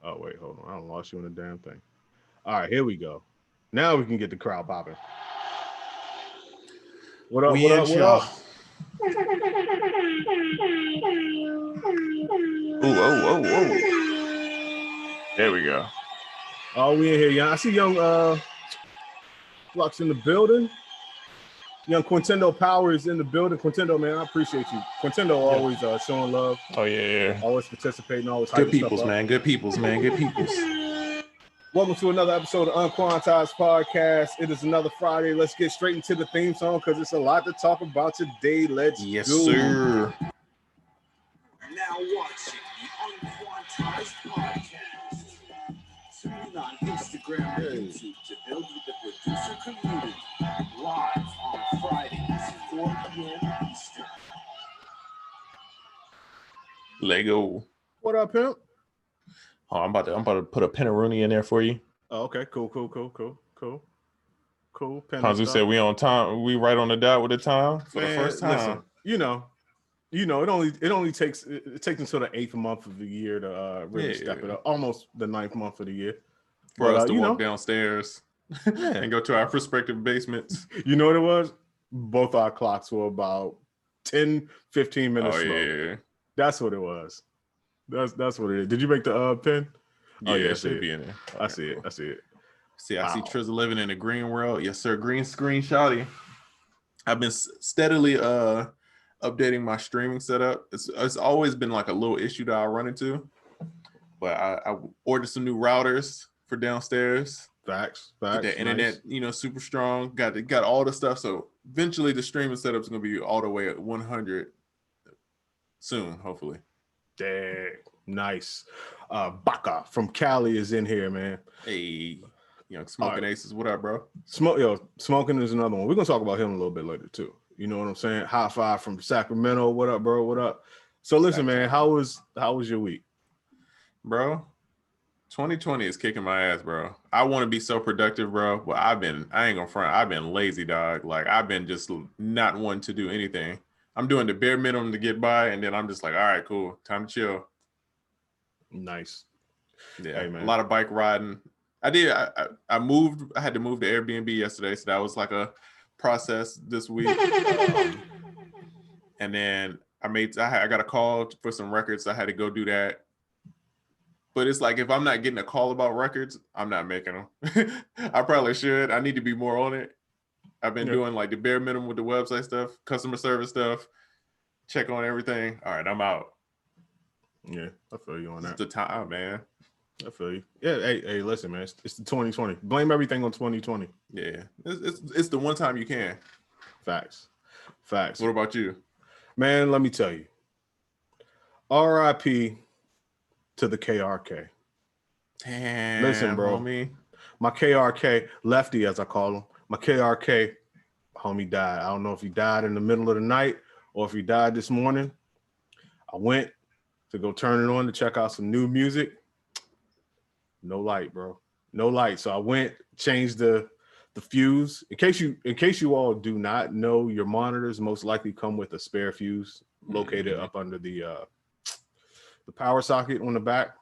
Oh wait, hold on. I don't lost you in the damn thing. All right, here we go. Now we can get the crowd popping. What up? We What in up? What up? y'all. Oh, oh, oh, oh. There we go. Oh, we in here, young. I see young Flux in the building. Young Quintendo Power is in the building. Quintendo, man, I appreciate you. Quintendo always showing love. Oh, yeah. Always participating. Always Good hyping peoples, stuff up. man. Good peoples, man. Good peoples. Welcome to another episode of UnQuantized Podcast. It is another Friday. Let's get straight into the theme song because it's a lot to talk about today. Let's Yes, do. sir. Now watching the UnQuantized Podcast. Tune on Instagram and YouTube to build with the producer community. Live on Fridays, 4 p.m. Eastern. Lego. What up, pimp? Oh, I'm about to put a Penaroonie in there for you. Oh, okay, cool. As we said, we on time. We right on the dot with the time for the first time. Listen, you know, it only takes until the 8th month of the year to really step it up. Almost the 9th month of the year For us to walk downstairs and go to our respective basements. You know what it was? Both our clocks were about 10, 15 minutes slow. Yeah. That's what it was. That's what it is. Did you make the pin? Yeah, it should be in there. I see it. See, I see Triz living in a green world. Yes, sir. Green screen shawty. I've been steadily updating my streaming setup. It's always been like a little issue that I run into. But I ordered some new routers for downstairs. Facts. Get the internet, super strong. Got all the stuff. So eventually the streaming setup is gonna be all the way at 100 soon, hopefully. Dang, nice. Baka from Cali is in here, man. Hey, young Smoking Aces, what up, bro? Smoking is another one. We're gonna talk about him a little bit later too. You know what I'm saying? High five from Sacramento. What up, bro? What up? So listen, man, how was your week, bro? 2020 is kicking my ass, bro. I want to be so productive, bro. But I ain't gonna front. I've been lazy, dog. Like I've been just not wanting to do anything. I'm doing the bare minimum to get by, and then I'm just like, all right, cool, time to chill. Nice. Yeah, hey, man. A lot of bike riding. I moved. I had to move to Airbnb yesterday, so that was like a process this week. And then I got a call for some records. So I had to go do that. But it's like if I'm not getting a call about records, I'm not making them. I probably should. I need to be more on it. I've been doing like the bare minimum with the website stuff, customer service stuff, check on everything. All right, I'm out. Yeah, I feel you on that. It's the time, man. I feel you. Yeah, hey, listen, man. It's the 2020. Blame everything on 2020. Yeah, it's the one time you can. Facts. What about you? Man, let me tell you. R.I.P. to the KRK. Damn, listen, bro. Homie. My KRK, Lefty as I call him, my KRK homie died. I don't know if he died in the middle of the night or if he died this morning. I went to go turn it on to check out some new music. No light, bro. No light. So I went, changed the fuse. In case you all do not know, your monitors most likely come with a spare fuse located up under the power socket on the back.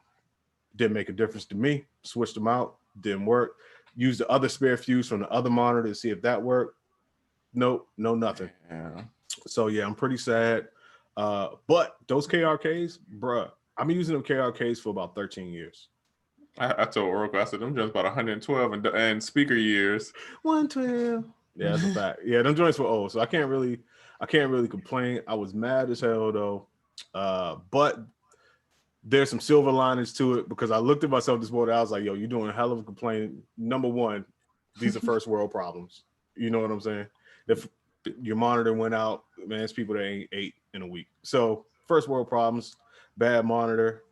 Didn't make a difference to me. Switched them out. Didn't work. Used the other spare fuse from the other monitor to see if that worked. Nope, no nothing. Yeah. So yeah, I'm pretty sad. But those KRKs, bruh, I'm using them KRKs for about 13 years. I told Oracle, I said, them joints about 112 and speaker years. 112. Yeah, that's a fact. Yeah, them joints were old, so I can't really complain. I was mad as hell though. But there's some silver linings to it because I looked at myself this morning. I was like, yo, you're doing a hell of a complaint. Number one, these are first world problems. You know what I'm saying? If your monitor went out, man, it's people that ain't ate in a week. So first world problems, bad monitor.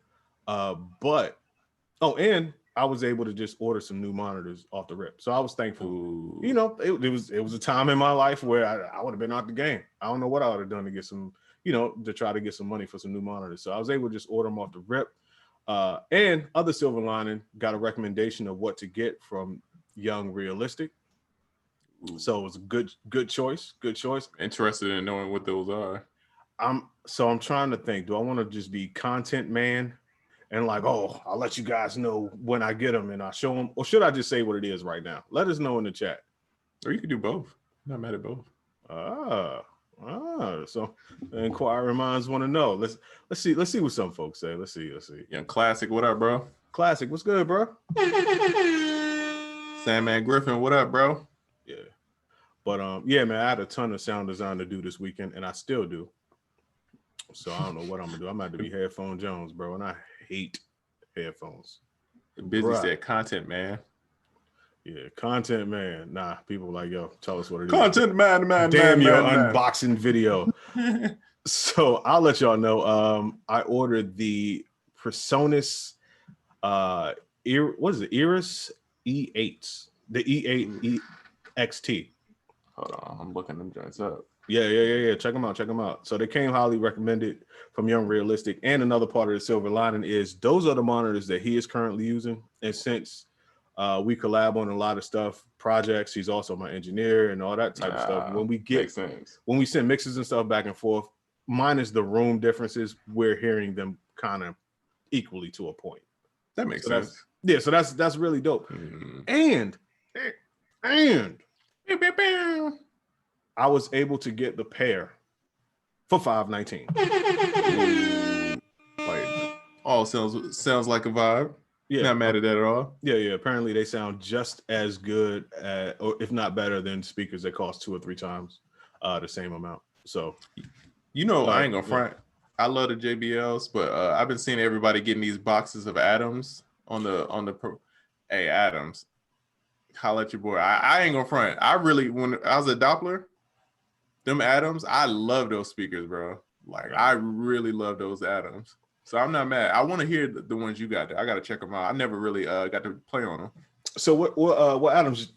And I was able to just order some new monitors off the rip. So I was thankful. Ooh. You know, it was a time in my life where I would have been out the game. I don't know what I would have done to get some, to try to get some money for some new monitors. So I was able to just order them off the rip. And other silver lining, got a recommendation of what to get from Young Realistic. Ooh. So it was a good choice. Interested in knowing what those are. I'm trying to think. Do I want to just be content man and like, oh, I'll let you guys know when I get them and I show them, or should I just say what it is right now? Let us know in the chat. Or you could do both. I'm not mad at both. So inquiring minds want to know. Let's see what some folks say. Let's see. Yeah, Classic, what up, bro? Classic, what's good, bro? Sandman Griffin, what up, bro? Yeah. But yeah, man, I had a ton of sound design to do this weekend, and I still do. So I don't know what I'm gonna do. I'm about to be Headphone Jones, bro, and I hate headphones. Busy said content, man. Yeah, content man. Nah, people like, yo, tell us what it is. Content man. Damn your unboxing video. So I'll let y'all know. I ordered the PreSonus what is it? Iris E8s, the E8 EXT. Hold on, I'm looking them joints up. Yeah. Check them out. So they came highly recommended from Young Realistic. And another part of the silver lining is those are the monitors that he is currently using. And since we collab on a lot of stuff, projects, he's also my engineer and all that type of stuff. When we send mixes and stuff back and forth, minus the room differences, we're hearing them kind of equally to a point. That makes sense. So that's really dope. And I was able to get the pair for $519. Sounds like a vibe. Yeah, not mad at that at all. Yeah. Apparently they sound just as good, or if not better, than speakers that cost 2 or 3 times the same amount. So, I ain't gonna front. I love the JBLs, but I've been seeing everybody getting these boxes of Adams on the Hey, Adams, holla at your boy. I ain't gonna front. When I was a Doppler, them Adams, I love those speakers, bro. Like, I really love those Adams. So I'm not mad. I want to hear the ones you got there. I got to check them out. I never really got to play on them. So what Adams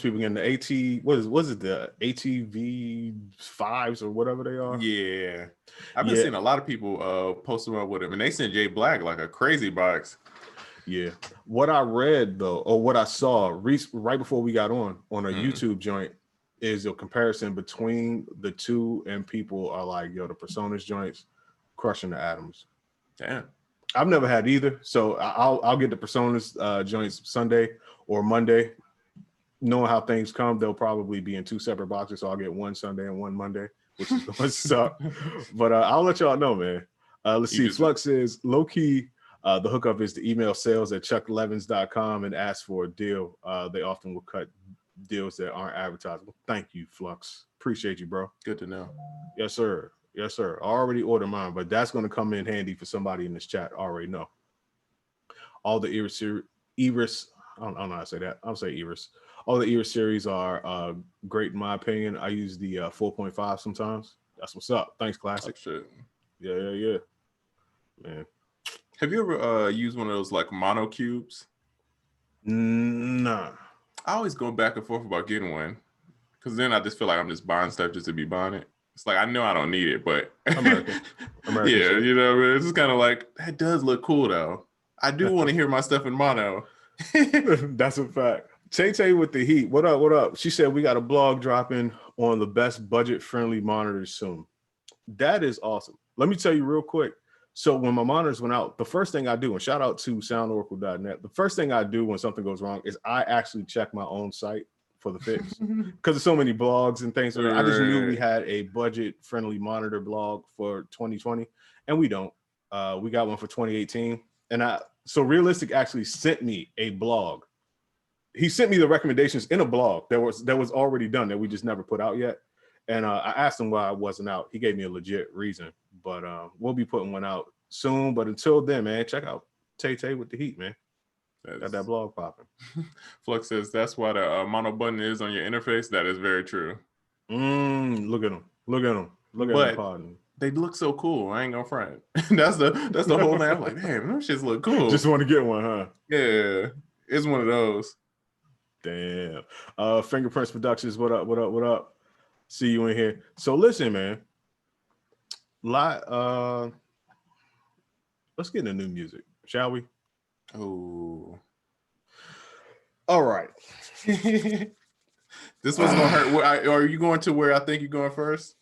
people getting? The AT, was it the ATV5s or whatever they are? Yeah. I've been seeing a lot of people post them up with them, and they sent Jay Black like a crazy box. Yeah. What I read though, or what I saw right before we got on a YouTube joint, is a comparison between the two, and people are like, yo, the PreSonus joints crushing the Adams. Damn. I've never had either, so I'll get the PreSonus joints Sunday or Monday. Knowing how things come, they'll probably be in 2 separate boxes, so I'll get one Sunday and one Monday, which is going to suck. But I'll let y'all know, man. Let's see. Flux says, low key, the hookup is to email sales@chucklevins.com and ask for a deal. They often will cut deals that aren't advertisable. Thank you, Flux. Appreciate you, bro. Good to know. Yes, sir. I already ordered mine, but that's going to come in handy for somebody in this chat. I already know. All the Iris, I don't know how to say that. I'll say Iris. All the Iris series are great in my opinion. I use the 4.5 sometimes. That's what's up. Thanks, Classic. Oh, shit. Yeah. Man. Have you ever used one of those like mono cubes? Nah. I always go back and forth about getting one, because then I just feel like I'm just buying stuff just to be buying it. It's like, I know I don't need it, but American yeah, shit. it's just kind of like, that does look cool though. I do want to hear my stuff in mono. That's a fact. Tay with the heat. What up? She said we got a blog dropping on the best budget-friendly monitors soon. That is awesome. Let me tell you real quick. So when my monitors went out, the first thing I do, and shout out to SoundOracle.net, the first thing I do when something goes wrong is I actually check my own site for the fix, because there's so many blogs and things. I just knew we had a budget-friendly monitor blog for 2020, and we don't. We got one for 2018, and so Realistic actually sent me a blog. He sent me the recommendations in a blog that was already done that we just never put out yet. And I asked him why I wasn't out. He gave me a legit reason, but we'll be putting one out soon. But until then, man, check out Tay with the heat, man. Got that blog popping. Flux says that's why the mono button is on your interface. That is very true. Look at him. Look at him. They look so cool. I ain't gonna front. that's the whole thing. I'm like, damn, them shits look cool. Just want to get one, huh? Yeah, it's one of those. Damn. Fingerprints Productions, what up? See you in here. So listen, man. Let's get into new music, shall we? Oh. All right. This one's gonna hurt. Are you going to where I think you're going first?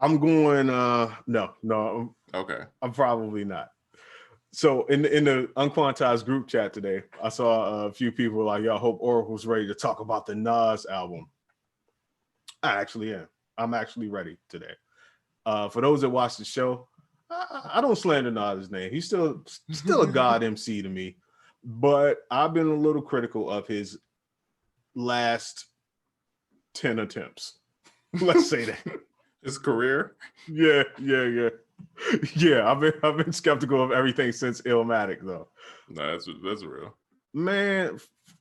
I'm going no. Okay. I'm probably not. So in the UnQuantized group chat today, I saw a few people like, "Y'all hope Oracle's ready to talk about the Nas album." I actually am. I'm actually ready today. For those that watch the show, I don't slander Nas' name. He's still a god MC to me, but I've been a little critical of his last 10 attempts. Let's say that. His career. Yeah. I've been skeptical of everything since Illmatic, though. No, that's real. Man,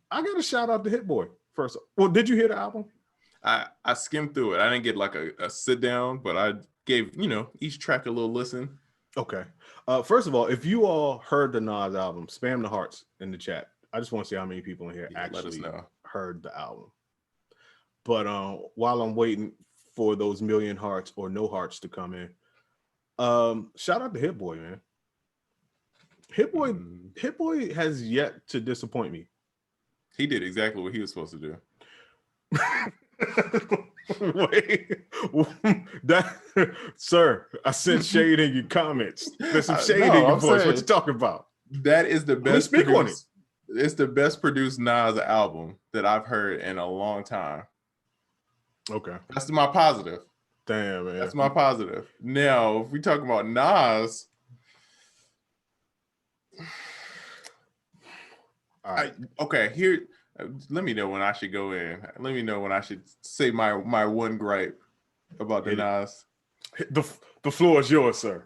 I got to shout out to Hit Boy first. Well, did you hear the album? I skimmed through it. I didn't get like a sit down, but I gave each track a little listen. Okay. First of all, if you all heard the Nas album, spam the hearts in the chat. I just want to see how many people in here actually heard the album. But while I'm waiting for those million hearts or no hearts to come in, shout out to Hit Boy, man. Hit Boy has yet to disappoint me. He did exactly what he was supposed to do. Wait, sir, I sent shade in your comments. There's some shade in your voice. What you talking about? That is the best. Speak on it. It's the best produced Nas album that I've heard in a long time. Okay, that's my positive. Damn, man, that's my positive. Now, if we talk about Nas, all right, okay, here. Let me know when I should go in. Let me know when I should say my one gripe about the Nas. The floor is yours, sir.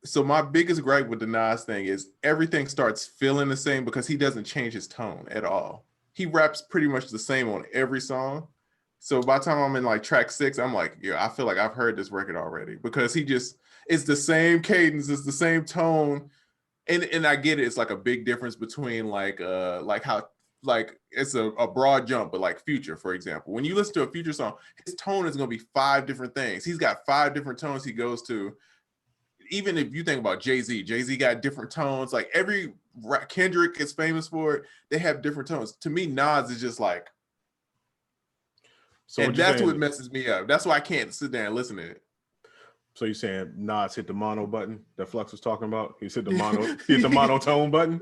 So my biggest gripe with the Nas thing is everything starts feeling the same because he doesn't change his tone at all. He raps pretty much the same on every song. So by the time I'm in like track 6, I'm like, yeah, I feel like I've heard this record already because it's the same cadence, it's the same tone. And I get it. It's like a big difference between like how like it's a broad jump, but like Future, for example, when you listen to a Future song, his tone is going to be 5 different things. He's got 5 different tones he goes to. Even if you think about Jay-Z got different tones. Like every Kendrick is famous for it. They have different tones. To me, Nas is just like, so and that's what messes me up. That's why I can't sit there and listen to it. So you're saying Nas hit the mono button that Flux was talking about? He hit the monotone button?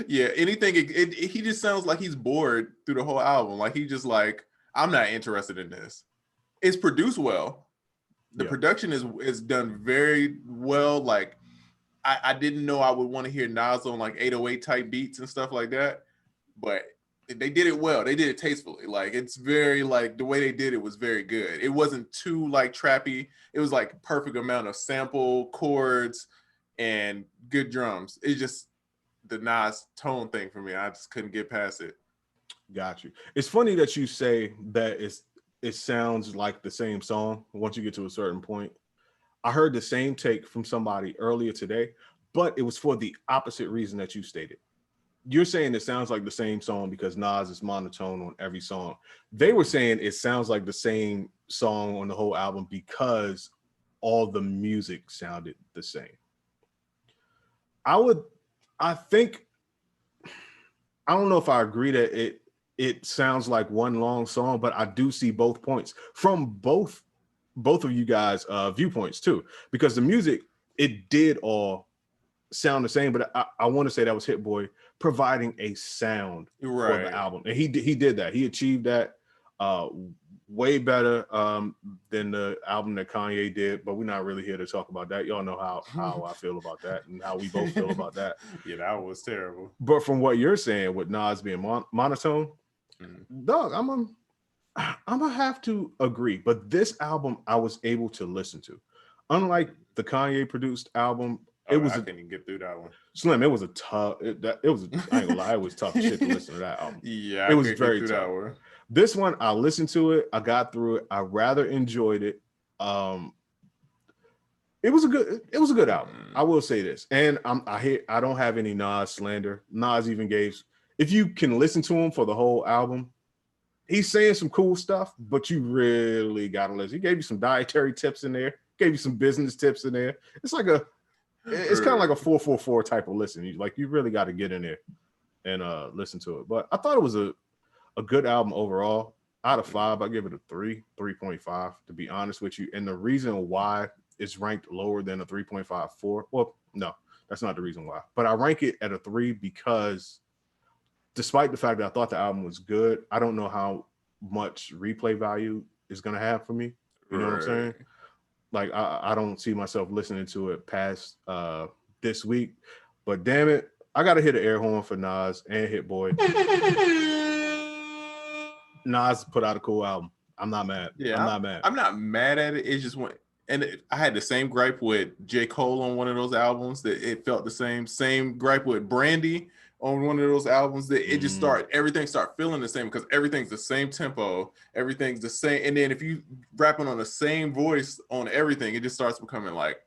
Yeah, anything. He just sounds like he's bored through the whole album. Like he just like, I'm not interested in this. It's produced well. The production is done very well. Like I didn't know I would want to hear Nas on like 808 type beats and stuff like that, but they did it well. They did it tastefully. Like it's very like the way they did it was very good. It wasn't too like trappy. It was like perfect amount of sample chords and good drums. It's just the Nas tone thing for me. I just couldn't get past it. Got you. It's funny that you say that it sounds like the same song once you get to a certain point. I heard the same take from somebody earlier today, but it was for the opposite reason that you stated. You're saying it sounds like the same song because Nas is monotone on every song. They were saying it sounds like the same song on the whole album because all the music sounded the same. I don't know if I agree that it sounds like one long song, but I do see both points from both of you guys' viewpoints too, because the music, it did all sound the same, but I want to say that was Hit Boy providing a sound for the album, and he did that. He achieved that way better than the album that Kanye did, but we're not really here to talk about that. Y'all know how I feel about that and how we both feel about that. Yeah, that was terrible. But from what you're saying with Nas being monotone, dog, I'm gonna have to agree. But this album I was able to listen to, unlike the Kanye produced album. I couldn't even get through that one. Slim, it was a tough. I ain't gonna lie, it was tough shit to listen to that album. Yeah, it was very tough. This one, I listened to it. I got through it. I rather enjoyed it. It was a good album. I will say this, and I don't have any Nas slander. Nas even gave. If you can listen to him for the whole album, he's saying some cool stuff, but you really gotta listen. He gave you some dietary tips in there. Gave you some business tips in there. It's kind of like a 444 type of listen. You really got to get in there and listen to it. But I thought it was a good album overall. Out of 5, I give it a 3.5, to be honest with you. And the reason why it's ranked lower than a 3.54, well, no, That's not the reason why. But I rank it at a 3 because despite the fact that I thought the album was good, I don't know how much replay value is going to have for me. You know what I'm saying? Like, I don't see myself listening to it past this week. But damn it, I got to hit an air horn for Nas and Hit Boy. Nas put out a cool album. I'm not mad. Yeah, I'm not mad. I'm not mad at it. It just went, and I had the same gripe with J. Cole on one of those albums that it felt the same. Same gripe with Brandy on one of those albums that it just everything start feeling the same because everything's the same tempo, everything's the same. And then if you rapping on the same voice on everything, it just starts becoming like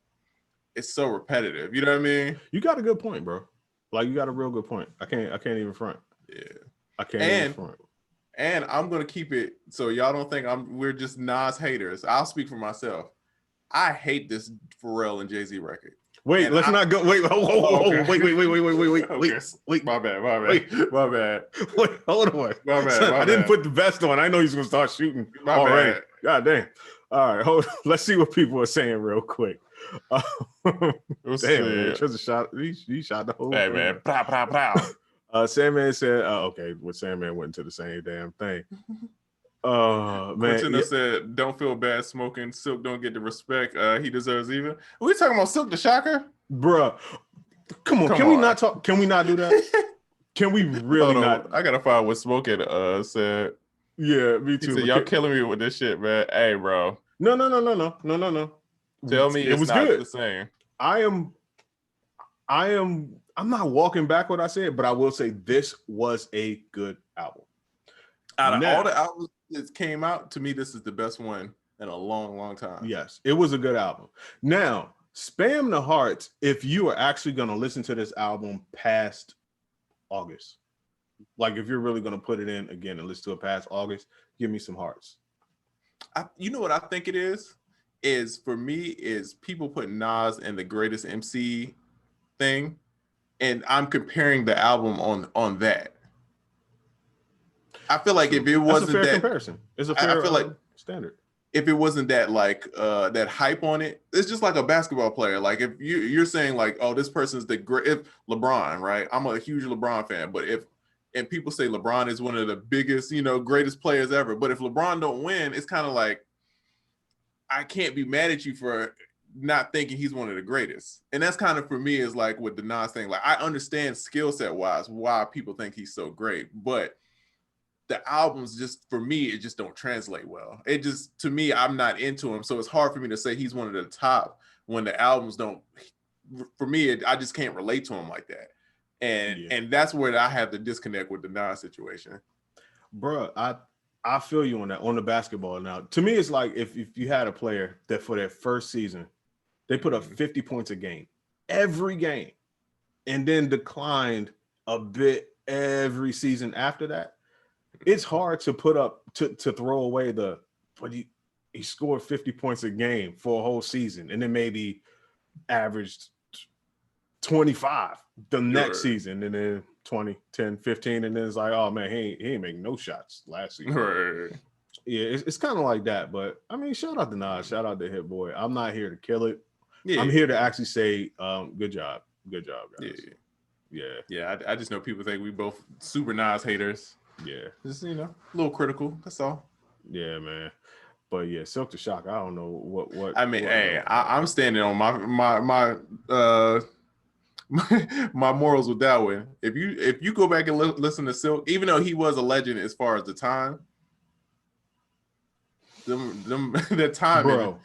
it's so repetitive. You know what I mean? You got a good point, bro. Like you got a real good point. I can't even front. Yeah, I can't even front. And I'm gonna keep it so y'all don't think we're just Nas haters. I'll speak for myself. I hate this Pharrell and Jay-Z record. Wait, and let's not go. Wait, okay. wait. My bad. Wait, hold on. My bad. Son, I didn't put the vest on. I know he's gonna start shooting already. Bad. God damn. All right, hold on. Let's see what people are saying real quick. Damn, man, just a shot. He shot the whole thing. Man. Pow. Sandman said, okay, well, Sandman went into the same damn thing. Man. Quintino said, don't feel bad smoking. Silk don't get the respect he deserves either. Are we talking about Silk the Shocker? Bruh. Come on. Can we not talk? Can we not do that? Can we really not? I gotta find what Smoking said. Yeah, me too. He said, y'all killing me with this shit, man. Hey, bro. No. Tell me it was not good. The same. I'm not walking back what I said, but I will say this was a good album. Out of all the albums that came out, to me, this is the best one in a long, long time. Yes, it was a good album. Now, spam the hearts if you are actually going to listen to this album past August. Like, if you're really going to put it in again and listen to it past August, give me some hearts. You know what I think it is for me is people put Nas in the greatest MC thing, and I'm comparing the album on that. I feel like if it wasn't that comparison, it's a fair standard. If it wasn't that that hype on it, it's just like a basketball player. Like if you're saying like, oh, this person's the great. If LeBron, right? I'm a huge LeBron fan, but and people say LeBron is one of the biggest, greatest players ever. But if LeBron don't win, it's kind of like I can't be mad at you for not thinking he's one of the greatest. And that's kind of for me is like with the Nas thing. Like I understand skill set wise why people think he's so great, but the albums just for me it just don't translate well. It just to me I'm not into him, so it's hard for me to say he's one of the top when the albums don't. For me, I just can't relate to him like that, and that's where I have the disconnect with the Nas situation. Bruh, I feel you on that on the basketball. Now, to me, it's like if you had a player that for their first season they put up 50 points a game every game, and then declined a bit every season after that. It's hard to put up to throw away but he scored 50 points a game for a whole season and then maybe averaged 25 the next season and then 20, 10, 15 and then it's like, oh man, he ain't making no shots last season. Right. Yeah, it's kind of like that, but I mean, shout out to Nas, shout out to Hit Boy. I'm not here to kill it. Yeah. I'm here to actually say good job guys. Yeah. I just know people think we both super Nas haters. Yeah, just a little critical. That's all. Yeah, man. But yeah, Silk the Shock. I don't know what. I mean, I'm standing on my my morals with that one. If you go back and listen to Silk, even though he was a legend as far as the time, the time, bro.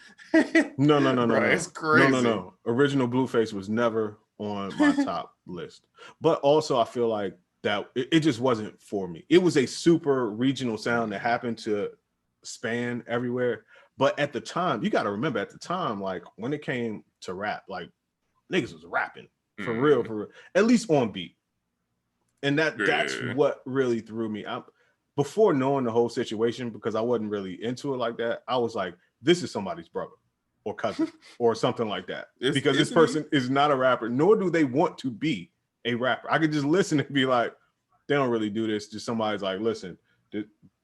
No. Bro, it's crazy. No. Original Blueface was never on my top list. But also, I feel like that it just wasn't for me. It was a super regional sound that happened to span everywhere. But at the time, you got to remember at the time, like when it came to rap, like niggas was rapping for real, at least on beat. And that's what really threw me out. Before knowing the whole situation, because I wasn't really into it like that, I was like, this is somebody's brother or cousin or something like that. Because this person is not a rapper, nor do they want to be a rapper. I could just listen and be like, they don't really do this. Just somebody's like, listen,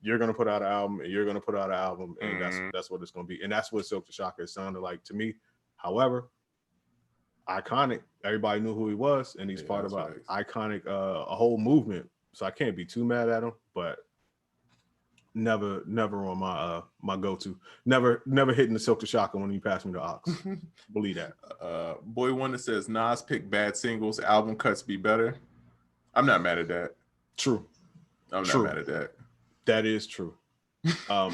you're gonna put out an album, and you're gonna put out an album, and that's what it's gonna be. And that's what Silk the Shocker sounded like to me. However, iconic. Everybody knew who he was, and he's part of an iconic a whole movement. So I can't be too mad at him, but never on my my go-to. Never hitting the Silk the Shocker when he passed me the Ox. Believe that. Boy Wonder says Nas picked bad singles, album cuts be better. I'm not mad at that. True. I'm not mad at that. That is true.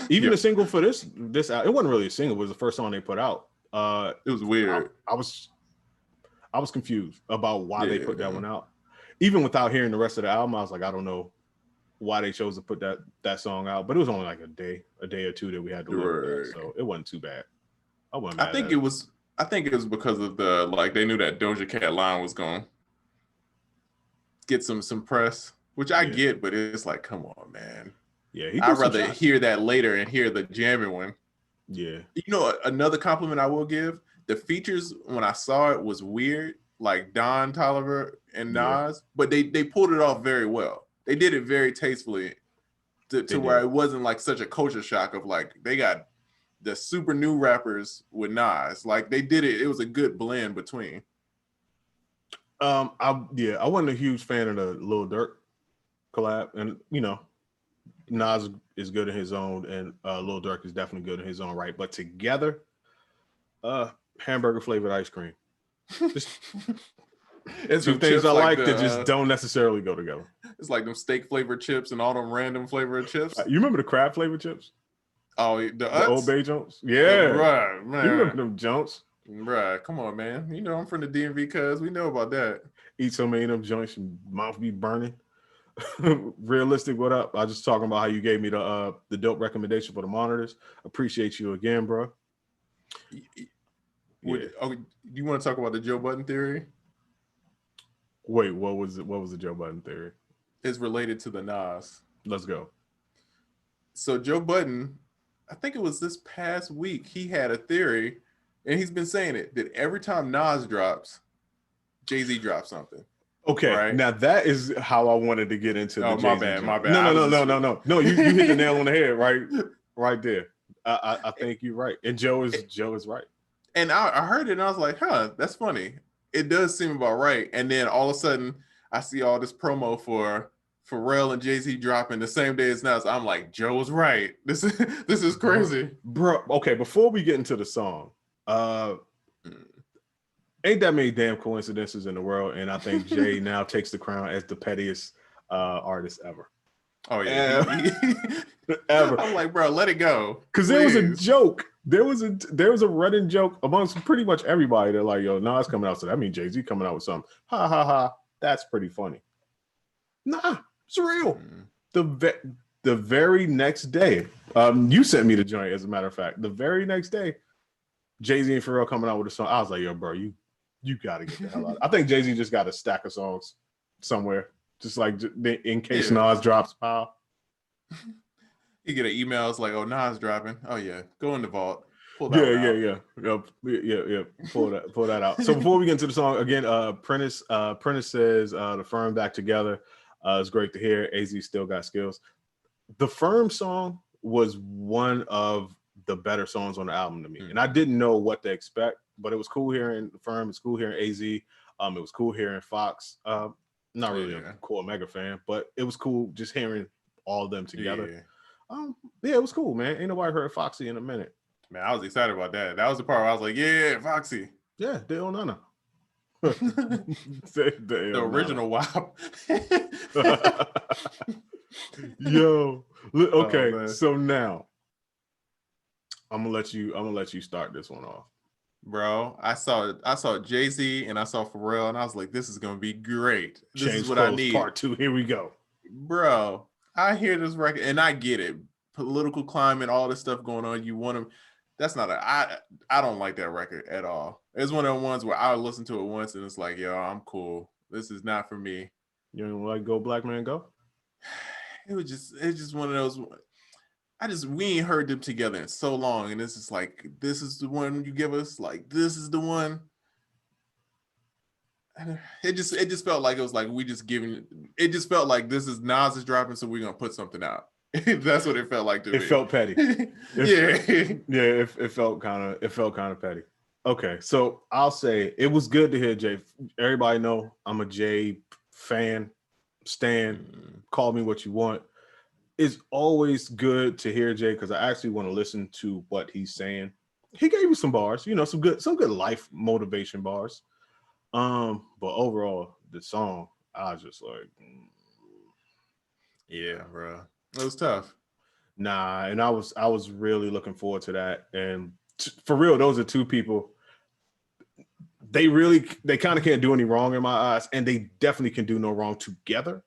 Even the single for this it wasn't really a single, it was the first song they put out. It was weird. I was confused about why they put that one out. Even without hearing the rest of the album, I was like, I don't know why they chose to put that song out. But it was only like a day or two that we had to live with that, so it wasn't too bad. I think it was because of the they knew that Doja Cat line was going to get some press, which I get, but it's like, come on, man. Yeah, I'd rather hear that later and hear the jamming one. Yeah. You know, another compliment I will give, the features when I saw it was weird, like Don Toliver and Nas, but they pulled it off very well. They did it very tastefully to where it wasn't like such a culture shock of like they got the super new rappers with Nas. Like they did it. It was a good blend between. I wasn't a huge fan of the Lil Durk collab, and you know, Nas is good in his own, and Lil Durk is definitely good in his own right. But together, hamburger flavored ice cream. It's two things I like that just don't necessarily go together. It's like them steak flavored chips and all them random flavored chips. You remember the crab flavored chips? Oh, the Old Bay Jones? Yeah. Right, man. You remember them Jones? Right. Come on, man. You know I'm from the DMV, cuz we know about that. Eat so many of them joints and mouth be burning. Realistic, what up? I was just talking about how you gave me the dope recommendation for the monitors. Appreciate you again, bro. You want to talk about the Joe Budden Theory? Wait, what was the Joe Budden Theory? It's related to the Nas. Let's go. So Joe Budden, I think it was this past week, he had a theory, and he's been saying it, that every time Nas drops, Jay-Z drops something. Okay, right? Now that is how I wanted to get into the Jay-Z. My bad. No, you hit the nail on the head right there. I think you're right. And Joe is right. And I heard it and I was like, that's funny. It does seem about right. And then all of a sudden I see all this promo for Pharrell and Jay-Z dropping the same day as Nas. I'm like, Joe was right. This is crazy. Bro, okay, before we get into the song, ain't that many damn coincidences in the world, and I think Jay now takes the crown as the pettiest artist ever. Oh yeah, ever. I'm like, bro, let it go. Because there was a joke. There was a running joke amongst pretty much everybody. They're like, yo, Nas coming out, so that means Jay-Z coming out with something. Ha ha ha. That's pretty funny. Nah, it's real. The very next day, you sent me the joint, as a matter of fact. The very next day, Jay-Z and Pharrell coming out with a song. I was like, yo, bro, you got to get the hell out. I think Jay-Z just got a stack of songs somewhere, just like in case Nas drops. Pile. You get an email, it's like, oh, Nas dropping. Oh yeah, go in the vault. Pull that yeah. Pull that out. So before we get into the song again, Prentice says the Firm back together. It's great to hear. AZ still got skills. The Firm song was one of the better songs on the album to me, and I didn't know what to expect, but it was cool hearing the Firm. It's cool hearing AZ. It was cool hearing Fox. Not really a cool Omega fan, but it was cool just hearing all of them together. It was cool, man. Ain't nobody heard Foxy in a minute. Man, I was excited about that. That was the part where I was like, yeah, Foxy. Yeah, Dale Nana. the original WAP. Yo, okay. So now I'm gonna let you start this one off. Bro, I saw Jay-Z and I saw Pharrell and I was like, this is gonna be great. This is what I need. Part 2. Here we go. Bro, I hear this record and I get it. Political climate, all this stuff going on. You want to. That's not I don't like that record at all. It's one of the ones where I listen to it once and it's like, yo, I'm cool. This is not for me. You don't like Go Black Man Go? It's just one of those. We ain't heard them together in so long, and this is like, this is the one you give us. Like, this is the one. It just felt like it was like we just giving. It just felt like this is Nas is dropping, so we're gonna put something out. That's what it felt like to me. It felt petty. It felt kind of petty. Okay, so I'll say it was good to hear Jay. Everybody know I'm a Jay fan. Stan, call me what you want. It's always good to hear Jay because I actually want to listen to what he's saying. He gave you some bars, some good life motivation bars. But overall, the song, I was just like, yeah, bro, it was tough. Nah, and I was really looking forward to that. And for real, those are two people. They kind of can't do any wrong in my eyes, and they definitely can do no wrong together.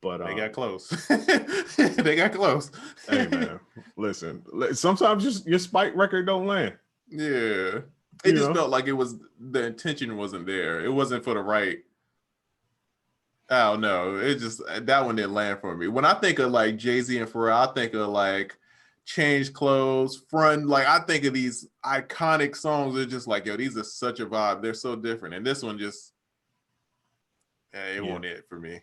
But they got close. They got close. Hey man, listen. Sometimes your Spike record don't land. Yeah, it just felt like the intention wasn't there. It wasn't for the right. I don't know. It just that one didn't land for me. When I think of like Jay-Z and Pharrell, I think of like Change Clothes, Front. Like I think of these iconic songs. They're just like, yo, these are such a vibe. They're so different. And this one just, wasn't it for me.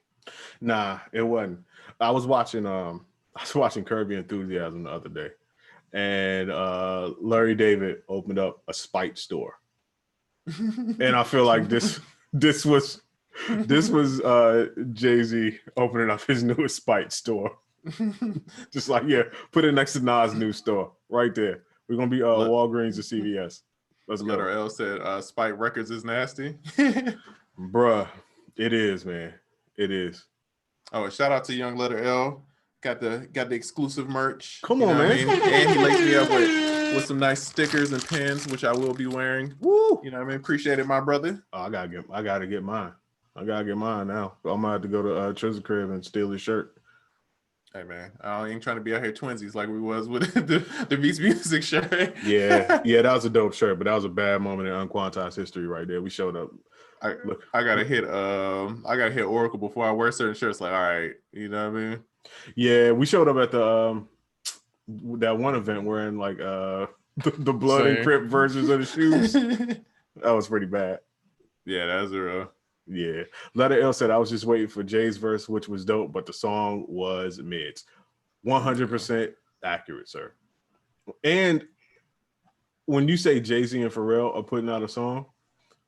Nah, it wasn't. I was watching Curb Your Enthusiasm the other day, and Larry David opened up a Spite store, and I feel like this was Jay-Z opening up his newest Spite store. Just like, yeah, put it next to Nas' new store right there. We're gonna be Walgreens or CVS. Let's go. Letter L said Spite Records is nasty. Bruh, it is, man. It is. Oh, shout out to Young Letter L. Got the exclusive merch. Come on, man. I mean? And he laced me up with some nice stickers and pins, which I will be wearing. Woo! You know what I mean? Appreciate it, my brother. Oh, I gotta get mine. I gotta get mine now. I'm gonna have to go to Triz's crib and steal his shirt. Hey man, I ain't trying to be out here twinsies like we was with the Beats Music shirt. Yeah, that was a dope shirt, but that was a bad moment in UnQuantized history right there. We showed up. I gotta hit Oracle before I wear certain shirts. Like, all right, you know what I mean? Yeah, we showed up at the that one event wearing like the blood and Crip versions of the shoes. That was pretty bad. Yeah, that was real. Yeah. Letter L said I was just waiting for Jay's verse, which was dope, but the song was mids. 100% accurate, sir. And when you say Jay-Z and Pharrell are putting out a song,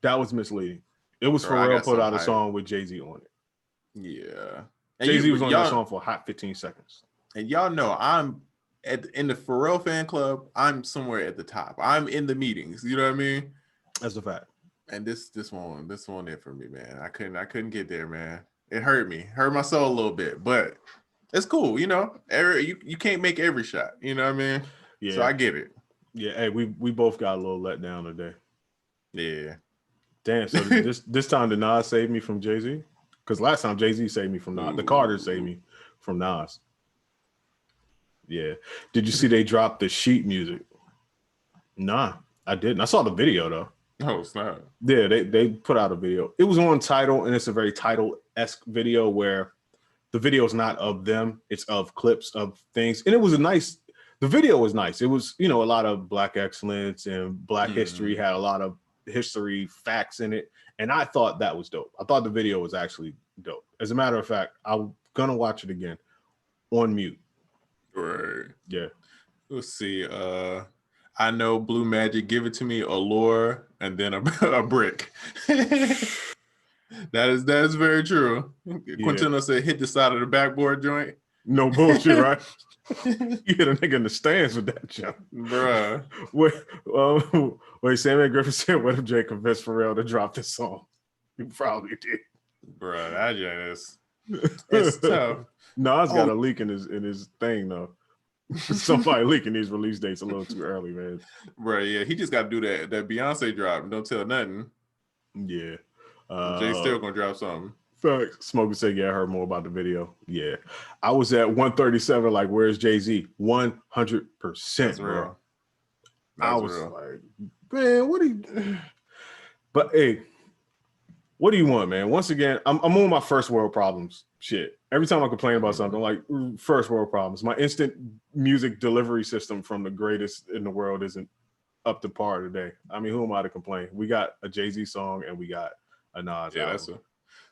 that was misleading. It was Pharrell put out a song with Jay-Z on it. Yeah. Jay-Z was on that song for a hot 15 seconds. And y'all know I'm in the Pharrell fan club. I'm somewhere at the top. I'm in the meetings. You know what I mean? That's a fact. And this one it for me, man. I couldn't get there, man. It hurt my soul a little bit, but it's cool. You know, you can't make every shot. You know what I mean? Yeah. So I get it. Yeah. Hey, we both got a little let down today. Yeah. Damn. So this time did Nas save me from Jay-Z? Because last time Jay-Z saved me from Nas. The Carters saved me from Nas. Yeah. Did you see they dropped the sheet music? Nah, I didn't. I saw the video though. Oh, snap. Yeah, they put out a video. It was on Tidal, and it's a very Tidal-esque video where the video is not of them, it's of clips of things. And it was the video was nice. It was, a lot of Black excellence and Black history, had a lot of history facts in it. And I thought that was dope. I thought the video was actually dope. As a matter of fact, I'm going to watch it again on mute. Right. Yeah. Let's see. I know Blue Magic, give it to me, Allure, and then a brick. That is very true. Yeah. Quintino said, hit the side of the backboard joint. No bullshit, right? You hit a nigga in the stands with that jump. Bruh. Wait, Samuel Griffin said, what if Jay convinced Pharrell to drop this song? He probably did. Bruh, that joint it's tough. Nas got a leak in his thing, though. Somebody leaking these release dates a little too early, man. Right, yeah. He just got to do that Beyonce drop. Don't tell nothing. Yeah. Jay's still going to drop something. Facts. Smoker said, yeah, I heard more about the video. Yeah. I was at 137, like, where's Jay-Z? 100%, That's bro. real. I was like, man, what do you... But, hey, what do you want, man? Once again, I'm on my first world problems shit. Every time I complain about something, like first world problems. My instant music delivery system from the greatest in the world isn't up to par today. I mean, who am I to complain? We got a Jay-Z song and we got a Nas album.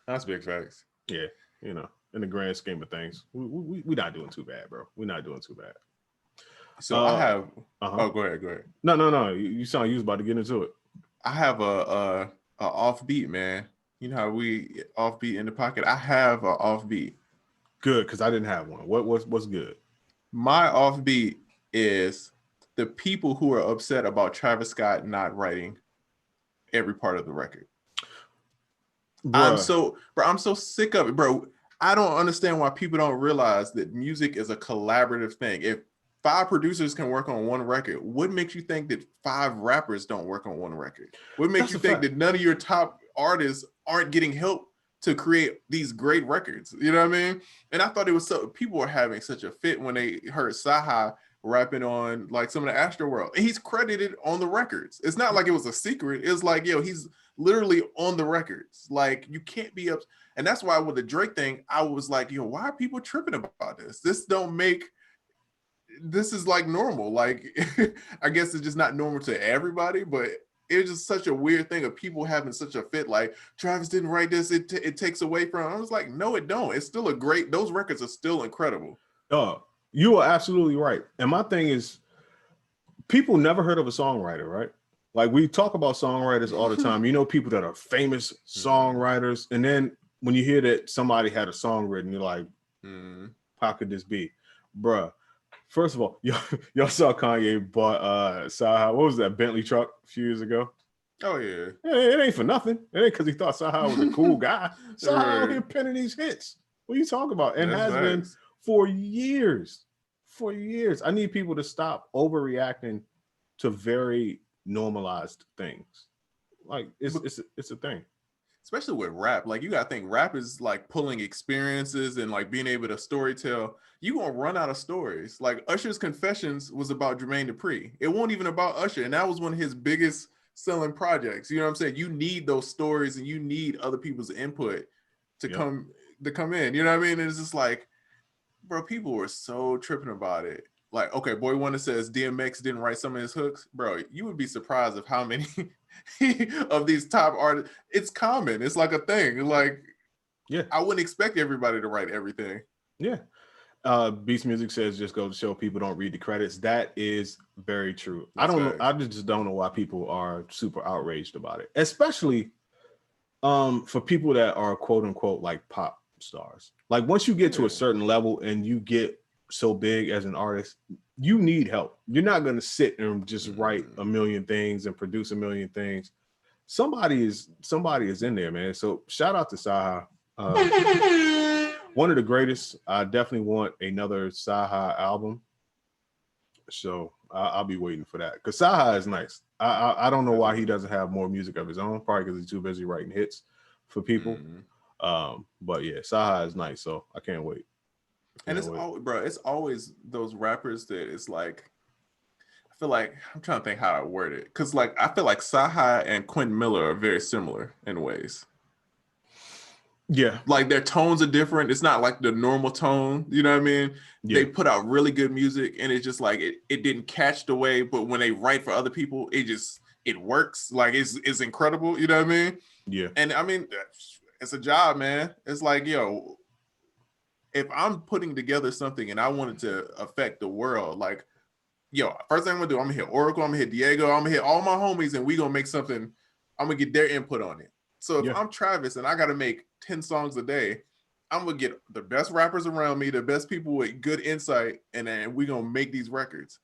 That's big facts. Yeah, in the grand scheme of things, we're not doing too bad, bro. We're not doing too bad. So I have. Uh-huh. Oh, go ahead. No. You sound you was about to get into it. I have a offbeat, man. You know how we offbeat in the pocket. I have a offbeat. Good, because I didn't have one. What's good? My offbeat is the people who are upset about Travis Scott not writing every part of the record. Bruh. I'm so sick of it, bro. I don't understand why people don't realize that music is a collaborative thing. If 5 producers can work on one record, what makes you think that 5 rappers don't work on one record? What makes That's you a think fact. that none of your top artists aren't getting help to create these great records? You know what I mean? And I thought it was so people were having such a fit when they heard Saha rapping on like some of the Astroworld. And he's credited on the records. It's not like it was a secret. It's like, yo, he's literally on the records. Like, you can't be up. And that's why with the Drake thing, I was like, yo, why are people tripping about this? This is like normal. Like, I guess it's just not normal to everybody, but it's just such a weird thing of people having such a fit. Like, Travis didn't write this. It takes away from. I was like, no, it don't. It's still those records are still incredible. You are absolutely right. And my thing is, people never heard of a songwriter, right? Like, we talk about songwriters all the time. You know, people that are famous songwriters. And then when you hear that somebody had a song written, you're like, how could this be? Bruh. First of all, y'all saw Kanye bought Saha. What was that Bentley truck a few years ago? Oh yeah. It ain't for nothing. It ain't because he thought Saha was a cool guy. Saha out here penning these hits. What are you talking about? And That's has nice. been for years. For years. I need people to stop overreacting to very normalized things. Like, it's a thing. Especially with rap. Like, you gotta think rap is like pulling experiences and like being able to storytell. You gonna run out of stories. Like, Usher's Confessions was about Jermaine Dupri. It wasn't even about Usher, and that was one of his biggest selling projects. You know what I'm saying? You need those stories and you need other people's input to come in. You know what I mean? And it's just like, bro, people were so tripping about it. Like, okay, Boy Wonder says DMX didn't write some of his hooks. Bro, you would be surprised of how many of these top artists. It's common. It's like a thing. Like, yeah, I wouldn't expect everybody to write everything. Yeah. Beast Music says just go to show people don't read the credits. That is very true. That's I don't know. facts. I just don't know why people are super outraged about it, especially for people that are quote unquote like pop stars. Like, once you get to a certain level and you get so big as an artist, you need help. You're not going to sit and just write a million things and produce a million things. Somebody is in there, man. So shout out to Saha. One of the greatest. I definitely want another Saha album. So I'll be waiting for that, because Saha is nice. I don't know why he doesn't have more music of his own. Probably because he's too busy writing hits for people. But yeah, Saha is nice. So I can't wait. And it's always those rappers that it's like, I feel like, I'm trying to think how to word it, because like I feel like Saha and Quentin Miller are very similar in ways. Yeah, like their tones are different. It's not like the normal tone. You know what I mean? Yeah. They put out really good music, and it's just like it didn't catch the way. But when they write for other people, it works. Like it's incredible. You know what I mean? Yeah. And I mean, it's a job, man. It's like, yo, if I'm putting together something and I want it to affect the world, like, yo, first thing I'm gonna do, I'm gonna hit Oracle, I'm gonna hit Diego, I'm gonna hit all my homies, and we gonna make something. I'm gonna get their input on it. So if I'm Travis and I gotta make 10 songs a day, I'm gonna get the best rappers around me, the best people with good insight, and then we gonna make these records.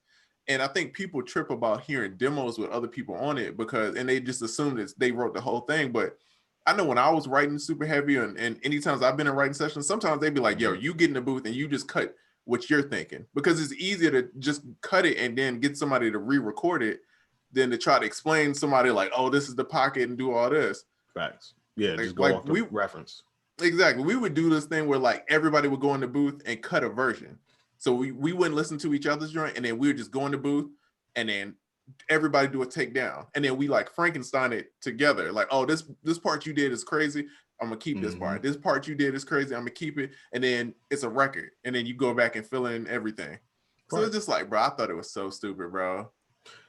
And I think people trip about hearing demos with other people on it and they just assume that they wrote the whole thing. But I know when I was writing super heavy and anytime I've been in writing sessions, sometimes they'd be like, yo, you get in the booth and you just cut what you're thinking, because it's easier to just cut it and then get somebody to re-record it than to try to explain somebody like, oh, this is the pocket and do all this. Facts. Yeah, just go off the reference. Exactly. We would do this thing where like everybody would go in the booth and cut a version. So we wouldn't listen to each other's joint, and then we would just go in the booth and then everybody do a takedown. And then we like Frankenstein it together. Like, oh, this part you did is crazy. I'm gonna keep this part. This part you did is crazy. I'm gonna keep it. And then it's a record. And then you go back and fill in everything. So it's just like, bro, I thought it was so stupid, bro.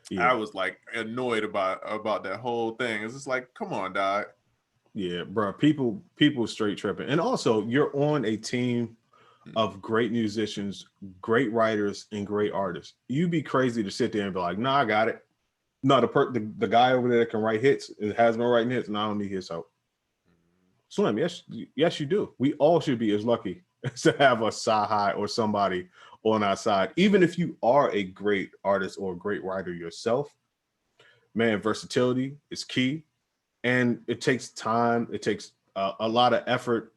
Yeah. I was like annoyed about that whole thing. It's just like, come on, dog. Yeah, bro. People straight tripping. And also, you're on a team of great musicians, great writers, and great artists. You'd be crazy to sit there and be like, "Nah, I got it." No, the guy over there that can write hits and has been writing hits, and I don't need his help. Slim, yes, you do. We all should be as lucky to have a Sahai or somebody on our side, even if you are a great artist or a great writer yourself. Man, versatility is key, and it takes time. It takes a lot of effort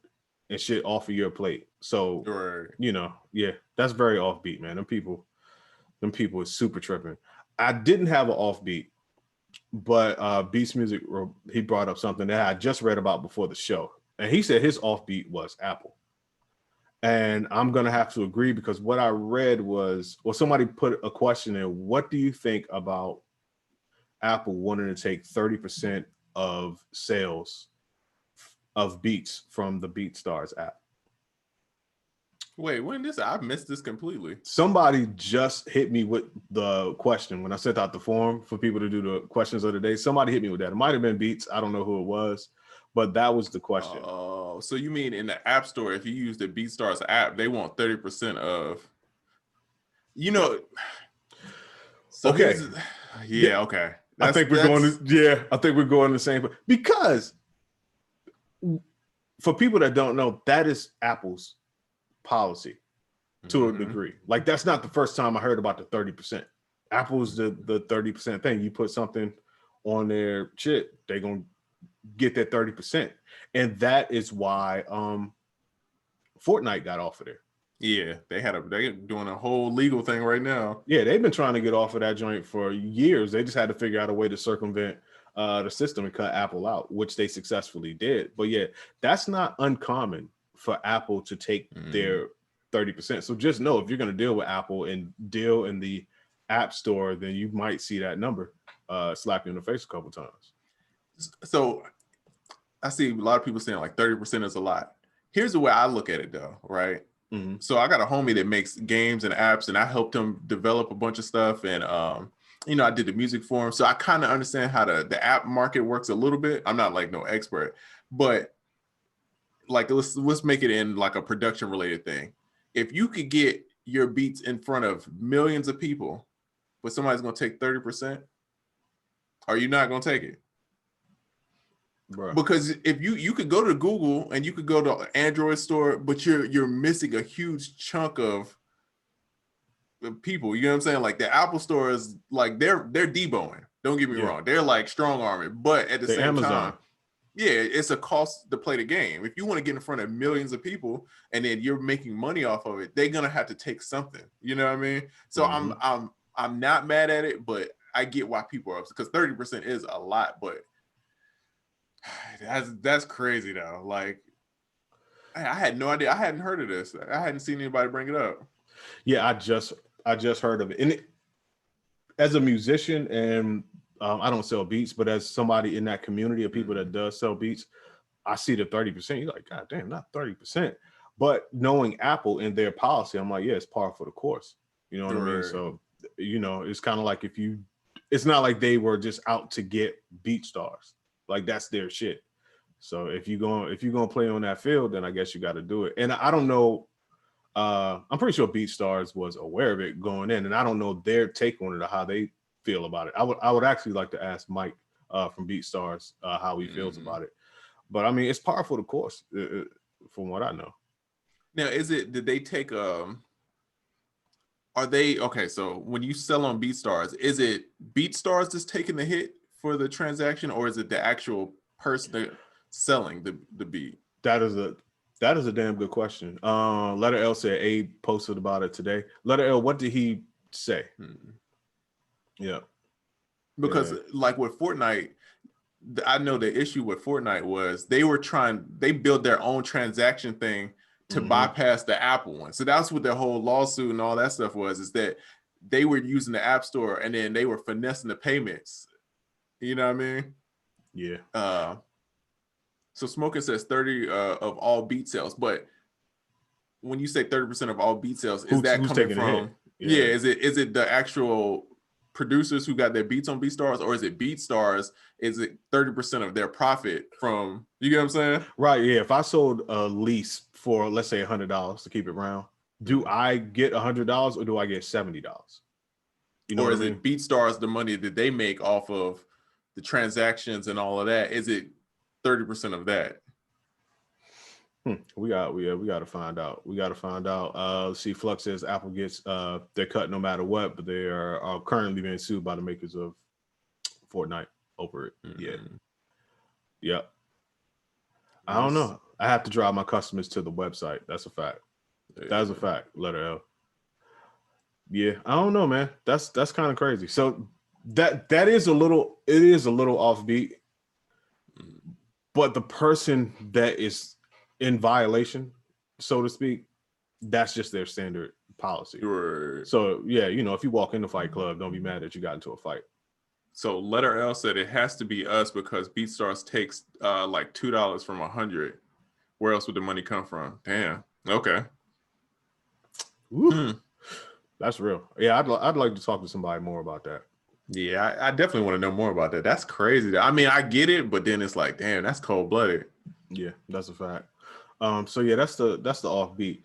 and shit off of your plate. So, yeah, that's very offbeat, man. Them people is super tripping. I didn't have an offbeat, but Beats Music, he brought up something that I just read about before the show, and he said his offbeat was Apple. And I'm gonna have to agree, because what I read was, well, somebody put a question in: what do you think about Apple wanting to take 30% of sales of beats from the BeatsStars app? Wait, I missed this completely. Somebody just hit me with the question when I sent out the form for people to do the questions of the day. Somebody hit me with that. It might have been Beats. I don't know who it was, but that was the question. Oh, so you mean in the App Store, if you use the BeatsStars app, they want 30% of, So okay. Yeah, okay. I think we're going the same, because for people that don't know, that is Apple's policy to a degree. Like, that's not the first time I heard about the 30%. Apple's the 30% thing. You put something on their shit, they're gonna get that 30%. And that is why Fortnite got off of there. Yeah, they're doing a whole legal thing right now. Yeah, they've been trying to get off of that joint for years. They just had to figure out a way to circumvent the system and cut Apple out, which they successfully did. But yeah, that's not uncommon for Apple to take their 30%. So just know, if you're going to deal with Apple and deal in the App Store, then you might see that number slap you in the face a couple times. So I see a lot of people saying like 30% is a lot. Here's the way I look at it though, right? So I got a homie that makes games and apps, and I helped him develop a bunch of stuff. And, I did the music for him. So I kind of understand how the app market works a little bit. I'm not like no expert, but like, let's make it in like a production related thing. If you could get your beats in front of millions of people, but somebody's going to take 30%, are you not going to take it? Bro. Because if you could go to Google and you could go to Android store, but you're missing a huge chunk of people. You know what I'm saying? Like, the Apple store is like, they're deboing. Don't get me wrong. They're like strong arming, but at the same Amazon. time, yeah, it's a cost to play the game. If you want to get in front of millions of people and then you're making money off of it, they're gonna have to take something. You know what I mean? So I'm not mad at it, but I get why people are upset, because 30% is a lot, but that's crazy though. Like, I had no idea. I hadn't heard of this. I hadn't seen anybody bring it up. Yeah, I just heard of it. And as a musician, and I don't sell beats, but as somebody in that community of people that does sell beats, I see the 30%. You're like, God damn, not 30%. But knowing Apple and their policy, I'm like, yeah, it's par for the course. You know what I mean? So, it's kind of like, it's not like they were just out to get BeatsStars. Like, that's their shit. So if you're gonna play on that field, then I guess you got to do it. And I don't know. I'm pretty sure BeatsStars was aware of it going in, and I don't know their take on it or how they feel about it. I would actually like to ask Mike from BeatsStars how he feels about it. But I mean, it's par for the course from what I know. Now, did they take are they okay? So when you sell on BeatsStars, is it BeatsStars that's taking the hit for the transaction, or is it the actual person selling the beat? That is a damn good question. Letter L said Abe posted about it today. Letter L, what did he say? Yeah. Because like with Fortnite, I know the issue with Fortnite was they built their own transaction thing to bypass the Apple one. So that's what their whole lawsuit and all that stuff was, is that they were using the App Store and then they were finessing the payments. You know what I mean? Yeah. So Smoking says 30 of all beat sales, but when you say 30% of all beat sales, is that coming from? Yeah, is it the actual producers who got their beats on BeatsStars, or is it BeatsStars? Is it 30% of their profit from? You get what I'm saying? Right. Yeah. If I sold a lease for, let's say, $100 to keep it round, do I get $100 or do I get $70? You know or what is I mean? it BeatsStars the money that they make off of the transactions and all of that? Is it 30% of that? We got to find out. We got to find out. See, Flux says Apple gets they're cut no matter what, but they are currently being sued by the makers of Fortnite over it. Yep. I don't know. I have to drive my customers to the website. That's a fact. That's a fact. Letter L. Yeah, I don't know, man. That's kind of crazy. So that is a little offbeat. But the person that is in violation, so to speak, that's just their standard policy. Right. So yeah, if you walk in the Fight Club, don't be mad that you got into a fight. So Letter L said it has to be us because BeatsStars takes like $2 from 100. Where else would the money come from? Damn. Okay. That's real. Yeah, I'd like to talk to somebody more about that. Yeah, I definitely want to know more about that. That's crazy. I mean, I get it, but then it's like, damn, that's cold-blooded. Yeah, that's a fact. So yeah, that's the offbeat.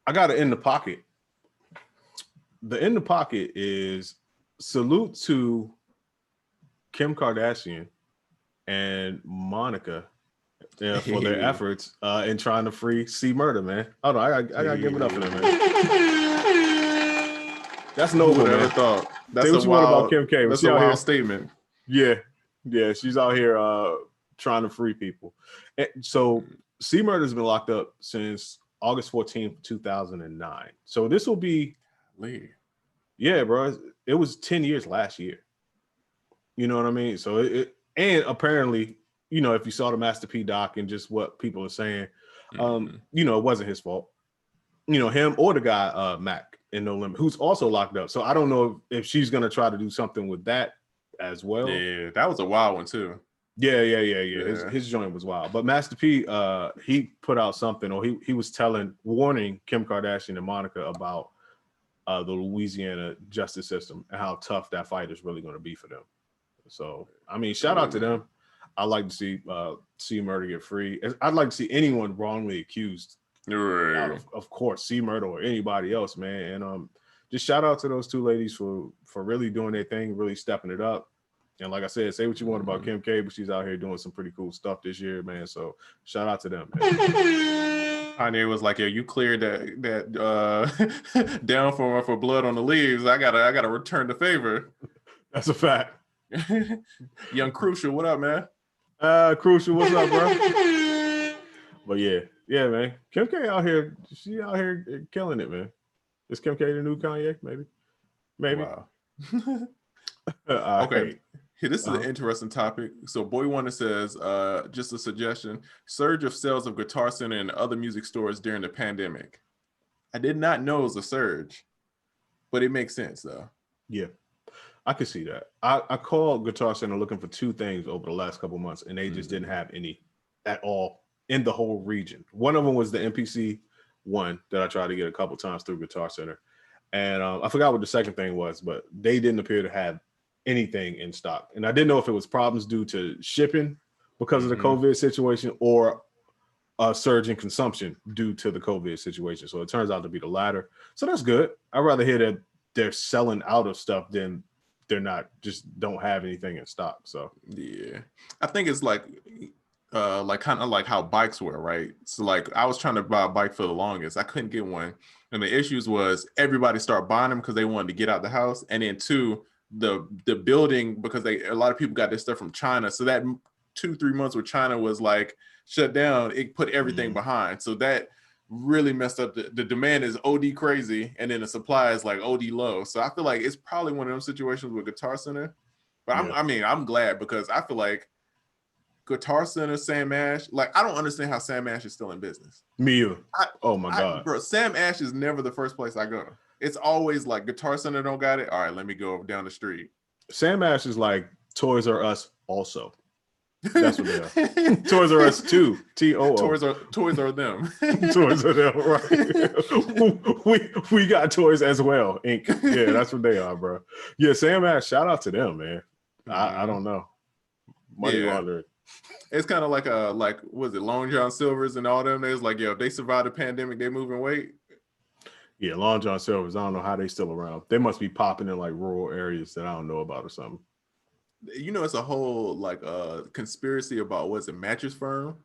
I got an in the pocket. The in the pocket is salute to Kim Kardashian and Monica for their efforts in trying to free C Murder, man. Hold on, I gotta give it up for them, man. That's noble, man. Thought. That's Say what you want about Kim K. That's a wild statement. Yeah, she's out here trying to free people. And so C Murder's been locked up since August 14th, 2009. So this will be, yeah, bro. It was 10 years last year. You know what I mean? So and apparently, if you saw the Master P doc and just what people are saying, it wasn't his fault. Him or the guy Mac in No Limit, who's also locked up. So I don't know if she's gonna try to do something with that as well. Yeah, that was a wild one too. Yeah. His joint was wild. But Master P, he put out something, or he was warning Kim Kardashian and Monica about the Louisiana justice system and how tough that fight is really going to be for them. So, I mean, shout out to them. I'd like to see C Murder get free. I'd like to see anyone wrongly accused. Of course, C Murder or anybody else, man. And just shout out to those two ladies for really doing their thing, really stepping it up. And like I said, say what you want about Kim K, but she's out here doing some pretty cool stuff this year, man. So shout out to them, man. Kanye was like, "Yeah, you cleared that down for blood on the leaves. I gotta return the favor." That's a fact. Young Crucial, what up, man? Crucial, what's up, bro? But yeah, man. Kim K out here, she out here killing it, man. Is Kim K the new Kanye? Maybe. Wow. Okay. Hey, this is an interesting topic. So Boy Wonder says, just a suggestion, surge of sales of Guitar Center and other music stores during the pandemic. I did not know it was a surge, but it makes sense though. Yeah, I could see that. I called Guitar Center looking for two things over the last couple months, and they just didn't have any at all in the whole region. One of them was the MPC one that I tried to get a couple times through Guitar Center. And I forgot what the second thing was, but they didn't appear to have anything in stock. And I didn't know if it was problems due to shipping because of the COVID situation or a surge in consumption due to the COVID situation. So it turns out to be the latter. So that's good. I'd rather hear that they're selling out of stuff than they're not, just don't have anything in stock. So yeah, I think it's like kind of like how bikes were, right? So like I was trying to buy a bike for the longest. I couldn't get one. And the issues was everybody started buying them because they wanted to get out the house. And then two, the building, because a lot of people got this stuff from China. So that 2-3 months where China was like shut down, it put everything behind. So that really messed up. The demand is OD crazy. And then the supply is like OD low. So I feel like it's probably one of those situations with Guitar Center. But I'm glad because I feel like Guitar Center, Sam Ash, like I don't understand how Sam Ash is still in business. Me either. Oh my God. Bro, Sam Ash is never the first place I go. It's always like Guitar Center don't got it. All right, let me go down the street. Sam Ash is like Toys R Us also. That's what they are. Toys R Us 2. TOO. Toys are them. Toys are them, right? we got toys as well, Inc. Yeah, that's what they are, bro. Yeah, Sam Ash, shout out to them, man. I don't know. Money laundering. It's kind of like was it Long John Silver's and all them? There's like, yo, if they survive the pandemic, they moving weight. Yeah, Long John Silver's. I don't know how they still around. They must be popping in like rural areas that I don't know about or something. You know, it's a whole like conspiracy about what's a mattress firm,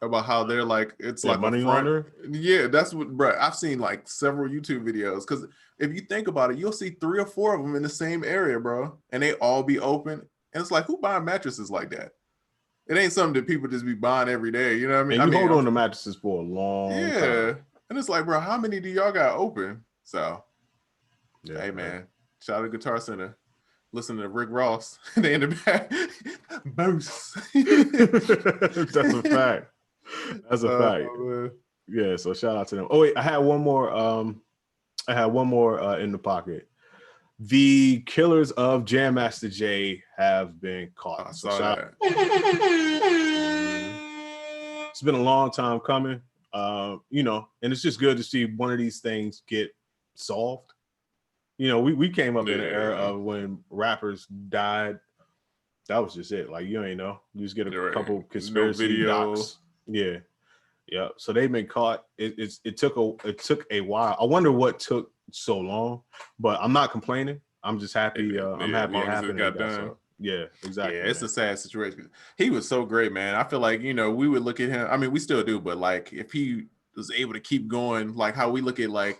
about how they're like it's like money a front. launderer? Yeah, that's what, bro. I've seen like several YouTube videos because if you think about it, you'll see 3 or 4 of them in the same area, bro, and they all be open. And it's like, who buying mattresses like that? It ain't something that people just be buying every day. You know what I mean? And you hold on to mattresses for a long time. And it's like, bro, how many do y'all got open? So, Yeah, hey, man, shout out to Guitar Center. Listen to Rick Ross. They in the back. Boos. That's a fact. That's a fact. Yeah, so shout out to them. Oh, wait, I had one more in the pocket. The killers of Jam Master Jay have been caught. I saw that. It's been a long time coming, you know, and it's just good to see one of these things get solved. You know, we came up in an era of when rappers died. That was just it. Like, you ain't know. You just get a couple conspiracy docs. Yeah. Yeah. So they've been caught. It took a while. I wonder what took so long, but I'm not complaining. I'm just happy. I'm happy it happened. Got done. So, yeah, exactly. Yeah, it's a sad situation. He was so great, man. I feel like, you know, we would look at him. I mean, we still do, but like if he was able to keep going, like how we look at like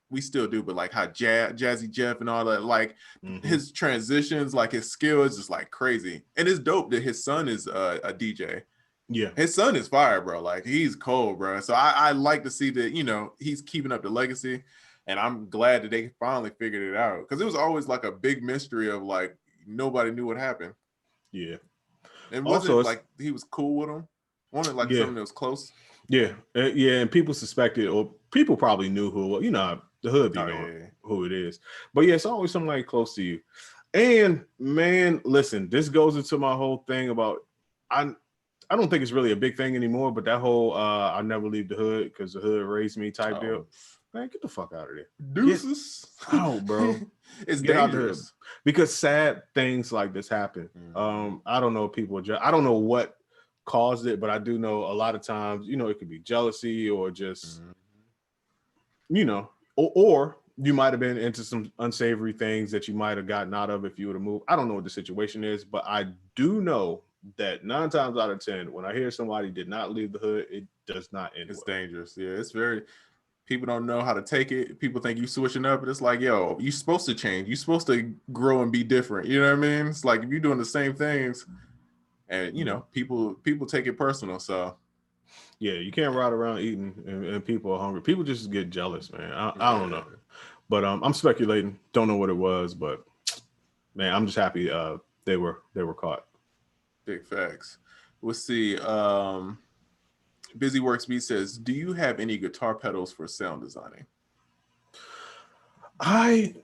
we still do, but like how Jazzy Jeff and all that, like his transitions, like his skill is just like crazy. And it's dope that his son is a DJ. Yeah. His son is fire, bro. Like he's cold, bro. So I like to see that, you know, he's keeping up the legacy. And I'm glad that they finally figured it out. Because it was always like a big mystery of like nobody knew what happened. Yeah. And wasn't like he was cool with him? Wasn't it like something that was close? Yeah. Yeah. And people suspected, or people probably knew who, you know, the hood be knowing who it is. But yeah, it's always somebody close to you. And man, listen, this goes into my whole thing about I don't think it's really a big thing anymore, but that whole I never leave the hood because the hood raised me type deal. Man, get the fuck out of there. Deuces. Oh, bro. It's dangerous. Because sad things like this happen. I don't know if people I don't know what caused it, but I do know a lot of times, you know, it could be jealousy or just, you know, or you might have been into some unsavory things that you might have gotten out of if you would have moved. I don't know what the situation is, but I do know that 9 times out of 10, when I hear somebody did not leave the hood, it does not end. It's dangerous. Yeah, it's very. People don't know how to take it. People think you switching up, but it's like, yo, you're supposed to change. You're supposed to grow and be different. You know what I mean? It's like if you're doing the same things, and you know, people take it personal. So yeah, you can't ride around eating and people are hungry. People just get jealous, man. I don't know, but I'm speculating. Don't know what it was, but man, I'm just happy they were caught. Big facts. We'll see. Busy Works Beat says, do you have any guitar pedals for sound designing? I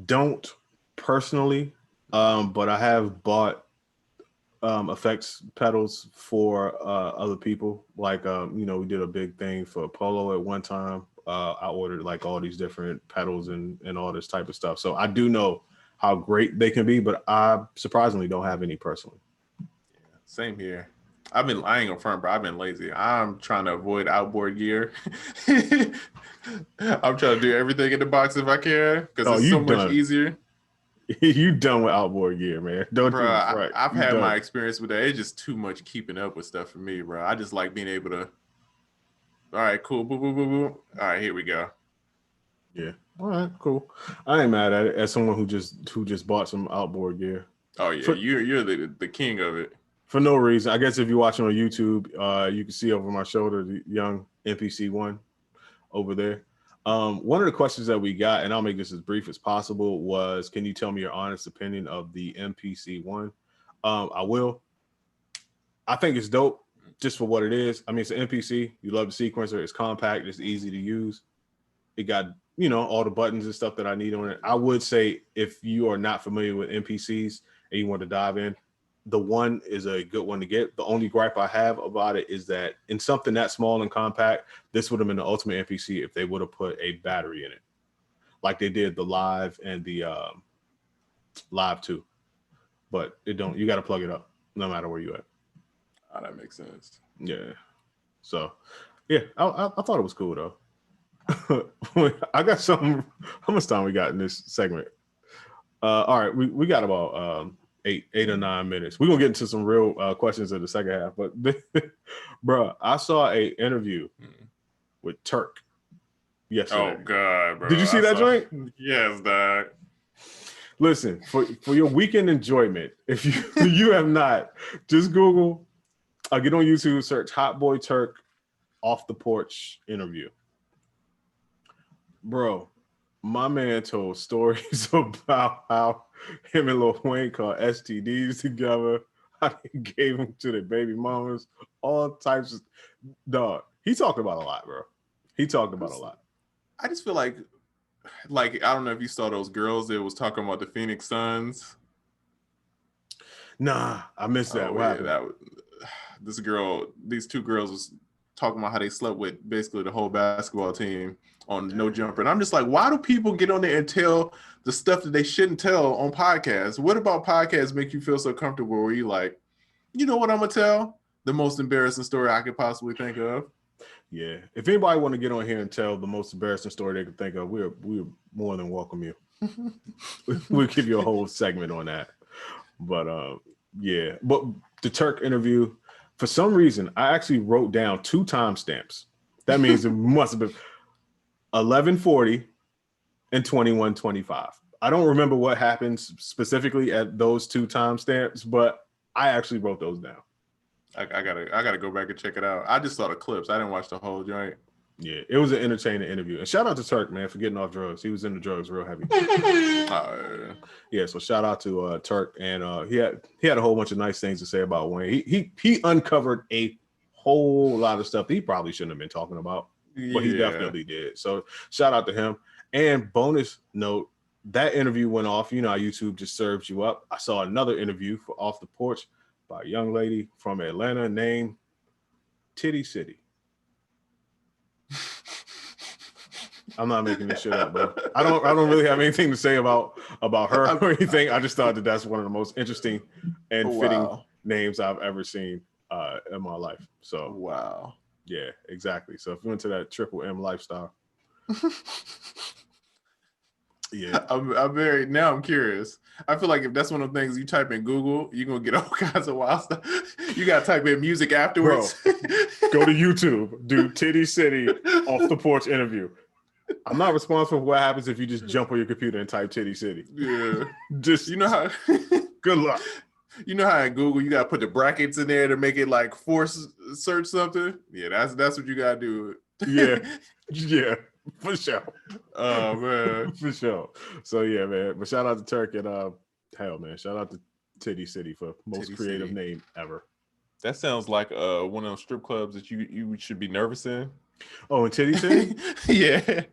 don't personally, but I have bought effects pedals for other people. Like, you know, we did a big thing for Polo at one time. I ordered like all these different pedals and all this type of stuff. So I do know how great they can be, but I surprisingly don't have any personally. Yeah, same here. I ain't gonna front, bro. I've been lazy. I'm trying to avoid outboard gear. I'm trying to do everything in the box if I can because it's so much easier. You done with outboard gear, man. Don't do this right. I've had my experience with that. It's just too much keeping up with stuff for me, bro. I just like being able to. All right, cool. Boom, boom, boom, boom. All right, here we go. Yeah. All right, cool. I ain't mad at it as someone who just bought some outboard gear. Oh yeah, you're the king of it. For no reason. I guess if you're watching on YouTube, you can see over my shoulder the young NPC1 over there. One of the questions that we got, and I'll make this as brief as possible, was, can you tell me your honest opinion of the NPC1? I will. I think it's dope just for what it is. I mean, it's an NPC. You love the sequencer. It's compact. It's easy to use. It got, you know, all the buttons and stuff that I need on it. I would say if you are not familiar with NPCs and you want to dive in, the one is a good one to get. The only gripe I have about it is that in something that small and compact, this would have been the ultimate NPC if they would have put a battery in it, like they did the Live and the Live 2. but it don't. You got to plug it up no matter where you at. Oh, that makes sense. Yeah. So, yeah, I thought it was cool though. I got something. How much time we got in this segment? All right, we got about 8 or 9 minutes. We're gonna get into some real questions in the second half. But bro, I saw a interview with Turk yesterday. Oh God, bro! Did you see that joint? Yes, dog. Listen, for your weekend enjoyment, if you have not, just Google, get on YouTube, search Hot Boy Turk off the porch interview. Bro, my man told stories about how him and Lil Wayne caught STDs together, how they gave them to their baby mamas, all types of dog. He talked about a lot, bro. He talked about a lot. I just feel like I don't know if you saw those girls that was talking about the Phoenix Suns. Nah, I missed that. What happened? These two girls was talking about how they slept with basically the whole basketball team on No Jumper. And I'm just like, why do people get on there and tell the stuff that they shouldn't tell on podcasts? What about podcasts make you feel so comfortable where you like, you know what I'm gonna tell? The most embarrassing story I could possibly think of. Yeah. If anybody want to get on here and tell the most embarrassing story they could think of, we're more than welcome you. We'll give you a whole segment on that. But yeah. But the Turk interview, for some reason, I actually wrote down 2 timestamps. That means it must have been 11:40 and 21:25. I don't remember what happens specifically at those 2 timestamps, but I actually wrote those down. I gotta go back and check it out. I just saw the clips. I didn't watch the whole joint. Yeah, it was an entertaining interview. And shout out to Turk, man, for getting off drugs. He was into drugs real heavy. Yeah, so shout out to Turk, and he had a whole bunch of nice things to say about Wayne. He uncovered a whole lot of stuff that he probably shouldn't have been talking about, but he definitely did. So shout out to him. And bonus note, that interview went off. You know how YouTube just serves you up. I saw another interview for Off the Porch by a young lady from Atlanta named Titty City. I'm not making this shit up, bro. I don't really have anything to say about her or anything. I just thought that that's one of the most interesting and fitting names I've ever seen in my life. So wow, yeah, exactly. So if you're into that triple M lifestyle, yeah, I'm curious. I feel like if that's one of the things you type in Google, you're gonna get all kinds of wild stuff. You gotta type in music afterwards. Bro, go to YouTube, do Titty City Off the Porch interview. I'm not responsible for what happens if you just jump on your computer and type Titty City. Yeah. Just, you know how good luck. You know how in Google you gotta put the brackets in there to make it like force search something? Yeah, that's what you gotta do. Yeah, for sure. Oh man. For sure. So yeah, man. But shout out to Turk and hell man, shout out to Titty City for most Titty creative City. name ever. That sounds like one of those strip clubs that you should be nervous in. Oh, in Titty City? Yeah.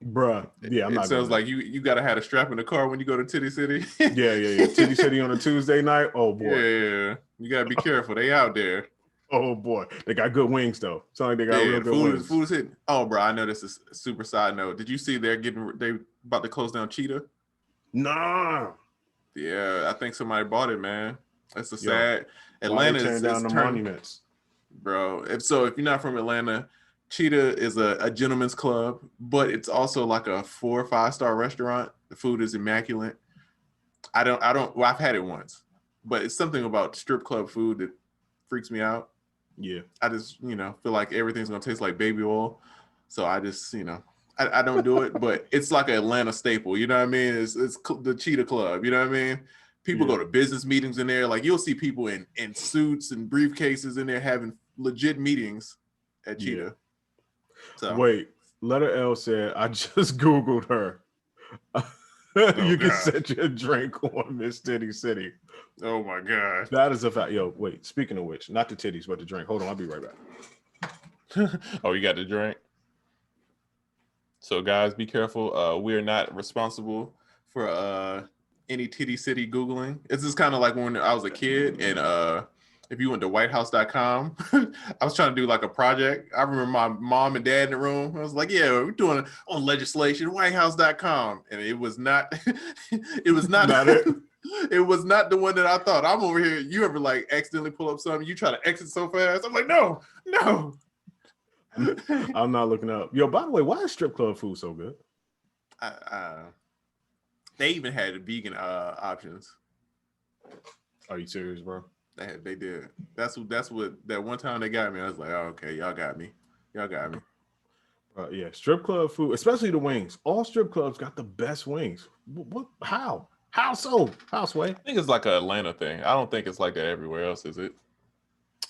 Bruh. Yeah, it sounds like you gotta have a strap in the car when you go to Titty City. yeah. Titty City on a Tuesday night. Oh boy. Yeah. You gotta be careful. They out there. Oh boy. They got good wings though. Sound like they got real good wings. Food is hitting. Oh bro, I know this is a super side note. Did you see they about to close down Cheetah? Nah. Yeah, I think somebody bought it, man. That's a sad. Atlanta is down the monuments, bro. If you're not from Atlanta, Cheetah is a gentleman's club, but it's also like a 4 or 5 star restaurant. The food is immaculate. Well, I've had it once, but it's something about strip club food that freaks me out. Yeah, I just feel like everything's gonna taste like baby oil, so I just I don't do it. But it's like an Atlanta staple. You know what I mean? It's the Cheetah Club. You know what I mean? People go to business meetings in there. Like you'll see people in suits and briefcases in there having legit meetings at Cheetah. Yeah. So. Wait, letter L said, I just Googled her. You can set your drink on Miss Titty City. Oh my God. That is a fact. Yo, wait, speaking of which, not the titties, but the drink. Hold on, I'll be right back. Oh, you got the drink? So guys, be careful. We are not responsible for any Titty City Googling. It's just kind of like when I was a kid and if you went to whitehouse.com, I was trying to do like a project. I remember my mom and dad in the room. I was like, yeah, we're doing it on legislation, whitehouse.com. And it was not, it was not, not it. It was not the one that I thought. I'm over here. You ever like accidentally pull up something? You try to exit so fast. I'm like, no. I'm not looking up. Yo, by the way, why is strip club food so good? They even had vegan options. Are you serious, bro? They did. That's what that one time they got me. I was like, oh, okay, y'all got me. Yeah, strip club food, especially the wings. All strip clubs got the best wings. What? How? How so? How, Sway? I think it's like an Atlanta thing. I don't think it's like that everywhere else, is it?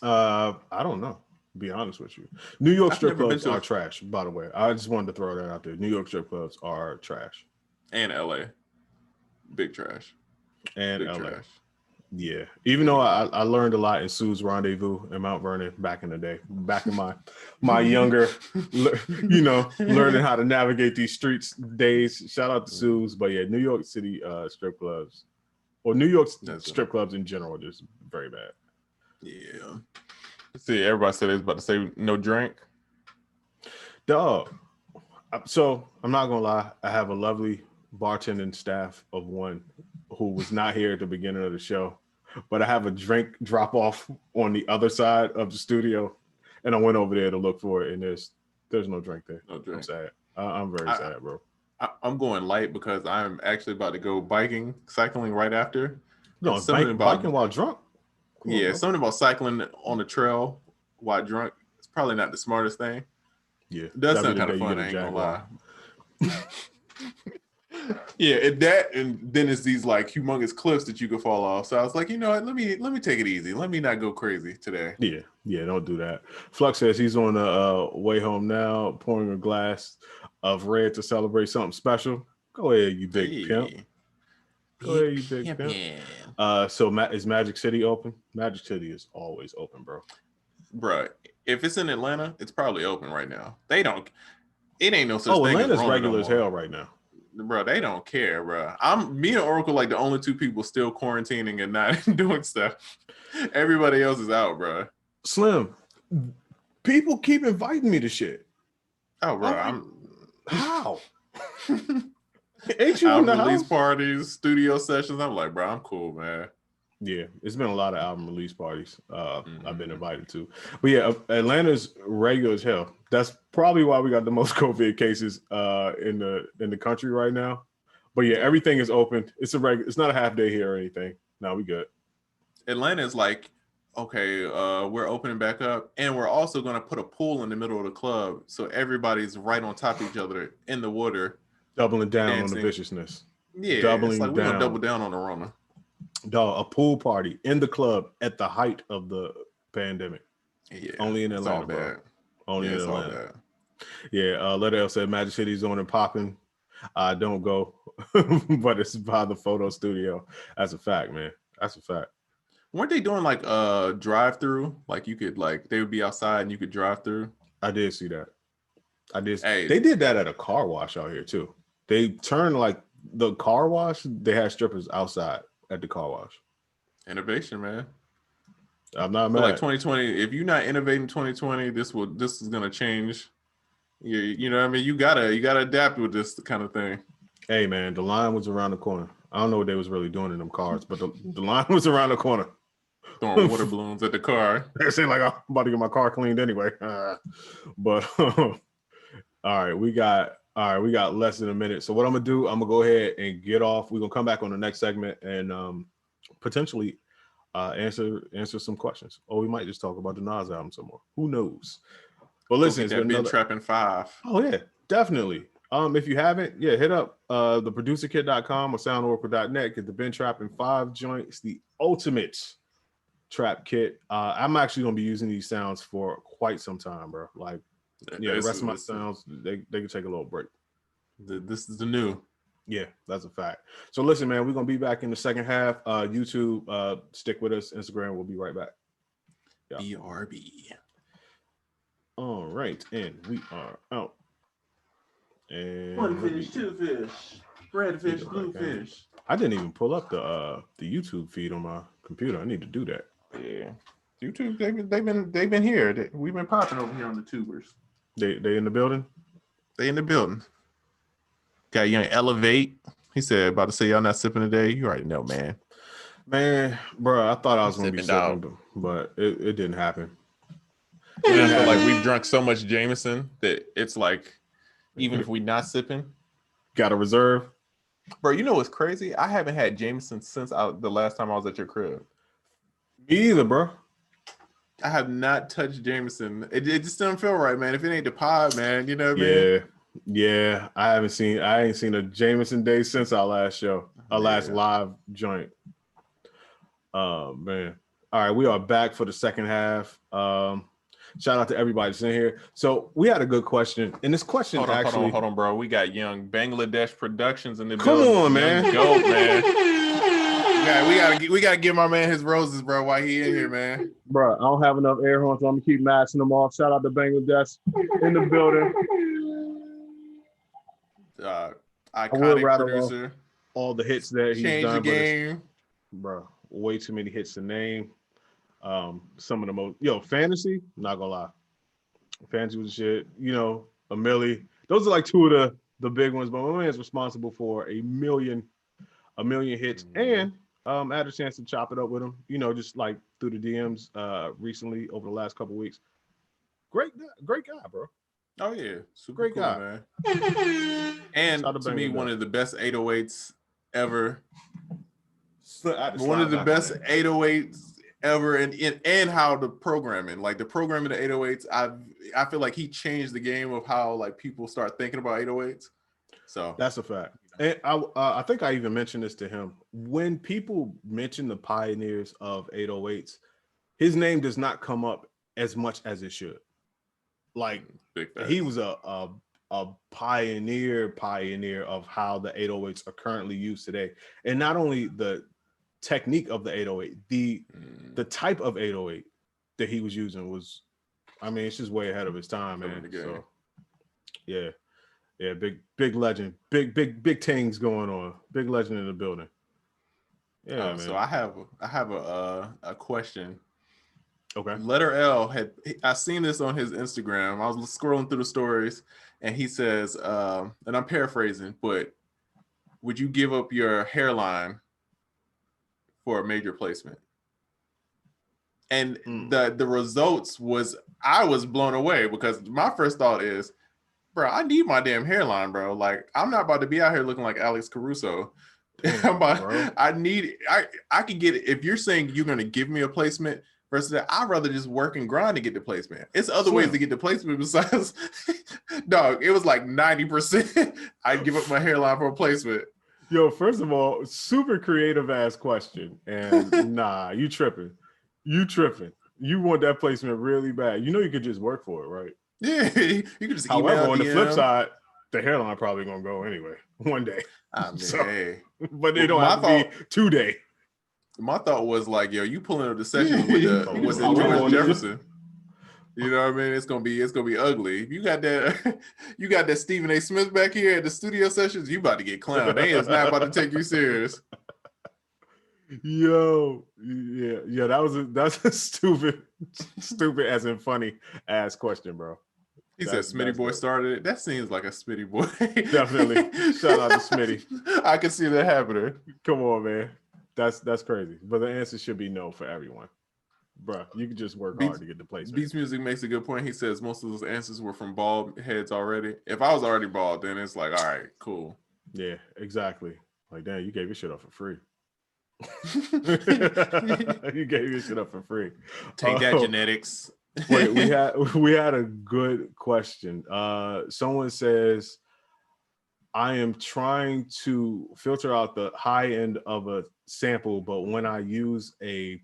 I don't know. To be honest with you, New York I've strip never been clubs to are trash. By the way, I just wanted to throw that out there. New York strip clubs are trash. And LA, big trash. And Big LA, trash. yeah. Even though I learned a lot in Sue's Rendezvous in Mount Vernon back in the day, back in my younger, learning how to navigate these streets days. Shout out to Sue's, but yeah, New York City strip clubs, or New York strip clubs in general, are just very bad. Yeah. See, everybody said they was about to say no drink. Dog. So I'm not gonna lie, I have a lovely bartending staff of one who was not here at the beginning of the show, but I have a drink drop off on the other side of the studio, and I went over there to look for it, and there's no drink there. No drink. I'm sad. I'm very sad, bro. I'm going light because I'm actually about to go cycling right after. No, biking while drunk. Yeah, something about cycling on the trail while drunk. It's probably not the smartest thing. Yeah, it does sound kind of fun. I ain't gonna lie. Yeah, and then it's these like humongous cliffs that you could fall off. So I was like, you know what? Let me take it easy. Let me not go crazy today. Yeah, don't do that. Flux says he's on the way home now, pouring a glass of red to celebrate something special. Go ahead, you big pimp. Go ahead, you big pimp. So is Magic City open? Magic City is always open, bro. Bro, if it's in Atlanta, it's probably open right now. It ain't no such thing. Atlanta's as regular as no hell right now. Bro, they don't care, bro. Me and Oracle like the only two people still quarantining and not doing stuff. Everybody else is out, bro. Slim, people keep inviting me to shit. Oh, bro, how? Ain't you in the release house? parties, studio sessions? I'm like, bro, I'm cool, man. Yeah, it's been a lot of album release parties I've been invited to. But yeah, Atlanta's regular as hell. That's probably why we got the most COVID cases in the country right now. But yeah, everything is open. It's not a half day here or anything. No, we good. Atlanta is like, okay, we're opening back up, and we're also going to put a pool in the middle of the club, so everybody's right on top of each other in the water, doubling down dancing. On the viciousness. Yeah, doubling it's like down. We're gonna double down on the Rona. Dog, a pool party in the club at the height of the pandemic. Yeah, only in Atlanta, bro. Only in Atlanta. Yeah, Letter L said Magic City's on and popping. I don't go, but it's by the photo studio. That's a fact, man. That's a fact. Weren't they doing like a drive-through? Like you could they would be outside and you could drive through. I did see that. They did that at a car wash out here too. They turned like the car wash. They had strippers outside at the car wash. Innovation, man. I'm not mad. Like 2020. If you're not innovating 2020, this is gonna change. You know what I mean? You gotta adapt with this kind of thing. Hey man, the line was around the corner. I don't know what they was really doing in them cars, but the line was around the corner. Throwing water balloons at the car. They say like, I'm about to get my car cleaned anyway. But all right, we got less than a minute. So what I'm gonna do, I'm gonna go ahead and get off. We're gonna come back on the next segment and potentially answer some questions, or we might just talk about the Nas album some more. Who knows? But listen, it's been another Trappin 5. Oh yeah, definitely. If you haven't, hit up theproducerkit.com or SoundOracle.net. Get the Ben Trappin 5 joint. It's the ultimate trap kit. I'm actually gonna be using these sounds for quite some time, bro. Like, the rest of my sounds, they can take a little break. This is the new. Yeah, that's a fact. So listen, man, we're gonna be back in the second half. YouTube, stick with us. Instagram, we'll be right back. Yeah. BRB. All right, and we are out. And one fish, two fish, red fish, blue fish. I didn't even pull up the YouTube feed on my computer. I need to do that. Yeah, YouTube. They've been here. We've been popping over here on the tubers. They in the building. They in the building. Got Young Elevate. He said, about to say y'all not sipping today. You already know, man. Man, bro, I thought I was gonna be Sipping, dog. sipping, but it didn't happen. And I feel like we've drunk so much Jameson that it's like, even if we not sipping, Got a reserve. bro. You know what's crazy? I haven't had Jameson since the last time I was at your crib. Me either, bro. I have not touched Jameson. It just doesn't feel right, man. If it ain't the pod, man, you know what I Yeah, mean? yeah. I ain't seen a Jameson day since our last show, our last live joint. Oh man. All right, we are back for the second half. Shout out to everybody that's in here. So we had a good question, and this question Hold on, actually. hold on, bro. We got Young Bangladesh Productions in the Come building. on, man. Go, man. We gotta give my man his roses, bro, while he in here, man. Bro, I don't have enough air horns, so I'm gonna keep maxing them off. Shout out to Bangladesh in the building. Iconic rattle producer. All the hits that he's Changed done, the game. bro, way too many hits to name. Some of the most, fantasy, not gonna lie, fantasy was shit. A Millie. Those are like two of the big ones, but my man's responsible for a million hits, and I had a chance to chop it up with him. Just like through the DMs recently over the last couple weeks. Great guy, bro. Oh yeah, super Great cool, guy. man. And Shout out to to me, Bangladesh. one of the best 808s ever. One of the best 808s ever, and how the programming, like the programming of 808s, I feel like he changed the game of how like people start thinking about 808s. So that's a fact. And I think I even mentioned this to him. When people mention the pioneers of 808s, his name does not come up as much as it should. Like he was a pioneer of how the 808s are currently used today. And not only the technique of the 808, the type of 808 that he was using was, it's just way ahead of his time, man. So yeah, big legend, big things going on, big legend in the building. Yeah, man. So I have a question. Okay. Letter L I seen this on his Instagram. I was scrolling through the stories, and he says, and I'm paraphrasing, but would you give up your hairline for a major placement? And the results I was blown away, because my first thought is, bro, I need my damn hairline, bro. Like, I'm not about to be out here looking like Alex Caruso. Damn, bro. I can get it. If you're saying you're gonna give me a placement versus that, I'd rather just work and grind to get the placement. It's other ways to get the placement besides dog. It was like 90%. I'd give up my hairline for a placement. Yo, first of all, super creative ass question. And nah, you tripping. You want that placement really bad. You could just work for it, right? Yeah, you could just email. However, on the flip side, the hairline probably gonna go anyway one day. But it don't have to be today. My thought was like, yo, you pulling up the session with the George Jefferson. You know what I mean? It's gonna be ugly. If you got that Stephen A. Smith back here at the studio sessions, you about to get clowned. They is not about to take you serious. Yo, yeah, that's a stupid as in funny ass question, bro. He said Smitty Boy started it. That seems like a Smitty Boy. Definitely. Shout out to Smitty. I can see that happening. Come on, man. That's crazy. But the answer should be no for everyone. Bro, you can just work hard to get the placement. Beats Music makes a good point. He says most of those answers were from bald heads already. If I was already bald, then it's like, all right, cool. Yeah, exactly. Like, damn, you gave your shit up for free. You gave your shit up for free. Take that, genetics. Wait, we had a good question. Someone says, I am trying to filter out the high end of a sample, but when I use a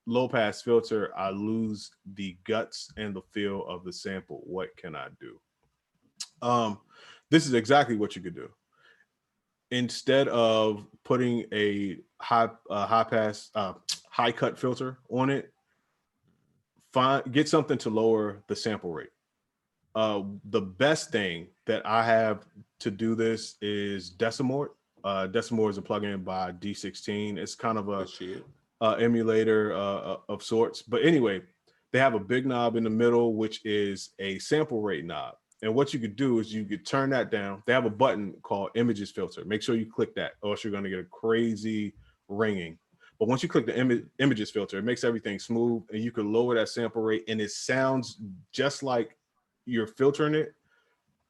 low pass filter, I lose the guts and the feel of the sample. What can I do? This is exactly what you could do. Instead of putting a high cut filter on it, get something to lower the sample rate. The best thing that I have to do this is Decimort. Decimort is a plugin by D16. It's kind of a emulator of sorts. But anyway, they have a big knob in the middle, which is a sample rate knob. And what you could do is you could turn that down. They have a button called Images Filter. Make sure you click that, or else you're going to get a crazy ringing. But once you click the images filter, it makes everything smooth, and you can lower that sample rate, and it sounds just like you're filtering it.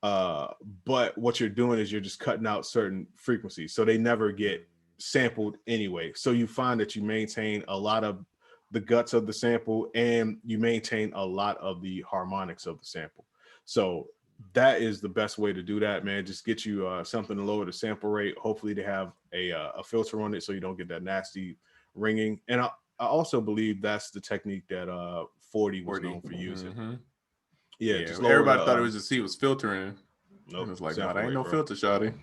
But what you're doing is you're just cutting out certain frequencies, so they never get sampled anyway. So you find that you maintain a lot of the guts of the sample, and you maintain a lot of the harmonics of the sample. So that is the best way to do that, man. Just get you something to lower the sample rate. Hopefully they have a filter on it so you don't get that nasty ringing. And I also believe that's the technique that 40 was known for using. Yeah, just everybody thought it was just he was filtering. Nope, it was like, sample that ain't rate, no bro. filter, shawty.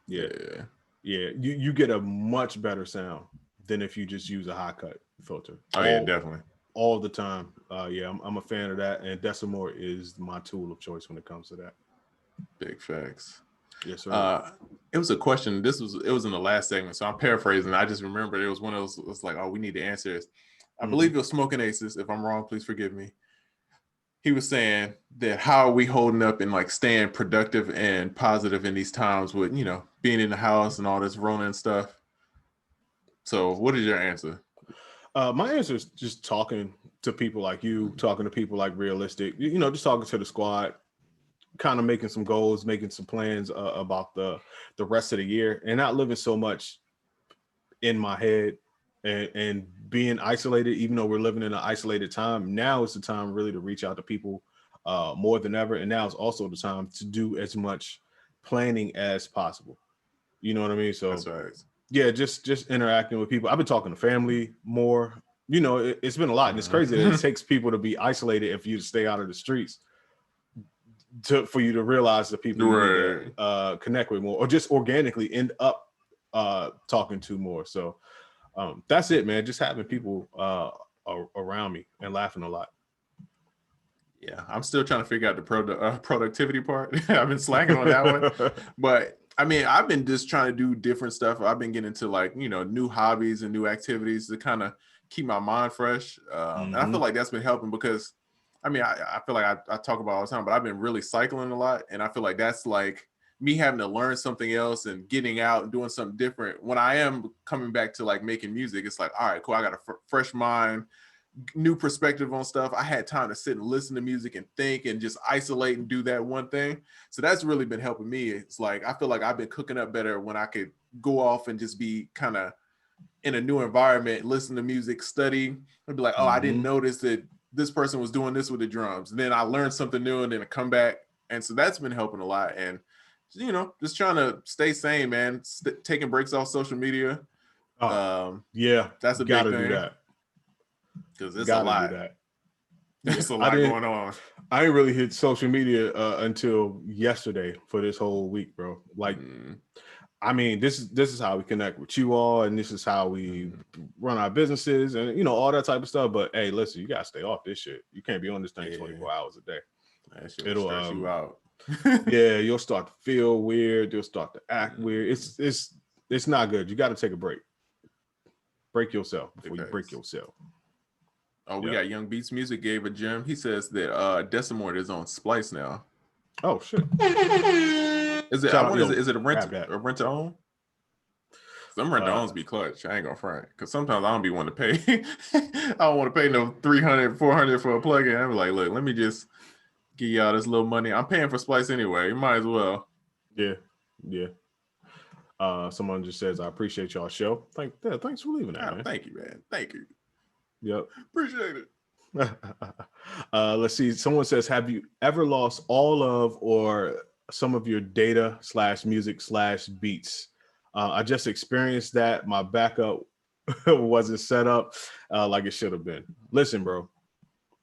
Yeah. You get a much better sound than if you just use a high cut filter. Yeah, definitely. All the time. I'm a fan of that, and Decimore is my tool of choice when it comes to that. Big facts. Yes, sir. It was a question. It was in the last segment, so I'm paraphrasing. I just remembered it was one of those. It was like, oh, we need to answer this. I believe it was Smoking Aces. If I'm wrong, please forgive me. He was saying that how are we holding up and like staying productive and positive in these times with, you know, being in the house and all this Rona and stuff. So what is your answer? My answer is just talking to people like you, talking to people like Realistic, you know, just talking to the squad, kind of making some goals, making some plans about the rest of the year, and not living so much in my head and being isolated. Even though we're living in an isolated time, now is the time really to reach out to people more than ever. And now is also the time to do as much planning as possible. You know what I mean? So that's right. Yeah, just interacting with people. I've been talking to family more. You know, it's been a lot, and it's crazy that it takes people to be isolated and for you to stay out of the streets for you to realize the people you need to connect with more, or just organically end up talking to more. So that's it, man. Just having people around me and laughing a lot. Yeah, I'm still trying to figure out the productivity part. I've been slacking on that one, but I mean, I've been just trying to do different stuff. I've been getting into like, you know, new hobbies and new activities to kind of keep my mind fresh. And I feel like that's been helping because, I mean, I feel like I talk about all the time, but I've been really cycling a lot. And I feel like that's like me having to learn something else and getting out and doing something different. When I am coming back to like making music, it's like, all right, cool. I got a fresh mind, new perspective on stuff. I had time to sit and listen to music and think and just isolate and do that one thing. So that's really been helping me. It's like I feel like I've been cooking up better when I could go off and just be kind of in a new environment, listen to music, study, and be like, oh, I didn't notice that this person was doing this with the drums. And then I learned something new and then I come back. And so that's been helping a lot. And, you know, just trying to stay sane, man. Taking breaks off social media. Yeah, that's a big thing. Do that. Because it's a lot. There's a lot going on. I ain't really hit social media until yesterday for this whole week, bro. Like, I mean, this is how we connect with you all, and this is how we run our businesses, and you know, all that type of stuff. But hey, listen, you gotta stay off this shit. You can't be on this thing 24 hours a day. It'll stress you out. Yeah, you'll start to feel weird. You'll start to act weird. It's not good. You got to take a break. Break yourself before you break yourself. Oh, we got Young Beats Music gave a gem. He says that Decimore is on Splice now. Oh shit! Is it a rent to own? Some rent to owns be clutch. I ain't gonna front because sometimes I don't be wanting to pay. I don't want to pay no $300, $400 for a plugin. I'm like, look, let me just give y'all this little money. I'm paying for Splice anyway. You might as well. Yeah. Someone just says, I appreciate y'all show. Thanks for leaving that, man. Thank you, man. Thank you. Yep. Appreciate it. Let's see. Someone says, have you ever lost all of or some of your data /music/beats? I just experienced that. My backup wasn't set up like it should have been. Listen, bro,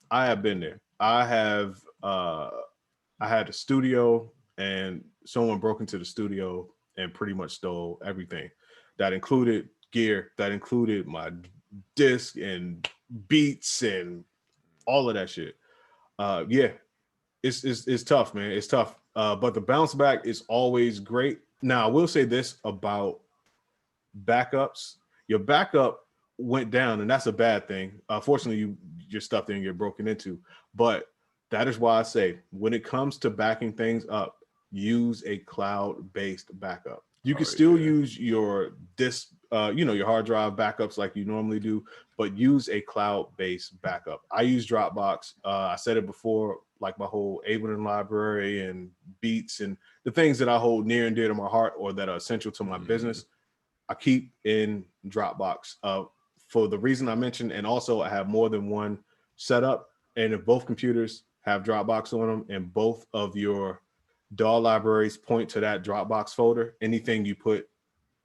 I have been there. I had a studio and someone broke into the studio and pretty much stole everything. That included gear, that included my disc and beats and all of that shit. Yeah, it's tough, man. It's tough. But the bounce back is always great. Now, I will say this about backups. Your backup went down, and that's a bad thing. Fortunately, your stuff didn't get broken into. But that is why I say, when it comes to backing things up, use a cloud-based backup. You can still use your disk your hard drive backups like you normally do, but use a cloud-based backup. I use Dropbox. I said it before, like my whole Ableton library and beats and the things that I hold near and dear to my heart or that are essential to my business, I keep in Dropbox for the reason I mentioned. And also I have more than one setup. And if both computers have Dropbox on them and both of your DAW libraries point to that Dropbox folder, anything you put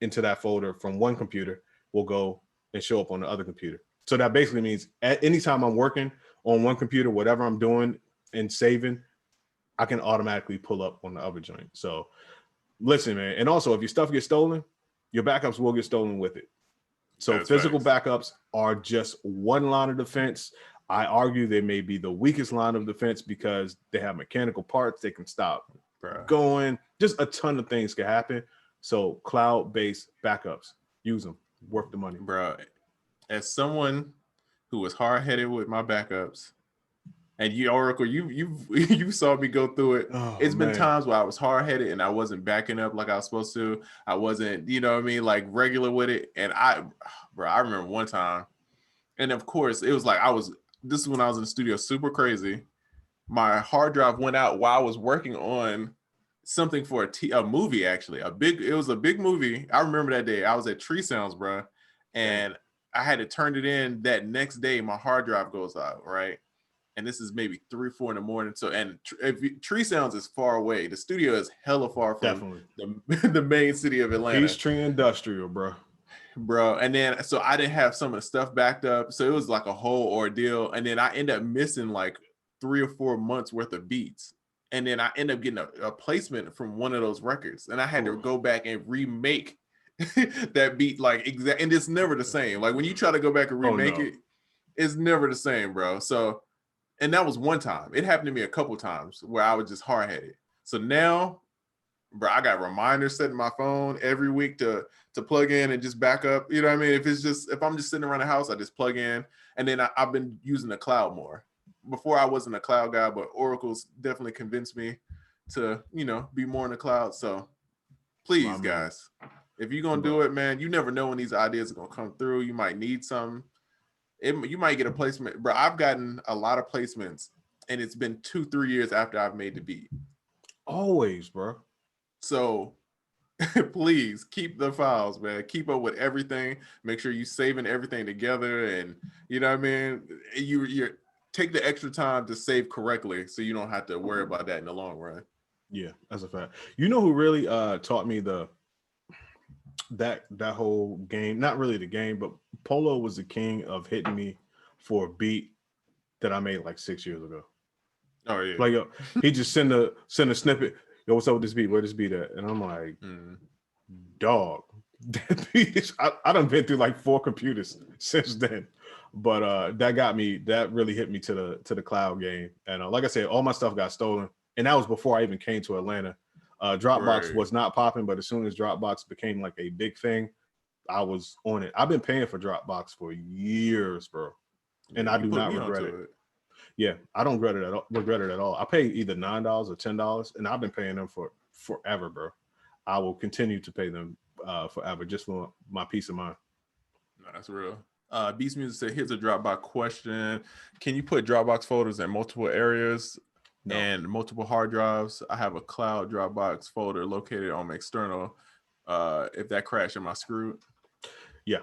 into that folder from one computer will go and show up on the other computer. So that basically means at any time I'm working on one computer, whatever I'm doing and saving, I can automatically pull up on the other joint. So listen, man. And also if your stuff gets stolen, your backups will get stolen with it. So That's physical facts. backups are just one line of defense. I argue they may be the weakest line of defense because they have mechanical parts. They can stop going. Just a ton of things can happen. So cloud-based backups, use them. Worth the money. Bro, as someone who was hard-headed with my backups, and you, Oracle, you saw me go through it. Oh, it's been man. times where I was hard-headed and I wasn't backing up like I was supposed to. I wasn't, you know what I mean, like regular with it. And I remember one time, and of course, it was like this is when I was in the studio, super crazy. My hard drive went out while I was working on something for a movie, actually. It was a big movie. I remember that day. I was at Tree Sounds, bro. And I had to turn it in that next day. My hard drive goes out, right? And this is maybe 3 or 4 in the morning. So, and Tree Sounds is far away. The studio is hella far from the main city of Atlanta. Peachtree Industrial, bro. And then, so I didn't have some of the stuff backed up. So it was like a whole ordeal. And then I ended up missing like 3 or 4 months worth of beats. And then I ended up getting a placement from one of those records. And I had to go back and remake that beat like exact. And it's never the same. Like when you try to go back and remake it, it's never the same, bro. So, and that was one time. It happened to me a couple times where I was just hard-headed. So now, bro, I got reminders set in my phone every week to plug in and just back up. You know what I mean? If I'm just sitting around the house, I just plug in. And then I've been using the cloud more. Before I wasn't a cloud guy, but Oracle's definitely convinced me to, be more in the cloud. So please, guys, if you're going to do it, man, you never know when these ideas are going to come through. You might need some. You might get a placement. Bro, I've gotten a lot of placements, and it's been 2-3 years after I've made the beat. Always, bro. So please keep the files, man. Keep up with everything. Make sure you're saving everything together. And, you know what I mean? You're take the extra time to save correctly so you don't have to worry about that in the long run. Yeah, that's a fact. You know who really taught me that whole game, not really the game, but Polo was the king of hitting me for a beat that I made like 6 years ago. Oh yeah. Like, yo, he just send a snippet. Yo, what's up with this beat? Where this beat at? And I'm like, dog, that beat is, I done been through like 4 computers since then. But that really hit me to the cloud game. And like I said, all my stuff got stolen. And that was before I even came to Atlanta. Dropbox was not popping, but as soon as Dropbox became like a big thing, I was on it. I've been paying for Dropbox for years, bro. And I do not regret it. Yeah, I don't regret it at all. I pay either $9 or $10, and I've been paying them for forever, bro. I will continue to pay them forever just for my peace of mind. No, that's real. Beast Music said, here's a Dropbox question. Can you put Dropbox folders in multiple areas and multiple hard drives? I have a cloud Dropbox folder located on my external. If that crashed, am I screwed? Yeah.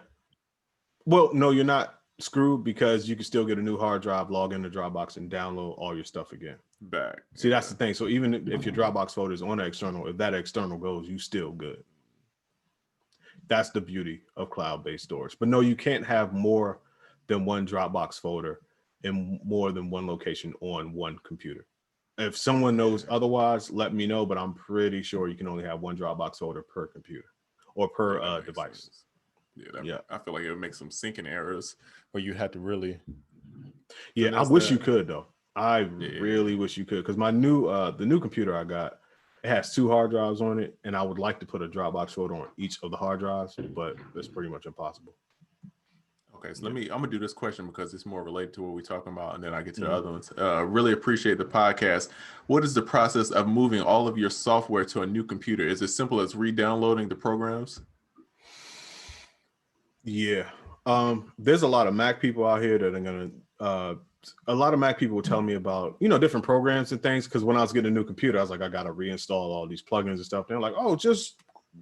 Well, no, you're not screwed because you can still get a new hard drive, log into Dropbox, and download all your stuff again. Back. See, that's the thing. So even if your Dropbox folder is on the external, if that external goes, you still good. That's the beauty of cloud-based storage. But no, you can't have more than one Dropbox folder in more than one location on one computer. If someone knows otherwise, let me know, but I'm pretty sure you can only have one Dropbox folder per computer or per device. Sense. Yeah, I feel like it would make some syncing errors where you had to really. Yeah, I wish you could though. I really wish you could, because my the new computer I got, it has 2 hard drives on it, and I would like to put a Dropbox folder on each of the hard drives, but it's pretty much impossible. Okay, so I'm gonna do this question because it's more related to what we're talking about, and then I get to the other ones. Really appreciate the podcast. What is the process of moving all of your software to a new computer? Is it simple as re-downloading the programs? Yeah. There's a lot of Mac people out here that are gonna a lot of Mac people will tell me about, different programs and things. Cause when I was getting a new computer, I was like, I gotta reinstall all these plugins and stuff. They're like, oh, just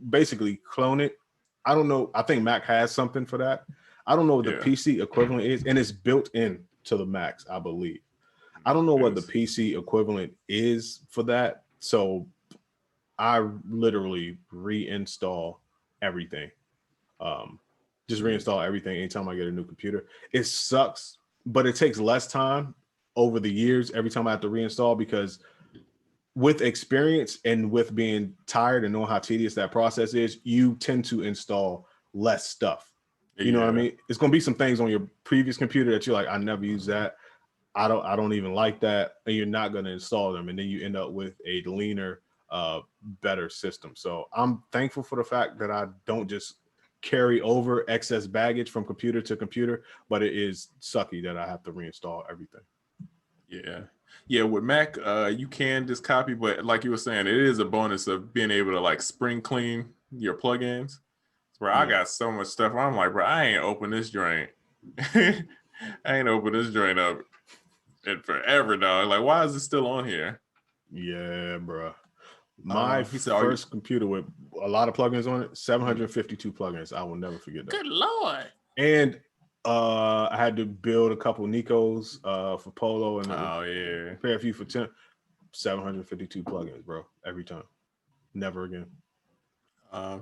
basically clone it. I don't know. I think Mac has something for that. I don't know what the Yeah. PC equivalent is, and it's built in to the Macs, I believe. I don't know what the PC equivalent is for that. So I literally reinstall everything. Just reinstall everything anytime I get a new computer. It sucks, but it takes less time over the years every time I have to reinstall, because with experience and with being tired and knowing how tedious that process is, you tend to install less stuff. You know what I mean? It's gonna be some things on your previous computer that you're like, I never use that. I don't even like that, and you're not gonna install them, and then you end up with a leaner, better system. So I'm thankful for the fact that I don't just carry over excess baggage from computer to computer, but it is sucky that I have to reinstall everything. Yeah, with Mac, you can just copy, but like you were saying, it is a bonus of being able to like spring clean your plugins. Bro, I got so much stuff where I'm like, bro, I ain't open this joint. I ain't open this joint up in forever, dog. Like, why is it still on here? Yeah, bro. My He said, first computer with a lot of plugins on it, 752 plugins. I will never forget that. Good Lord. And I had to build a couple Nikos for Polo and prepare a few for 10. 752 plugins, bro. Every time. Never again.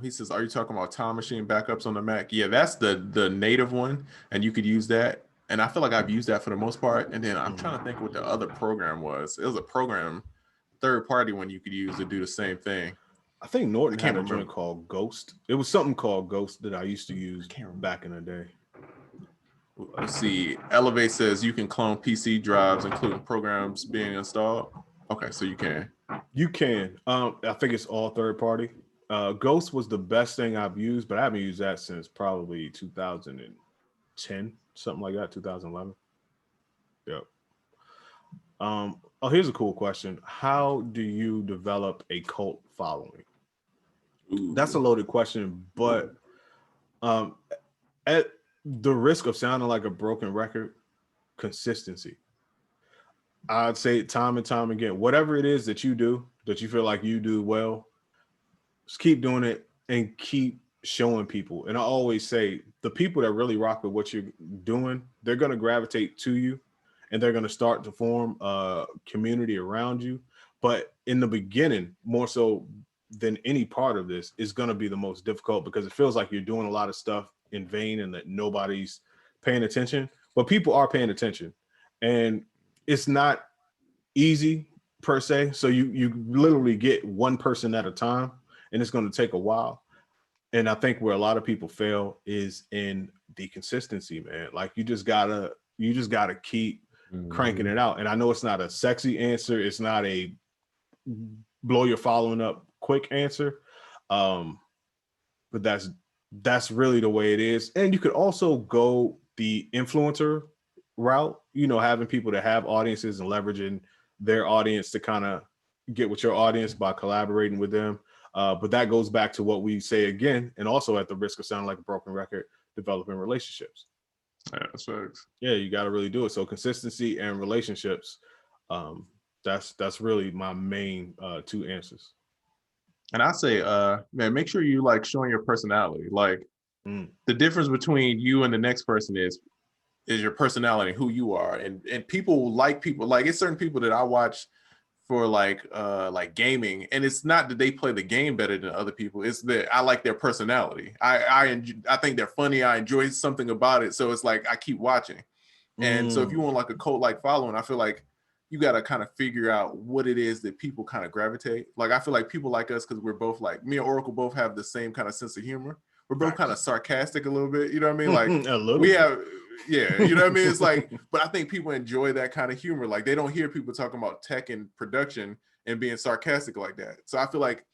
He says, are you talking about Time Machine backups on the Mac? Yeah, that's the native one, and you could use that. And I feel like I've used that for the most part. And then I'm trying to think what the other program was. It was a program, third party one you could use to do the same thing. I think Norton had a joint called Ghost. It was something called Ghost that I used to use back in the day. Let's see. Elevate says you can clone PC drives, including programs being installed. Okay, so you can. You can. I think it's all third party. Ghost was the best thing I've used, but I haven't used that since probably 2010, something like that, 2011. Yep. Here's a cool question. How do you develop a cult following? That's a loaded question, but at the risk of sounding like a broken record, consistency. I'd say time and time again, whatever it is that you do, that you feel like you do well, just keep doing it and keep showing people. And I always say the people that really rock with what you're doing, they're going to gravitate to you, and they're going to start to form a community around you. But in the beginning, more so than any part of this, is going to be the most difficult, because it feels like you're doing a lot of stuff in vain and that nobody's paying attention. But people are paying attention, and it's not easy per se. So you literally get one person at a time, and it's going to take a while. And I think where a lot of people fail is in the consistency, man. Like you just gotta keep cranking it out. And I know it's not a sexy answer. It's not a blow your following up quick answer. But that's really the way it is. And you could also go the influencer route, having people that have audiences and leveraging their audience to kind of get with your audience by collaborating with them. But that goes back to what we say again, and also at the risk of sounding like a broken record, developing relationships. Yeah, that's facts. Yeah, you got to really do it. So consistency and relationships, that's really my main two answers. And I say, man, make sure you like showing your personality. Like the difference between you and the next person is your personality, who you are. And people like people. Like it's certain people that I watch for like gaming, and it's not that they play the game better than other people. It's that I like their personality. I think they're funny. I enjoy something about it. So it's like I keep watching. And so if you want like a cult like following, I feel like you got to kind of figure out what it is that people kind of gravitate. Like I feel like people like us, because we're both like, me and Oracle both have the same kind of sense of humor. We're both kind of sarcastic a little bit, you know what I mean? Like we have, yeah, you know what I mean? It's like, but I think people enjoy that kind of humor. Like they don't hear people talking about tech and production and being sarcastic like that. So I feel like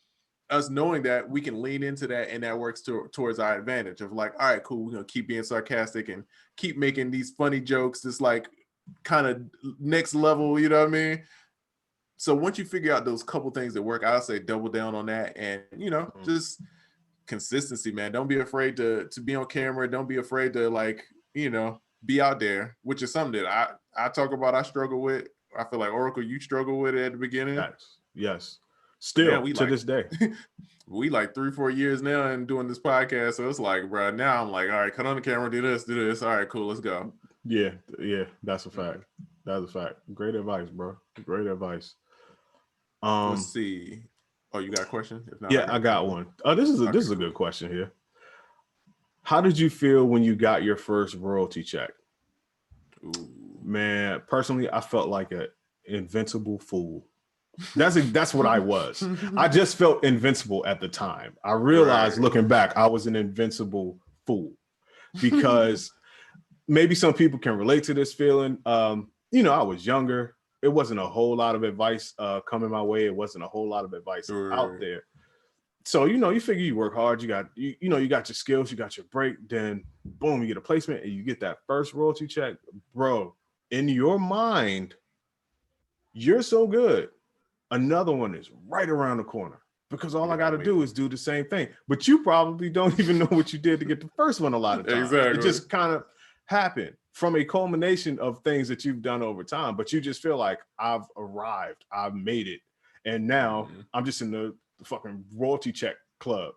us knowing that, we can lean into that, and that works towards our advantage of like, all right, cool, we're gonna keep being sarcastic and keep making these funny jokes. This like kind of next level, you know what I mean? So once you figure out those couple things that work, I'll say double down on that, and just consistency, man. Don't be afraid to be on camera. Don't be afraid to like, be out there, which is something that I talk about. I struggle with. I feel like Oracle, you struggle with it at the beginning. Yes. Still we to this day. We like 3-4 years now and doing this podcast. So it's like, bro, now I'm like, all right, cut on the camera, do this. All right, cool, let's go. Yeah, that's a fact. That's a fact. Great advice, bro. Great advice. Let's see. Oh, you got a question? If not, yeah, I got one. Oh, this is a good question here. How did you feel when you got your first royalty check? Ooh. Man, personally, I felt like an invincible fool. That's what I was. I just felt invincible at the time. I realized looking back, I was an invincible fool because maybe some people can relate to this feeling. I was younger. It wasn't a whole lot of advice coming my way. It wasn't a whole lot of advice out there. So, you figure you work hard, you got your skills, you got your break, then boom, you get a placement and you get that first royalty check. Bro, in your mind, you're so good. Another one is right around the corner because all I got to do is do the same thing. But you probably don't even know what you did to get the first one a lot of times. Exactly. It just kind of happened from a culmination of things that you've done over time. But you just feel like I've arrived, I've made it. And now I'm just in the fucking royalty check club.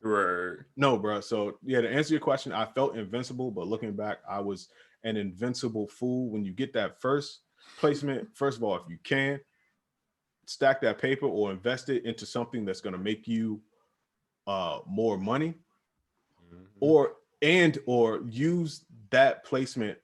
Right. No, bro. So yeah, to answer your question, I felt invincible, but looking back, I was an invincible fool. When you get that first placement, first of all, if you can, stack that paper or invest it into something that's going to make you more money, or use that placement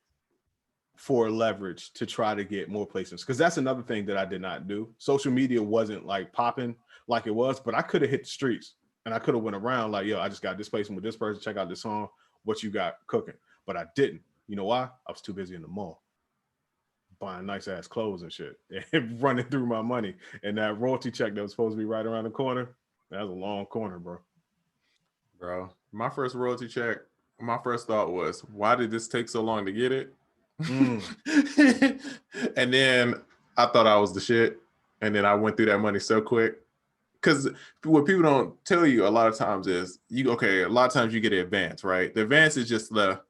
for leverage to try to get more placements. Because that's another thing that I did not do. Social media wasn't like popping like it was, but I could have hit the streets and I could have went around like, yo, I just got this placement with this person. Check out this song. What you got cooking? But I didn't. You know why? I was too busy in the mall buying nice ass clothes and shit and running through my money. And that royalty check that was supposed to be right around the corner, that was a long corner, bro. Bro, my first royalty check, my first thought was, why did this take so long to get it? And then I thought I was the shit. And then I went through that money so quick. Because what people don't tell you a lot of times is, a lot of times you get an advance, right? The advance is just a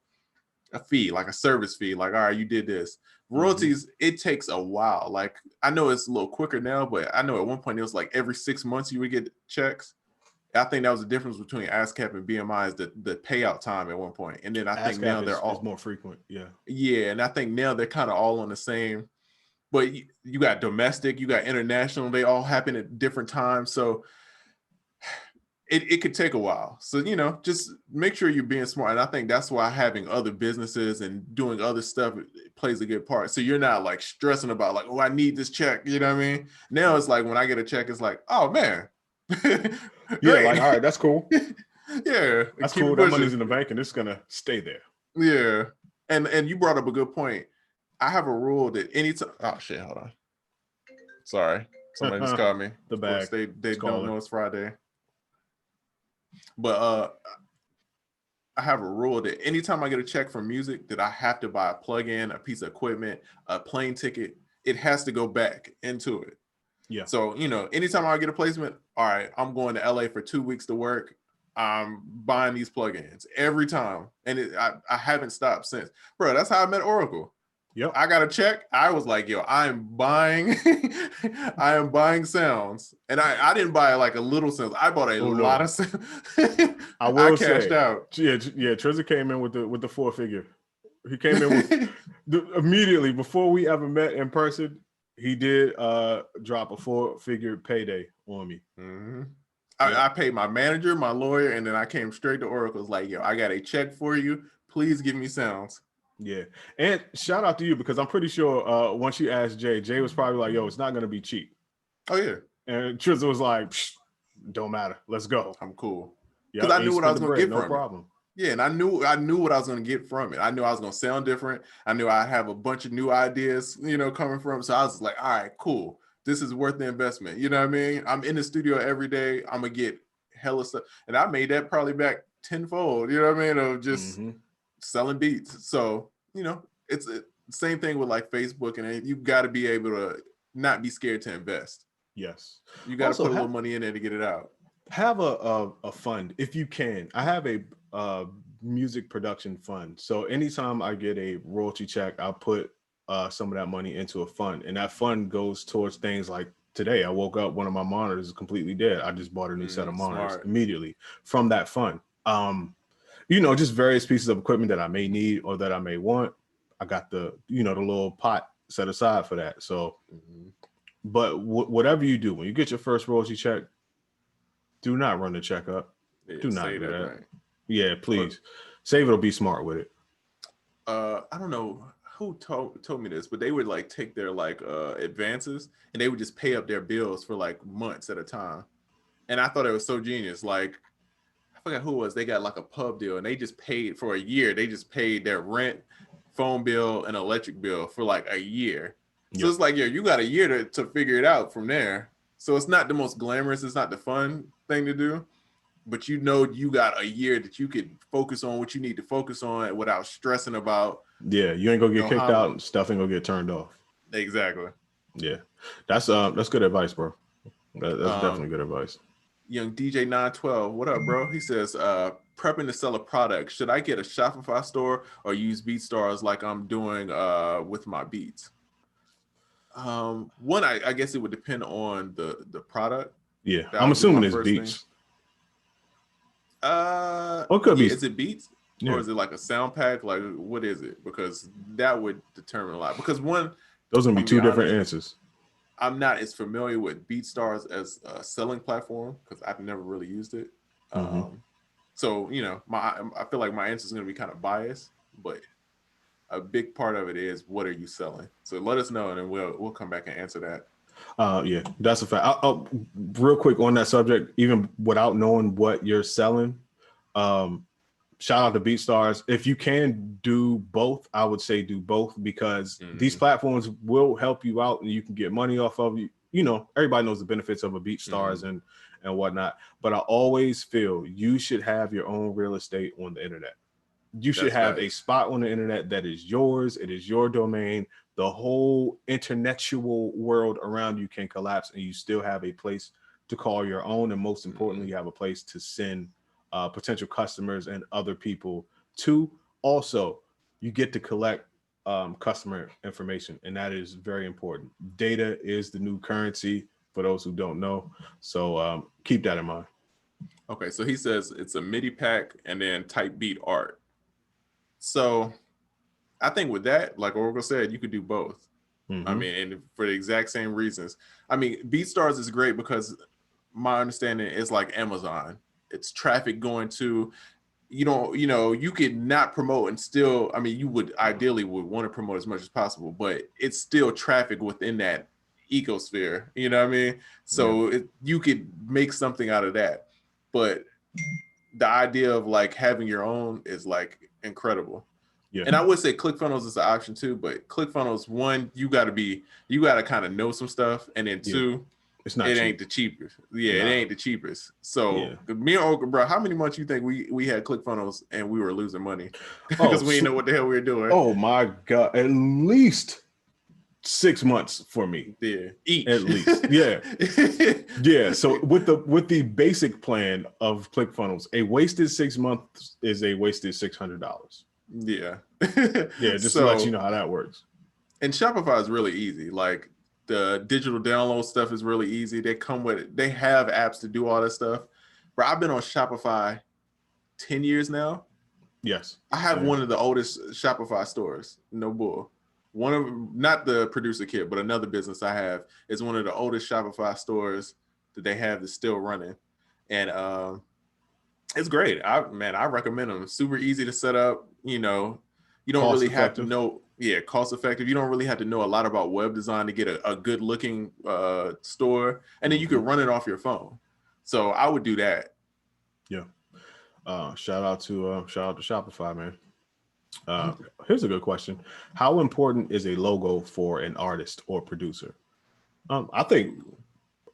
fee, like a service fee. Like, all right, you did this. Royalties, it takes a while. Like, I know it's a little quicker now, but I know at one point it was like every 6 months you would get checks. I think that was the difference between ASCAP and BMI is the payout time at one point. And then I think now they're all more frequent. Yeah. Yeah. And I think now they're kind of all on the same, but you got domestic, you got international, they all happen at different times. So it could take a while. So, just make sure you're being smart. And I think that's why having other businesses and doing other stuff plays a good part. So you're not like stressing about like, oh, I need this check. You know what I mean? Now it's like when I get a check, it's like, oh man. Yeah, like, all right, that's cool. Yeah. That's cool. That money's in the bank and it's gonna stay there. Yeah. And you brought up a good point. I have a rule that anytime, oh shit, hold on. Sorry. Somebody just called me. The bag. They don't know it's Friday. But I have a rule that anytime I get a check from music that I have to buy a plug-in, a piece of equipment, a plane ticket, it has to go back into it. Yeah. So, anytime I get a placement, all right, I'm going to LA for 2 weeks to work. I'm buying these plugins every time. And I haven't stopped since. Bro, that's how I met Oracle. Yep. I got a check. I was like, yo, I am buying sounds. And I didn't buy like a little sounds. I bought a lot of sounds. I cashed out. Yeah, Trizzy came in with the 4-figure. He came in with immediately before we ever met in person. He did drop a 4-figure payday on me. Mm-hmm. I paid my manager, my lawyer, and then I came straight to Oracle. It's like, yo, I got a check for you. Please give me sounds. Yeah. And shout out to you because I'm pretty sure once you asked Jay was probably like, yo, it's not going to be cheap. Oh, yeah. And Trizzy was like, don't matter. Let's go. I'm cool. Because I knew what I was going to get from it. No problem. Yeah, and I knew what I was going to get from it. I knew I was going to sound different. I knew I'd have a bunch of new ideas, coming from. So I was like, all right, cool. This is worth the investment. You know what I mean? I'm in the studio every day. I'm going to get hella stuff. And I made that probably back tenfold, you know what I mean? Of just selling beats. So, it's the same thing with like Facebook. And you got to be able to not be scared to invest. Yes. You got to put a little money in there to get it out. have a fund if you can. I have a music production fund. So anytime I get a royalty check, I'll put some of that money into a fund, and that fund goes towards things like today. I woke up, one of my monitors is completely dead. I just bought a new set of monitors Smart. immediately from that fund. You know, just various pieces of equipment that I may need or that I may want. I got the, you know, the little pot set aside for that. So, but whatever you do, when you get your first royalty check, do not run the check up. Yeah, Do not say do that. right. Yeah, please. Save it or be smart with it. I don't know who told me this, but they would like take their like advances and they would just pay up their bills for like months at a time. And I thought it was so genius. Like, I forgot who it was. They got like a pub deal and they just paid for a year. They just paid their rent, phone bill, and electric bill for like a year. So it's like, yeah, you got a year to figure it out from there. So it's not the most glamorous, it's not the fun thing to do, but you know you got a year that you could focus on what you need to focus on without stressing about. Yeah, you ain't gonna get kicked out and stuff ain't gonna get turned off. Exactly. Yeah, that's good advice, bro. That's definitely good advice. Young DJ 912, what up, bro? He says, prepping to sell a product. Should I get a Shopify store or use BeatsStars like I'm doing with my beats? One, I guess it would depend on the product. Yeah, I'm assuming it's Beats. It could be. Is it Beats? Yeah. Or is it like a sound pack? Like, what is it? Because that would determine a lot. Because one, those are gonna be two different answers. I'm not as familiar with BeatsStars as a selling platform because I've never really used it. So, you know, I feel like my answer is going to be kind of biased, but a big part of it is, what are you selling? So let us know, and then we'll come back and answer that. Yeah, that's a fact. I'll, real quick on that subject, even without knowing what you're selling, shout out to BeatsStars. If you can do both, I would say do both, because these platforms will help you out and you can get money off of you. You know, everybody knows the benefits of a BeatsStars and whatnot, but I always feel you should have your own real estate on the internet. You should have a spot on the internet that is yours. It is your domain. The whole internetual world around you can collapse and you still have a place to call your own. And most importantly, you have a place to send potential customers and other people to. Also, you get to collect customer information, and that is very important. Data is the new currency for those who don't know. So keep that in mind. Okay, so he says it's a MIDI pack and then type beat art. So I think with that, like Oracle said, you could do both. I mean, and for the exact same reasons. I mean, BeatsStars is great because my understanding is like Amazon. It's traffic going to, you could not promote and still, I mean, you would ideally want to promote as much as possible, but it's still traffic within that ecosphere. You know what I mean? So you could make something out of that. But the idea of like having your own is like incredible. Yeah. And I would say ClickFunnels is an option too, but ClickFunnels, one, you got to kind of know some stuff, and then two, it ain't the cheapest. Yeah, it ain't the cheapest. So me and Oka, bro, how many months you think we had ClickFunnels and we were losing money because we didn't know what the hell we were doing? Oh my God, at least 6 months for me. Yeah, each at least. Yeah, yeah. So with the basic plan of ClickFunnels, a wasted 6 months is a wasted $600. Yeah. Yeah, just to let you know how that works. And Shopify is really easy. Like the digital download stuff is really easy. They have apps to do all that stuff. But I've been on Shopify 10 years now. Yes. I have one of the oldest Shopify stores. No bull. One of them, not the producer kit, but another business I have is one of the oldest Shopify stores that they have that's still running. And it's great. I recommend them. Super easy to set up. You know, you don't really have to know. Yeah, cost effective. You don't really have to know a lot about web design to get a good looking store, and then you can run it off your phone. So I would do that. Yeah. Shout out to Shopify, man. Here's a good question: how important is a logo for an artist or producer? I think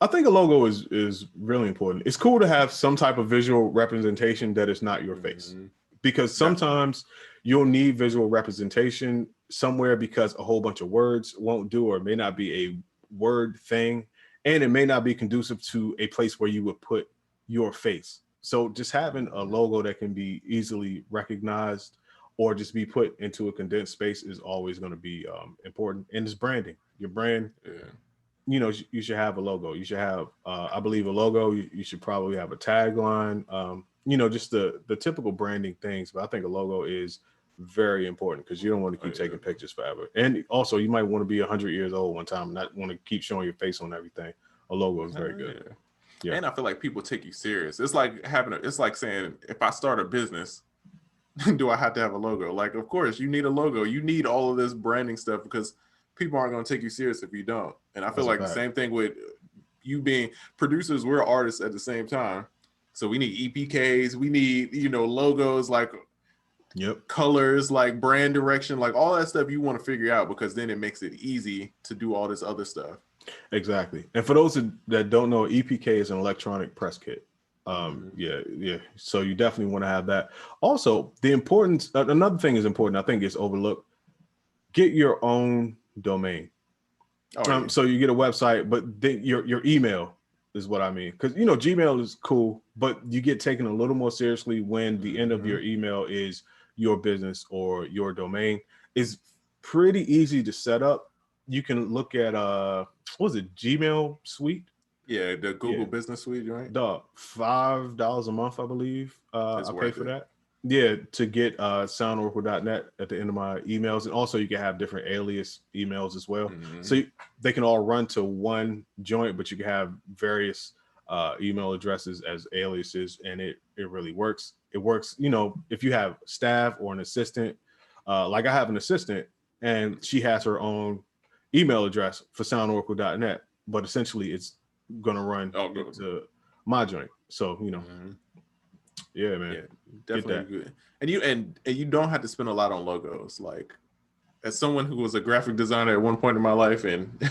a logo is really important. It's cool to have some type of visual representation that is not your face, because sometimes you'll need visual representation somewhere because a whole bunch of words won't do, or it may not be a word thing, and it may not be conducive to a place where you would put your face. So just having a logo that can be easily recognized or just be put into a condensed space is always going to be important. And it's branding. Your brand, you know, you should have a logo. You should have, I believe, a logo. You should probably have a tagline. You know, just the typical branding things. But I think a logo is very important because you don't want to keep taking pictures forever. And also, you might want to be 100 years old one time and not want to keep showing your face on everything. A logo is very good. Yeah. And I feel like people take you serious. It's like it's like saying, if I start a business, do I have to have a logo? Like, of course, you need a logo. You need all of this branding stuff because people aren't going to take you serious if you don't. And I feel like the same thing with you being producers. We're artists at the same time. So we need EPKs. We need, you know, logos, like colors, like brand direction, like all that stuff you want to figure out because then it makes it easy to do all this other stuff. Exactly. And for those that don't know, EPK is an electronic press kit. Yeah. So you definitely want to have that. Also, the importance, another thing is important, I think it's overlooked. Get your own domain. So you get a website, but then your email is what I mean. Because, you know, Gmail is cool, but you get taken a little more seriously when the end of your email is your business or your domain. It's pretty easy to set up. You can look at, what was it, Gmail Suite? Yeah, the Google Business Suite, right? $5 a month, I believe. I pay for that. Yeah, to get SoundOracle.net at the end of my emails. And also you can have different alias emails as well. So they can all run to one joint, but you can have various email addresses as aliases, and it really works. It works, you know, if you have staff or an assistant, like I have an assistant and she has her own email address for SoundOracle.net, but essentially it's going to run to my joint. So, you know, yeah, man. Yeah, definitely good. And you don't have to spend a lot on logos. Like, as someone who was a graphic designer at one point in my life and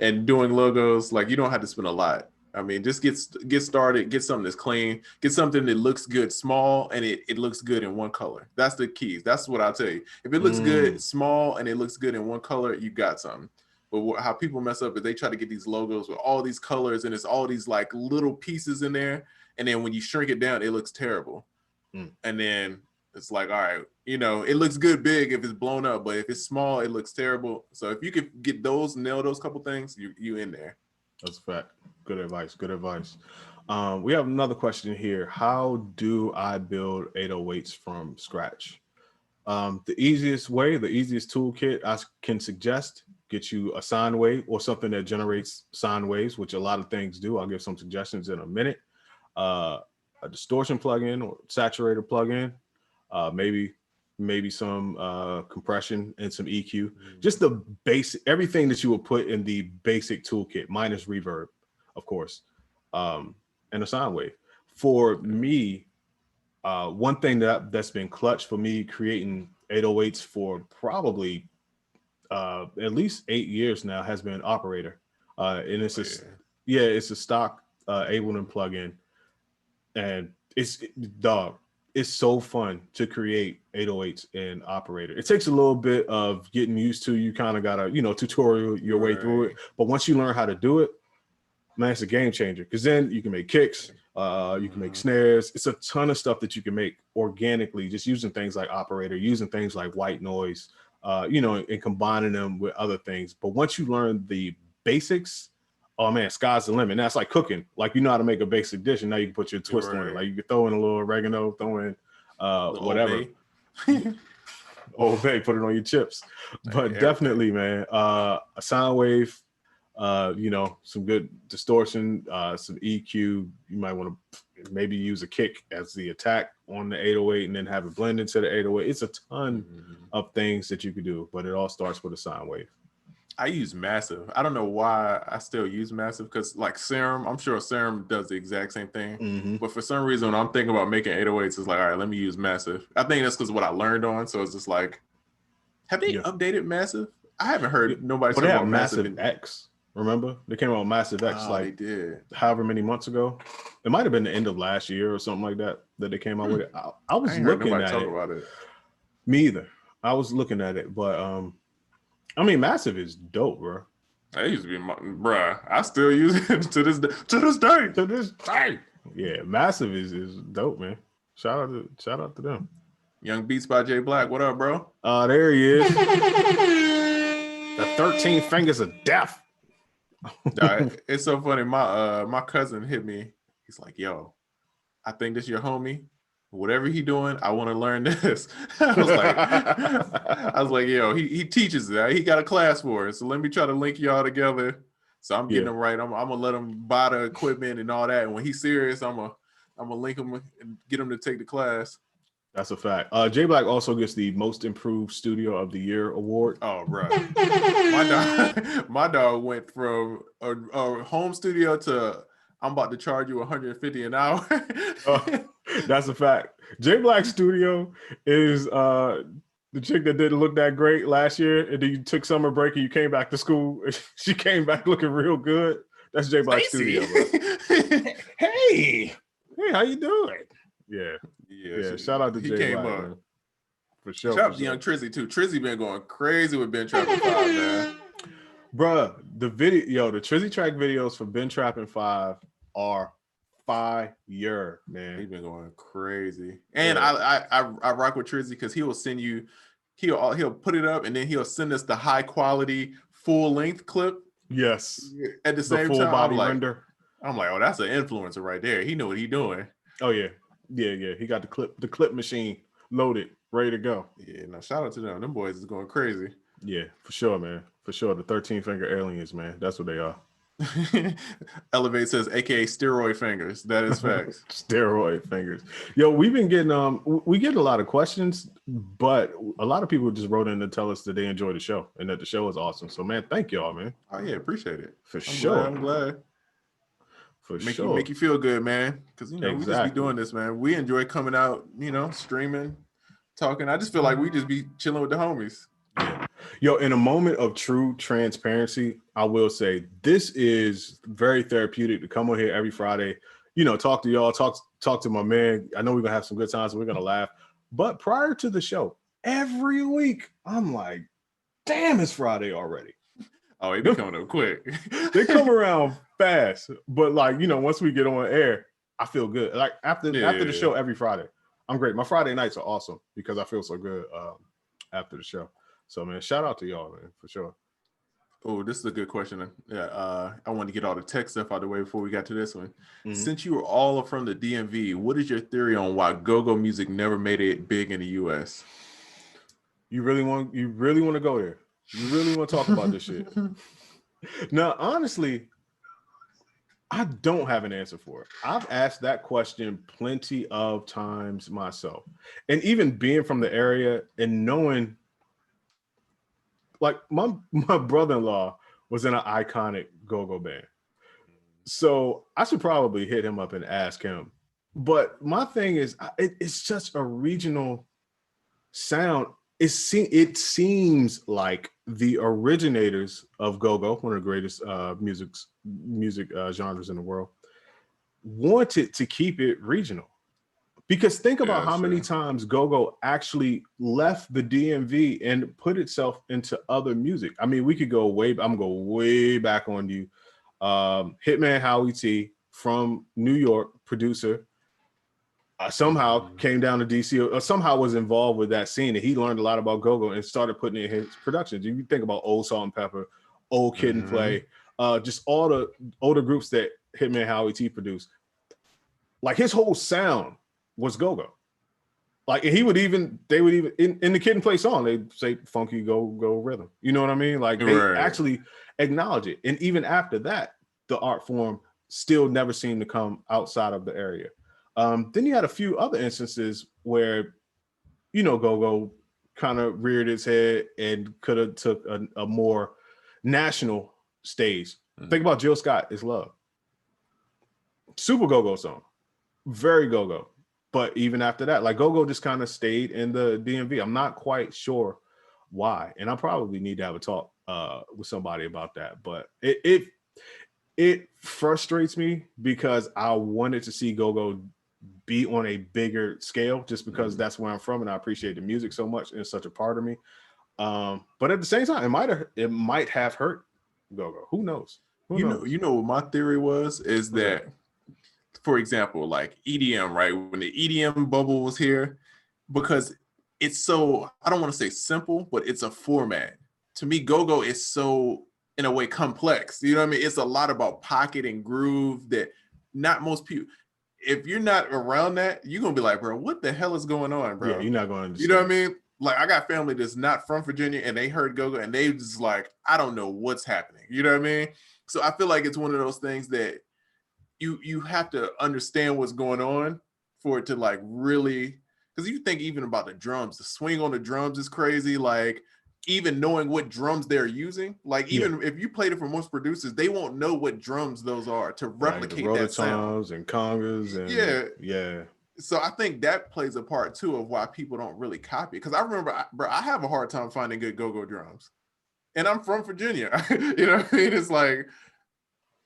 and doing logos, like, you don't have to spend a lot. I mean, just get started, get something that's clean, get something that looks good, small, and it looks good in one color. That's the key. That's what I'll tell you. If it looks good, small, and it looks good in one color, you got something. But how people mess up is they try to get these logos with all these colors and it's all these like little pieces in there. And then when you shrink it down, it looks terrible. And then it's like, all right, you know, it looks good big if it's blown up, but if it's small, it looks terrible. So if you could get nail those couple things, you in there. That's a fact. Good advice. Good advice. We have another question here. How do I build 808s from scratch? The easiest way, the easiest toolkit I can suggest, get you a sine wave or something that generates sine waves, which a lot of things do. I'll give some suggestions in a minute. A distortion plugin or saturator plugin, maybe some compression and some EQ. Just the basic, everything that you would put in the basic toolkit, minus reverb, of course, and a sine wave. For me, one thing that's been clutch for me creating 808s for probably at least 8 years now has been Operator. And it's it's a stock Ableton plugin. And it's so fun to create 808s in Operator. It takes a little bit of getting used to. You kind of gotta, you know, tutorial your way through it. But once you learn how to do it, man, it's a game changer. Because then you can make kicks, you can make snares. It's a ton of stuff that you can make organically, just using things like Operator, using things like white noise, you know, and combining them with other things. But once you learn the basics, oh man, sky's the limit. And that's like cooking. Like, you know how to make a basic dish, and now you can put your twist on it. Like, you can throw in a little oregano, throw in whatever. Old Bay, put it on your chips. But definitely, man, a sine wave, you know, some good distortion, some EQ. You might want to maybe use a kick as the attack on the 808 and then have it blend into the 808. It's a ton of things that you could do, but it all starts with a sine wave. I use Massive. I don't know why I still use Massive, because like Serum, I'm sure Serum does the exact same thing. But for some reason, when I'm thinking about making 808s, it's like, all right, let me use Massive. I think that's because of what I learned on. So it's just like, have they updated Massive? I haven't heard nobody talk about Massive X. Remember? They came out with Massive X they did. However many months ago. It might have been the end of last year or something like that they came out with it. I was looking at it. About it. Me either. I was looking at it, but I mean, Massive is dope, bro. I used to be, bruh. I still use it to this day. Yeah, Massive is dope, man. Shout out to them. Young Beats by J Black. What up, bro? There he is. The 13 fingers of death. It's so funny. My cousin hit me. He's like, "Yo, I think this your homie. Whatever he doing, I want to learn this." I was like, "Yo, he teaches that. He got a class for it. So let me try to link y'all together." So I'm getting him right. I'm gonna let him buy the equipment and all that. And when he's serious, I'm gonna link him and get him to take the class. That's a fact. J Black also gets the Most Improved Studio of the Year award. Oh, bro. My dog went from a home studio to I'm about to charge you $150 an hour. That's a fact. J Black's studio is the chick that didn't look that great last year, and then you took summer break and you came back to school. She came back looking real good. That's J Black's studio, bro. Hey, how you doing? Yeah. Shout out to J Black, man. For sure. Shout out to Young Trizzy too. Trizzy been going crazy with Ben Trappin 5, man. Bruh, the Trizzy track videos for Ben Trappin 5 are fire, man. He's been going crazy. And I rock with Trizzy because he will send you, he'll put it up and then he'll send us the high quality full length clip. Yes. At the same full time, body render. I'm like, oh, that's an influencer right there. He know what he's doing. Oh yeah. Yeah. He got the clip machine loaded, ready to go. Yeah, now shout out to them. Them boys is going crazy. Yeah, for sure, man. For sure. The 13 finger aliens, man. That's what they are. Elevate says, aka steroid fingers. That is facts. Steroid fingers. Yo, we've been getting we get a lot of questions, but a lot of people just wrote in to tell us that they enjoy the show and that the show is awesome. So man, thank y'all, man. Oh yeah, appreciate it. I'm glad. For sure. Make you feel good, man. Because we just be doing this, man. We enjoy coming out, streaming, talking. I just feel like we just be chilling with the homies. Yeah. Yo, in a moment of true transparency, I will say this is very therapeutic to come on here every Friday, talk to y'all, talk to my man. I know we're gonna have some good times, we're gonna laugh. But prior to the show, every week, I'm like, damn, it's Friday already. Oh, it be coming up quick. They come around fast. But once we get on air, I feel good. Like after the show every Friday, I'm great. My Friday nights are awesome because I feel so good after the show. So, man, shout out to y'all, man, for sure. Oh, this is a good question. Yeah, I want to get all the tech stuff out of the way before we got to this one. Mm-hmm. Since you were all from the DMV, what is your theory on why go-go music never made it big in the U.S.? You really want to go there? You really want to talk about this shit? Now, honestly, I don't have an answer for it. I've asked that question plenty of times myself, and even being from the area and knowing. Like my brother-in-law was in an iconic go-go band. So I should probably hit him up and ask him. But my thing is, it's just a regional sound. It seems like the originators of go-go, one of the greatest music genres in the world, wanted to keep it regional. Because think about how many times go-go actually left the DMV and put itself into other music. I mean, we could go I'm gonna go way back on you. Hitman Howie T from New York, producer, somehow came down to DC or somehow was involved with that scene, and he learned a lot about go-go and started putting it in his productions. You think about Old Salt and Pepper, Old Kid and Play, just all the older groups that Hitman Howie T produced. Like his whole sound was go-go. Like they would even in the Kid and Play song, they'd say funky go rhythm. You know what I mean? Like they actually acknowledge it. And even after that, the art form still never seemed to come outside of the area. Then you had a few other instances where, go-go kind of reared its head and could have took a more national stage. Think about Jill Scott, It's Love. Super go-go song. Very go-go. But even after that, like go-go just kind of stayed in the DMV. I'm not quite sure why. And I probably need to have a talk with somebody about that. But it frustrates me because I wanted to see go-go be on a bigger scale just because that's where I'm from and I appreciate the music so much and it's such a part of me. But at the same time, it might have hurt go-go. Who knows? You know what my theory is that for example, like EDM, right? When the EDM bubble was here, because it's so, I don't want to say simple, but it's a format. To me, go-go is so, in a way, complex. You know what I mean? It's a lot about pocket and groove that not most people, if you're not around that, you're going to be like, bro, what the hell is going on, bro? Yeah, you're not going to understand. You know what I mean? Like, I got family that's not from Virginia, and they heard go-go, and they just like, I don't know what's happening. You know what I mean? So I feel like it's one of those things that you have to understand what's going on for it to like really, because you think even about the drums, the swing on the drums is crazy. Like even knowing what drums they're using, like even if you played it for most producers, they won't know what drums those are to replicate like that sound. and congas and yeah. So I think that plays a part too of why people don't really copy it. Because I remember, bro, I have a hard time finding good go-go drums, and I'm from Virginia. You know what I mean? It's like,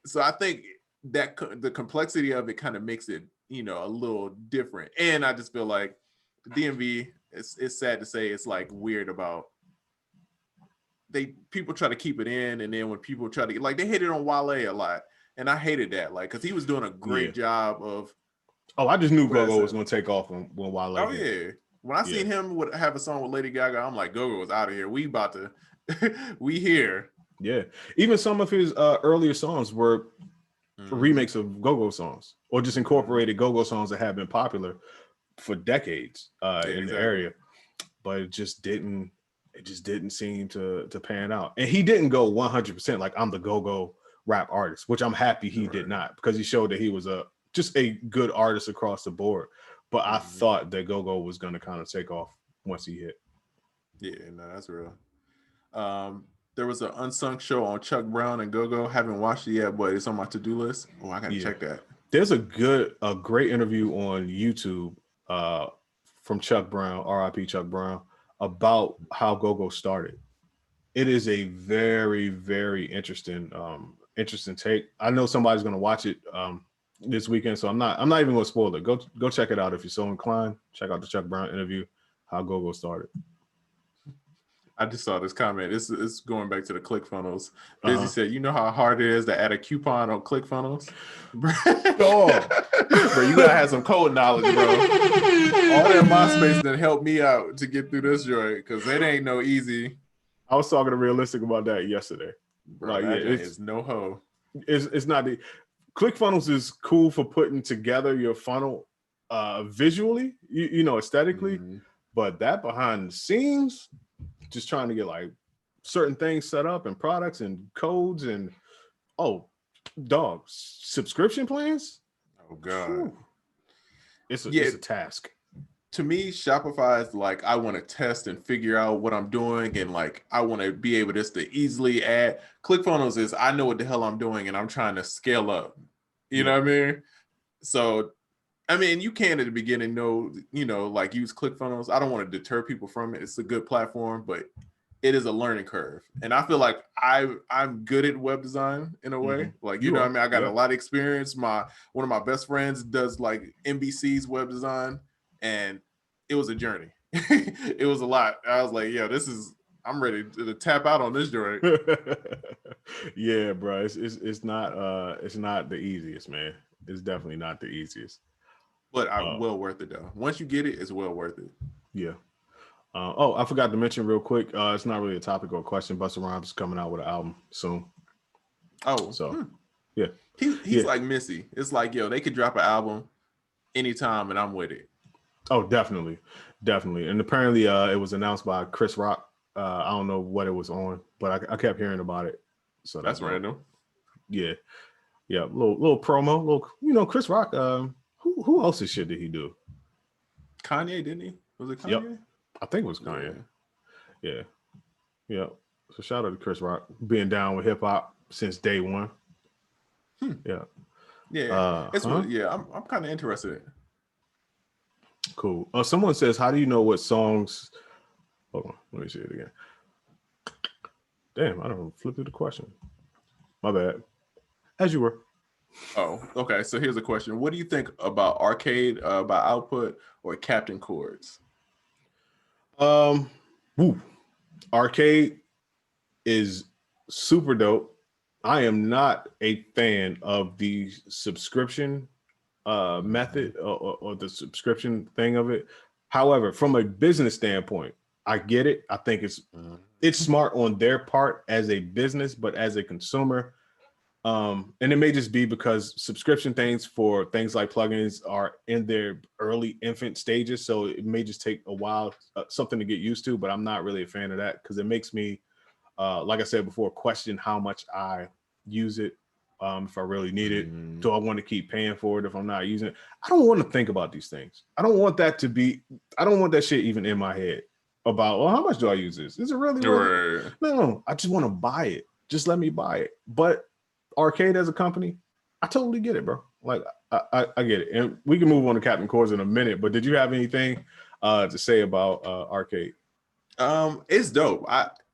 so I think that the complexity of it kind of makes it, you know, a little different. And I just feel like the DMV, it's sad to say, it's like weird about people try to keep it in, and then when people try to, like, they hated on Wale a lot, and I hated that, like, because he was doing a great job of. Oh, I just knew go-go was going to take off when Wale. Oh yeah, when I seen him have a song with Lady Gaga, I'm like, go-go was out of here. We about to, we here. Yeah, even some of his earlier songs were remakes of go-go songs, or just incorporated go-go songs that have been popular for decades in the area, but it just didn't seem to pan out. And he didn't go 100% like I'm the go-go rap artist, which I'm happy he did not, because he showed that he was just a good artist across the board. But I thought that go-go was going to kind of take off once he hit. Yeah, no, that's real. There was an unsung show on Chuck Brown and Go-Go. Haven't watched it yet, but it's on my to-do list. Oh, I gotta check that. There's a great interview on YouTube from Chuck Brown, RIP Chuck Brown, about how Go-Go started. It is a very, very interesting take. I know somebody's gonna watch it this weekend, so I'm not even gonna spoil it. Go check it out if you're so inclined. Check out the Chuck Brown interview, how Go-Go started. I just saw this comment. It's going back to the ClickFunnels. Busy said, "You know how hard it is to add a coupon on ClickFunnels, bro. Bro, you gotta have some code knowledge, bro. All that MySpace that helped me out to get through this joint, because it ain't no easy." I was talking to Realistic about that yesterday. Bro, like, it's no hoe. It's not the ClickFunnels is cool for putting together your funnel visually, you know, aesthetically, but that behind the scenes, just trying to get like certain things set up and products and codes and subscription plans. Oh god, it's a task. To me, Shopify is like, I want to test and figure out what I'm doing, and like I want to be able just to easily add. ClickFunnels is, I know what the hell I'm doing and I'm trying to scale up. You know what I mean? So I mean, you can at the beginning like use ClickFunnels. I don't want to deter people from it. It's a good platform, but it is a learning curve. And I feel like I'm good at web design in a way. Like, you know what I mean? I got a lot of experience. One of my best friends does like NBC's web design, and it was a journey. It was a lot. I was like, yeah, I'm ready to tap out on this joint. Yeah, bro. It's not the easiest, man. It's definitely not the easiest. But well worth it though. Once you get it, it's well worth it. Yeah. I forgot to mention real quick. It's not really a topic or a question. Busta Rhymes is coming out with an album soon. Oh, so yeah. He's like Missy. It's like, yo, they could drop an album anytime and I'm with it. Oh, definitely. And apparently it was announced by Chris Rock. I don't know what it was on, but I kept hearing about it. So that's random. Yeah. Yeah. Little promo. Chris Rock. Who else's shit did he do? Kanye, didn't he? Was it Kanye? Yep. I think it was Kanye. Yeah. So shout out to Chris Rock being down with hip hop since day one. Yeah. Yeah. I'm kind of interested. Cool. Someone says, how do you know what songs? Hold on, let me see it again. Damn, I don't flip through the question. My bad. As you were. Oh, okay. So here's a question. What do you think about Arcade by Output or Captain Chords? Arcade is super dope. I am not a fan of the subscription method or the subscription thing of it. However, from a business standpoint, I get it. I think it's smart on their part as a business, but as a consumer, and it may just be because subscription things for things like plugins are in their early infant stages, so it may just take a while, something to get used to. But I'm not really a fan of that because it makes me, like I said before, question how much I use it. If I really need it, do I want to keep paying for it if I'm not using it? I don't want to think about these things. I don't want that shit even in my head about, well, how much do I use this? Is it really worth it? No, I just want to buy it. Just let me buy it. But Arcade as a company, I totally get it, bro. Like I get it. And we can move on to Captain Chords in a minute, but did you have anything to say about Arcade? It's dope.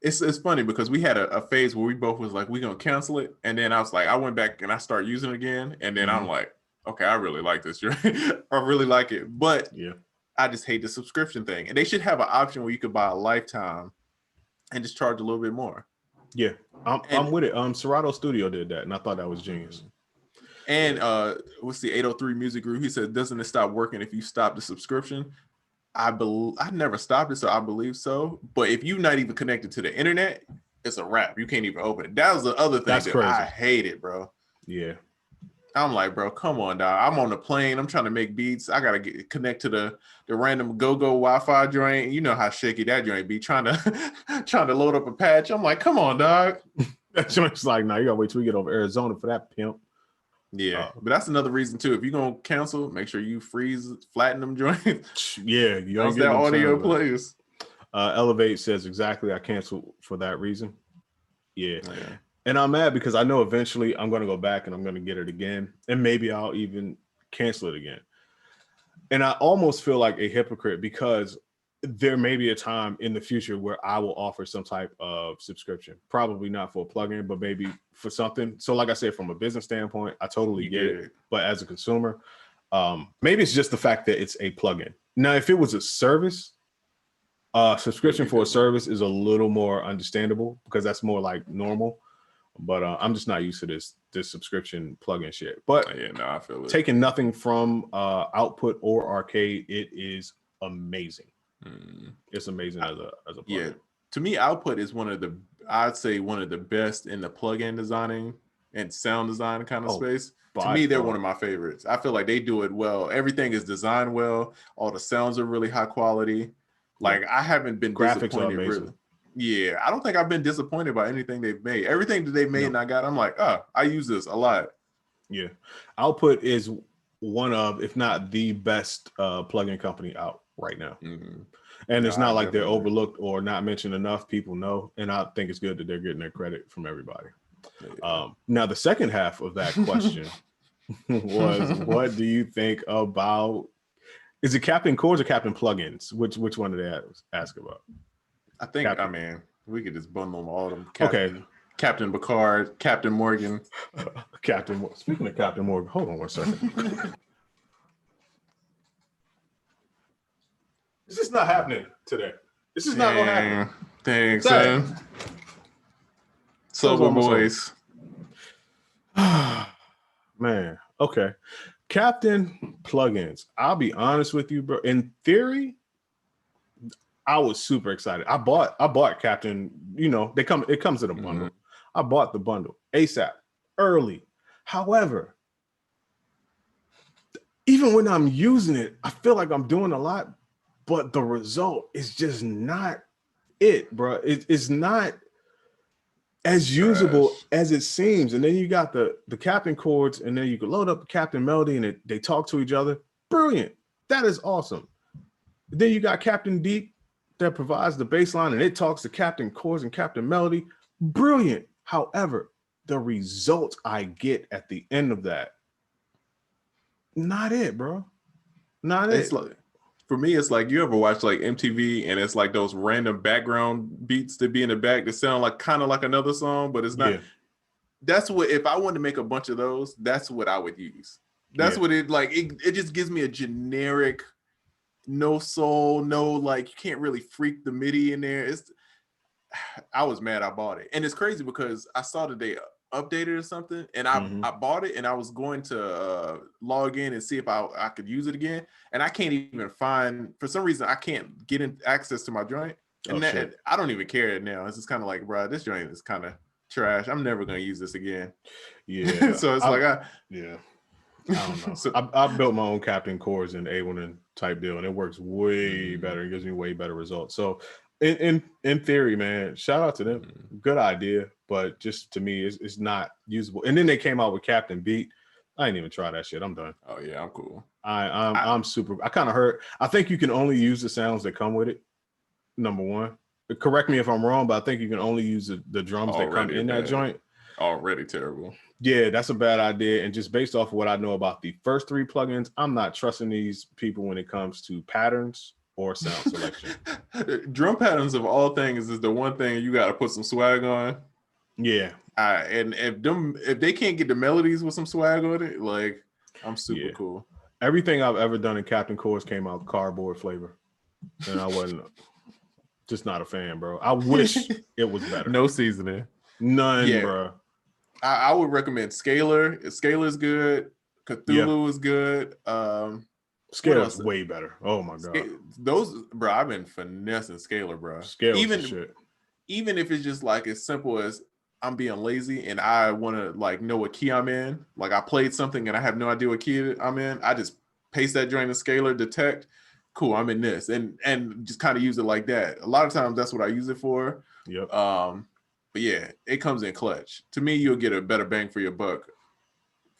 It's funny because we had a phase where we both was like, we're gonna cancel it. And then I was like, I went back and I started using it again. And then I'm like, okay, I really like this. I really like it. But yeah, I just hate the subscription thing. And they should have an option where you could buy a lifetime and just charge a little bit more. Yeah, I'm with it. Serato Studio did that, and I thought that was genius. And what's the 803 Music Group? He said, doesn't it stop working if you stop the subscription? I never stopped it, so I believe so. But if you're not even connected to the internet, it's a wrap. You can't even open it. That was the other thing that crazy. I hated, bro. Yeah. I'm like, bro, come on, dog. I'm on the plane. I'm trying to make beats. I gotta connect to the random go-go Wi-Fi joint. You know how shaky that joint be. Trying to load up a patch. I'm like, come on, dog. That joint's like, nah, you gotta wait till we get over Arizona for that pimp. Yeah, but that's another reason too. If you're gonna cancel, make sure you flatten them joints. Yeah, you ain't that audio plays. Elevate says exactly. I cancel for that reason. Yeah. And I'm mad because I know eventually I'm going to go back and I'm going to get it again. And maybe I'll even cancel it again. And I almost feel like a hypocrite because there may be a time in the future where I will offer some type of subscription. Probably not for a plugin, but maybe for something. So like I said, from a business standpoint, I totally get it. But as a consumer, maybe it's just the fact that it's a plugin. Now, if it was a service, subscription for a service is a little more understandable because that's more like normal. But I'm just not used to this subscription plugin shit. But yeah, no, I feel it. Taking nothing from Output or Arcade, it is amazing. It's amazing as a plugin. Yeah, to me, Output is I'd say one of the best in the plugin designing and sound design kind of space. To me, they're one of my favorites. I feel like they do it well. Everything is designed well. All the sounds are really high quality. Like I haven't been graphics are amazing. Really. Yeah, I don't think I've been disappointed by anything they've made. Everything that they've made and I'm like, I use this a lot. Yeah. Output is one of, if not the best plugin company out right now. And it's not like they're overlooked or not mentioned enough. People know. And I think it's good that they're getting their credit from everybody. Now, the second half of that question was, what do you think about, is it Captain Chords or Captain Plugins? Which one did they ask about? I think, we could just bundle them all of them. Captain Picard, Captain Morgan. Speaking of Captain Morgan, hold on one second. This is not happening today. This is not going to happen. Thanks, man. Silver Boys. Man, okay. Captain Plugins. I'll be honest with you, bro. In theory, I was super excited. I bought Captain, it comes in a bundle. I bought the bundle ASAP, early. However, even when I'm using it, I feel like I'm doing a lot, but the result is just not it, bro. It's not as usable as it seems. And then you got the Captain chords, and then you can load up the Captain melody, and they talk to each other. Brilliant. That is awesome. Then you got Captain Deep that provides the bass line, and it talks to Captain chords and Captain melody. Brilliant. However, the result I get at the end of that, not it, bro. Not it. Like, for me, it's like, you ever watch like MTV and it's like those random background beats that be in the back that sound like kind of like another song, but it's not. Yeah. That's what, if I wanted to make a bunch of those, that's what I would use. That's what it like. It just gives me a generic, no soul, no, like, you can't really freak the MIDI in there. I was mad I bought it. And it's crazy because I saw today updated or something, and I bought it, and I was going to log in and see if I could use it again, and I can't even find, for some reason I can't get in access to my joint, and and I don't even care now. It's just kind of like, bro, this joint is kind of trash. I'm never gonna use this again. Yeah. So it's I don't know. So, I built my own Captain cores in A1 type deal, and it works way better. It gives me way better results. So in theory, man, shout out to them. Good idea, but just to me, it's not usable. And then they came out with Captain Beat. I ain't even try that shit. I'm done. Oh yeah, I'm cool. I'm super. I kind of heard. I think you can only use the sounds that come with it. Number one. Correct me if I'm wrong, but I think you can only use the drums that come in that joint. Already terrible. Yeah, that's a bad idea. And just based off of what I know about the first 3 plugins, I'm not trusting these people when it comes to patterns or sound selection. Drum patterns of all things is the one thing you got to put some swag on. Yeah. And if they can't get the melodies with some swag on it, like, I'm super cool. Everything I've ever done in Captain Chorus came out cardboard flavor. And I wasn't just not a fan, bro. I wish it was better. No seasoning. None, bro. I would recommend Scalar. Scalar is good. Cthulhu is good. Scalar is way better. Oh my god. Those, bro, I've been finessing Scalar, bro. Scalar even if it's just like as simple as I'm being lazy and I want to like know what key I'm in. Like I played something and I have no idea what key I'm in. I just paste that joint in Scalar, detect. Cool, I'm in this, and just kind of use it like that. A lot of times that's what I use it for. Yep. But yeah, it comes in clutch. To me, you'll get a better bang for your buck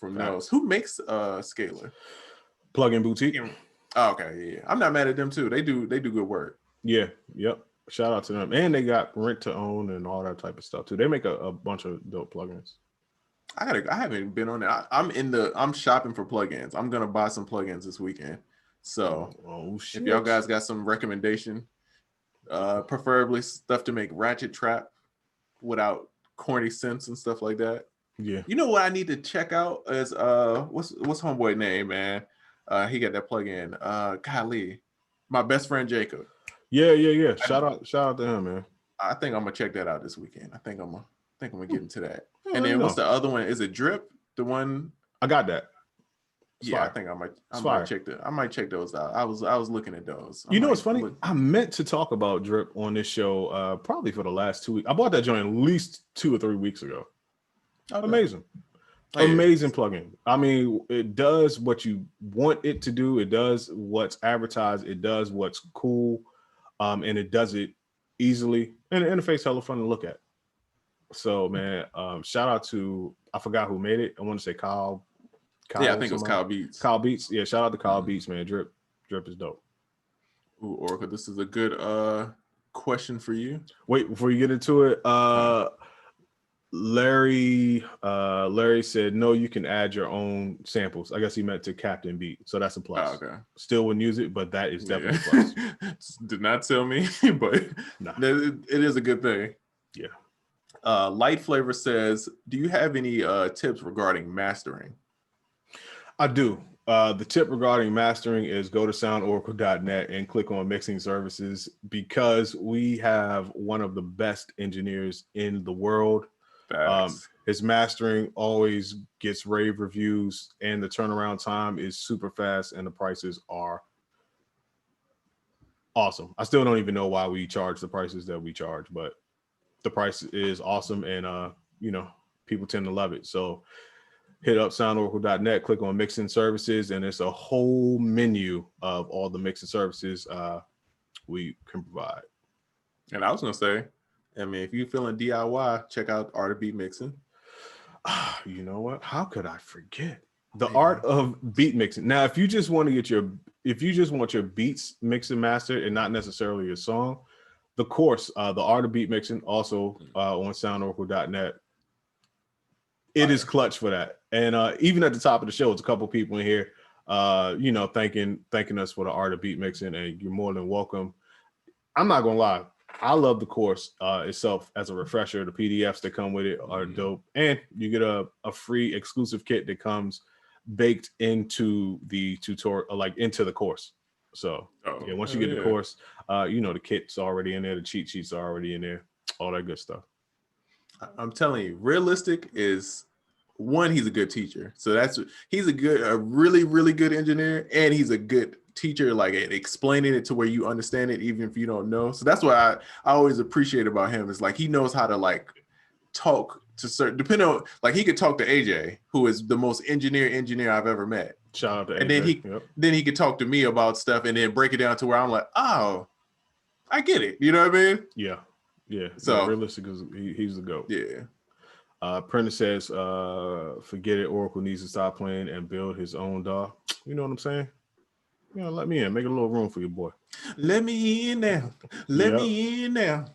from those. Who makes Scalar? Plugin Boutique. Oh, okay, yeah. I'm not mad at them too. They do good work. Yeah, yep. Shout out to them. And they got rent to own and all that type of stuff too. They make a bunch of dope plugins. I haven't been on it. I'm shopping for plugins. I'm gonna buy some plugins this weekend. So if y'all guys got some recommendation, preferably stuff to make ratchet trap without corny synths and stuff like that. Yeah. You know what I need to check out is what's homeboy name, man? He got that plugin. Golly, my best friend Jacob. Yeah. Shout out to him, man. I think I'm gonna check that out this weekend. I think I'm gonna get into that. And then what's the other one? Is it Drip? The one I got that. I think I might check those out. I was looking at those. You know what's funny? I meant to talk about Drip on this show probably for the last 2 weeks. I bought that joint at least 2 or 3 weeks ago. Okay. Amazing. Amazing plugin. I mean, it does what you want it to do. It does what's advertised. It does what's cool. And it does it easily. And the interface hella fun to look at. So man, shout out to, I forgot who made it. I want to say Kyle. Yeah, I think it was Kyle Beats. Kyle Beats. Yeah, shout out to Kyle Beats, man. Drip is dope. Ooh, Oracle, this is a good question for you. Wait, before you get into it, Larry said no, you can add your own samples. I guess he meant to Captain Beat, so that's a plus. Oh, okay. Still wouldn't use it, but that is definitely a plus. Did not tell me, but it is a good thing. Yeah. Light Flavor says, do you have any tips regarding mastering? I do. The tip regarding mastering is go to SoundOracle.net and click on mixing services, because we have one of the best engineers in the world. His mastering always gets rave reviews, and the turnaround time is super fast, and the prices are awesome. I still don't even know why we charge the prices that we charge, but the price is awesome, and people tend to love it. So hit up SoundOracle.net, click on mixing services, and it's a whole menu of all the mixing services we can provide. And I was gonna say, I mean, if you're feeling DIY, check out Art of Beat Mixing. You know what? How could I forget the art of beat mixing? Now, if you just want your beats mixed and mastered and not necessarily your song, the course, the art of beat mixing, also on SoundOracle.net. It is clutch for that. And even at the top of the show, it's a couple people in here, thanking us for the art of beat mixing, and you're more than welcome. I'm not gonna lie, I love the course itself as a refresher. The PDFs that come with it are dope, and you get a free exclusive kit that comes baked into the tutorial, like into the course. So once you get the course, the kit's already in there, the cheat sheets are already in there, all that good stuff. I'm telling you, realistic is one. He's a good teacher, so he's a really, really good engineer, and he's a good teacher, like at explaining it to where you understand it, even if you don't know. So that's what I always appreciate about him is like he knows how to like talk to certain, depending on like he could talk to AJ, who is the most engineer I've ever met. Shout out to AJ. And then he could talk to me about stuff and then break it down to where I'm like, oh, I get it. You know what I mean? Yeah. So realistic is he's the GOAT. Yeah. Prentice says, forget it. Oracle needs to stop playing and build his own DAW. You know what I'm saying? You know, let me in. Make a little room for your boy. Let me in now. Let me in now.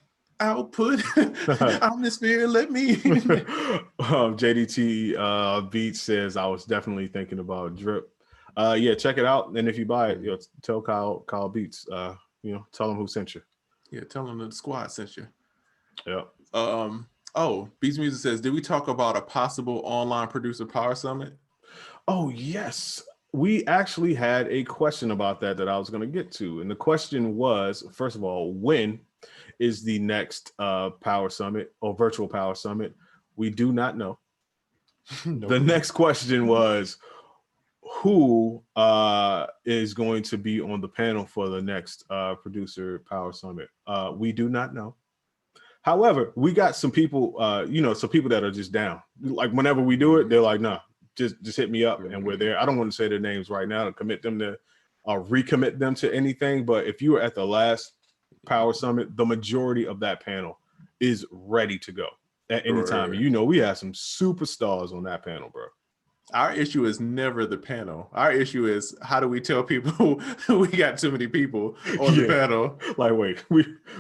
Output. Atmosphere. Let me in. JDT Beats says, I was definitely thinking about Drip. Yeah, check it out. And if you buy it, tell Kyle Beats. Tell him who sent you. Yeah, tell him the squad sent you. Yeah. Beats Music says, did we talk about a possible online producer power summit? Oh, yes. We actually had a question about that I was going to get to. And the question was, first of all, when is the next power summit or virtual power summit? We do not know. The next question was, who is going to be on the panel for the next producer power summit? We do not know. However, we got some people, some people that are just down. Like whenever we do it, they're like, nah, just hit me up and we're there. I don't want to say their names right now to commit them to recommit them to anything. But if you were at the last Power Summit, the majority of that panel is ready to go at any time. And we have some superstars on that panel, bro. Our issue is never the panel. Our issue is how do we tell people we got too many people on the panel? Like, wait,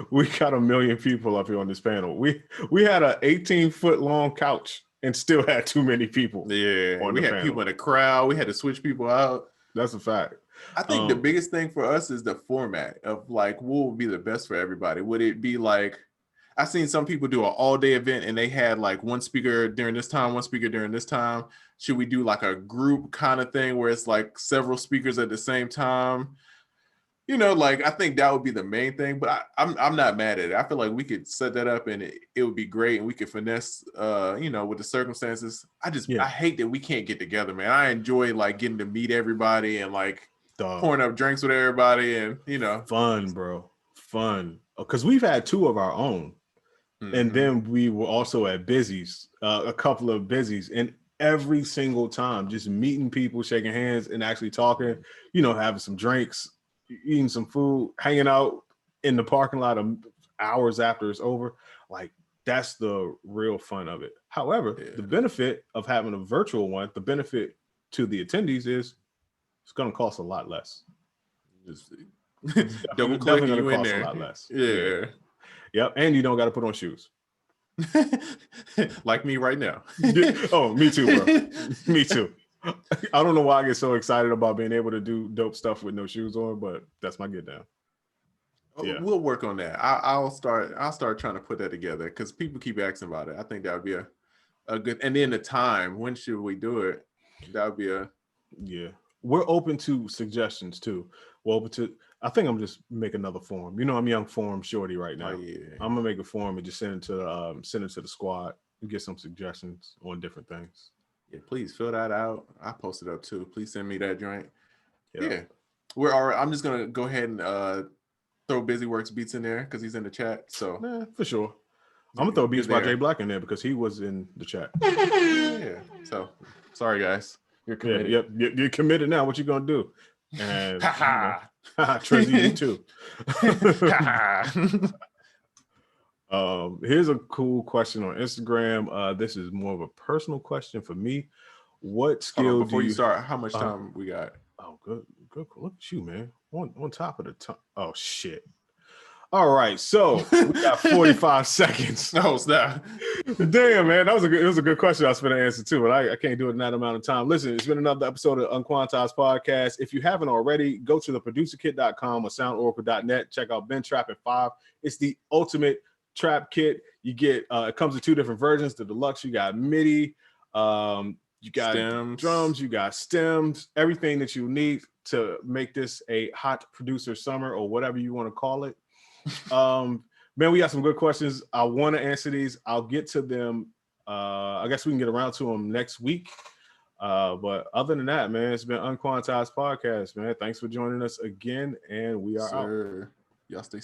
we got 1 million people up here on this panel. We had an 18-foot long couch and still had too many people. Yeah, we had people in the crowd. We had to switch people out. That's a fact. I think the biggest thing for us is the format of like what would be the best for everybody. Would it be like, I've seen some people do an all-day event and they had like one speaker during this time, one speaker during this time. Should we do like a group kind of thing where it's like several speakers at the same time? I think that would be the main thing, but I'm not mad at it. I feel like we could set that up and it would be great and we could finesse, with the circumstances. I hate that we can't get together, man. I enjoy like getting to meet everybody and like pouring up drinks with everybody and, Fun, bro. Fun. Because we've had 2 of our own. And then we were also at Busy's, a couple of Busy's, and every single time just meeting people, shaking hands and actually talking, having some drinks, eating some food, hanging out in the parking lot hours after it's over. Like that's the real fun of it. However, the benefit of having a virtual one, the benefit to the attendees is it's going to cost a lot less. Double clicking you in cost there. A lot less. Yeah. Yep. And you don't got to put on shoes. Like me right now. Oh, me too, bro. Me too. I don't know why I get so excited about being able to do dope stuff with no shoes on, but that's my get down. Yeah. We'll work on that. I'll start trying to put that together because people keep asking about it. I think that would be a good, and then the time, when should we do it? That would be we're open to suggestions too. We're open to, I think I'm just make another form. I'm young form shorty right now. I'm gonna make a form and just send it to the squad and get some suggestions on different things. Yeah, please fill that out. I post it up too. Please send me that joint. Yeah. We're all right. I'm just gonna go ahead and throw Busy Works Beats in there because he's in the chat. So for sure. I'm gonna throw Beats by Jay Black in there because he was in the chat. Yeah. So sorry guys. You're committed. You're committed now. What you gonna do? And Trizzy, you too. Here's a cool question on Instagram. This is more of a personal question for me. What skill before you start? How much time we got? Oh, good. Look at you, man. On top of the time. Oh shit. All right, so we got 45 seconds. Oh, snap. Damn, man. It was a good question I was going to answer too, but I can't do it in that amount of time. Listen, it's been another episode of UnQuantized Podcast. If you haven't already, go to theproducerkit.com or SoundOracle.net. Check out Ben Trappin 5. It's the ultimate trap kit. You get it comes in 2 different versions. The deluxe, you got MIDI, you got stems. Drums, you got stems, everything that you need to make this a hot producer summer or whatever you want to call it. Man, we got some good questions. I want to answer these. I'll get to them. I guess we can get around to them next week. But other than that, man, it's been UnQuantized Podcast, man. Thanks for joining us again, and we are out. Y'all stay safe.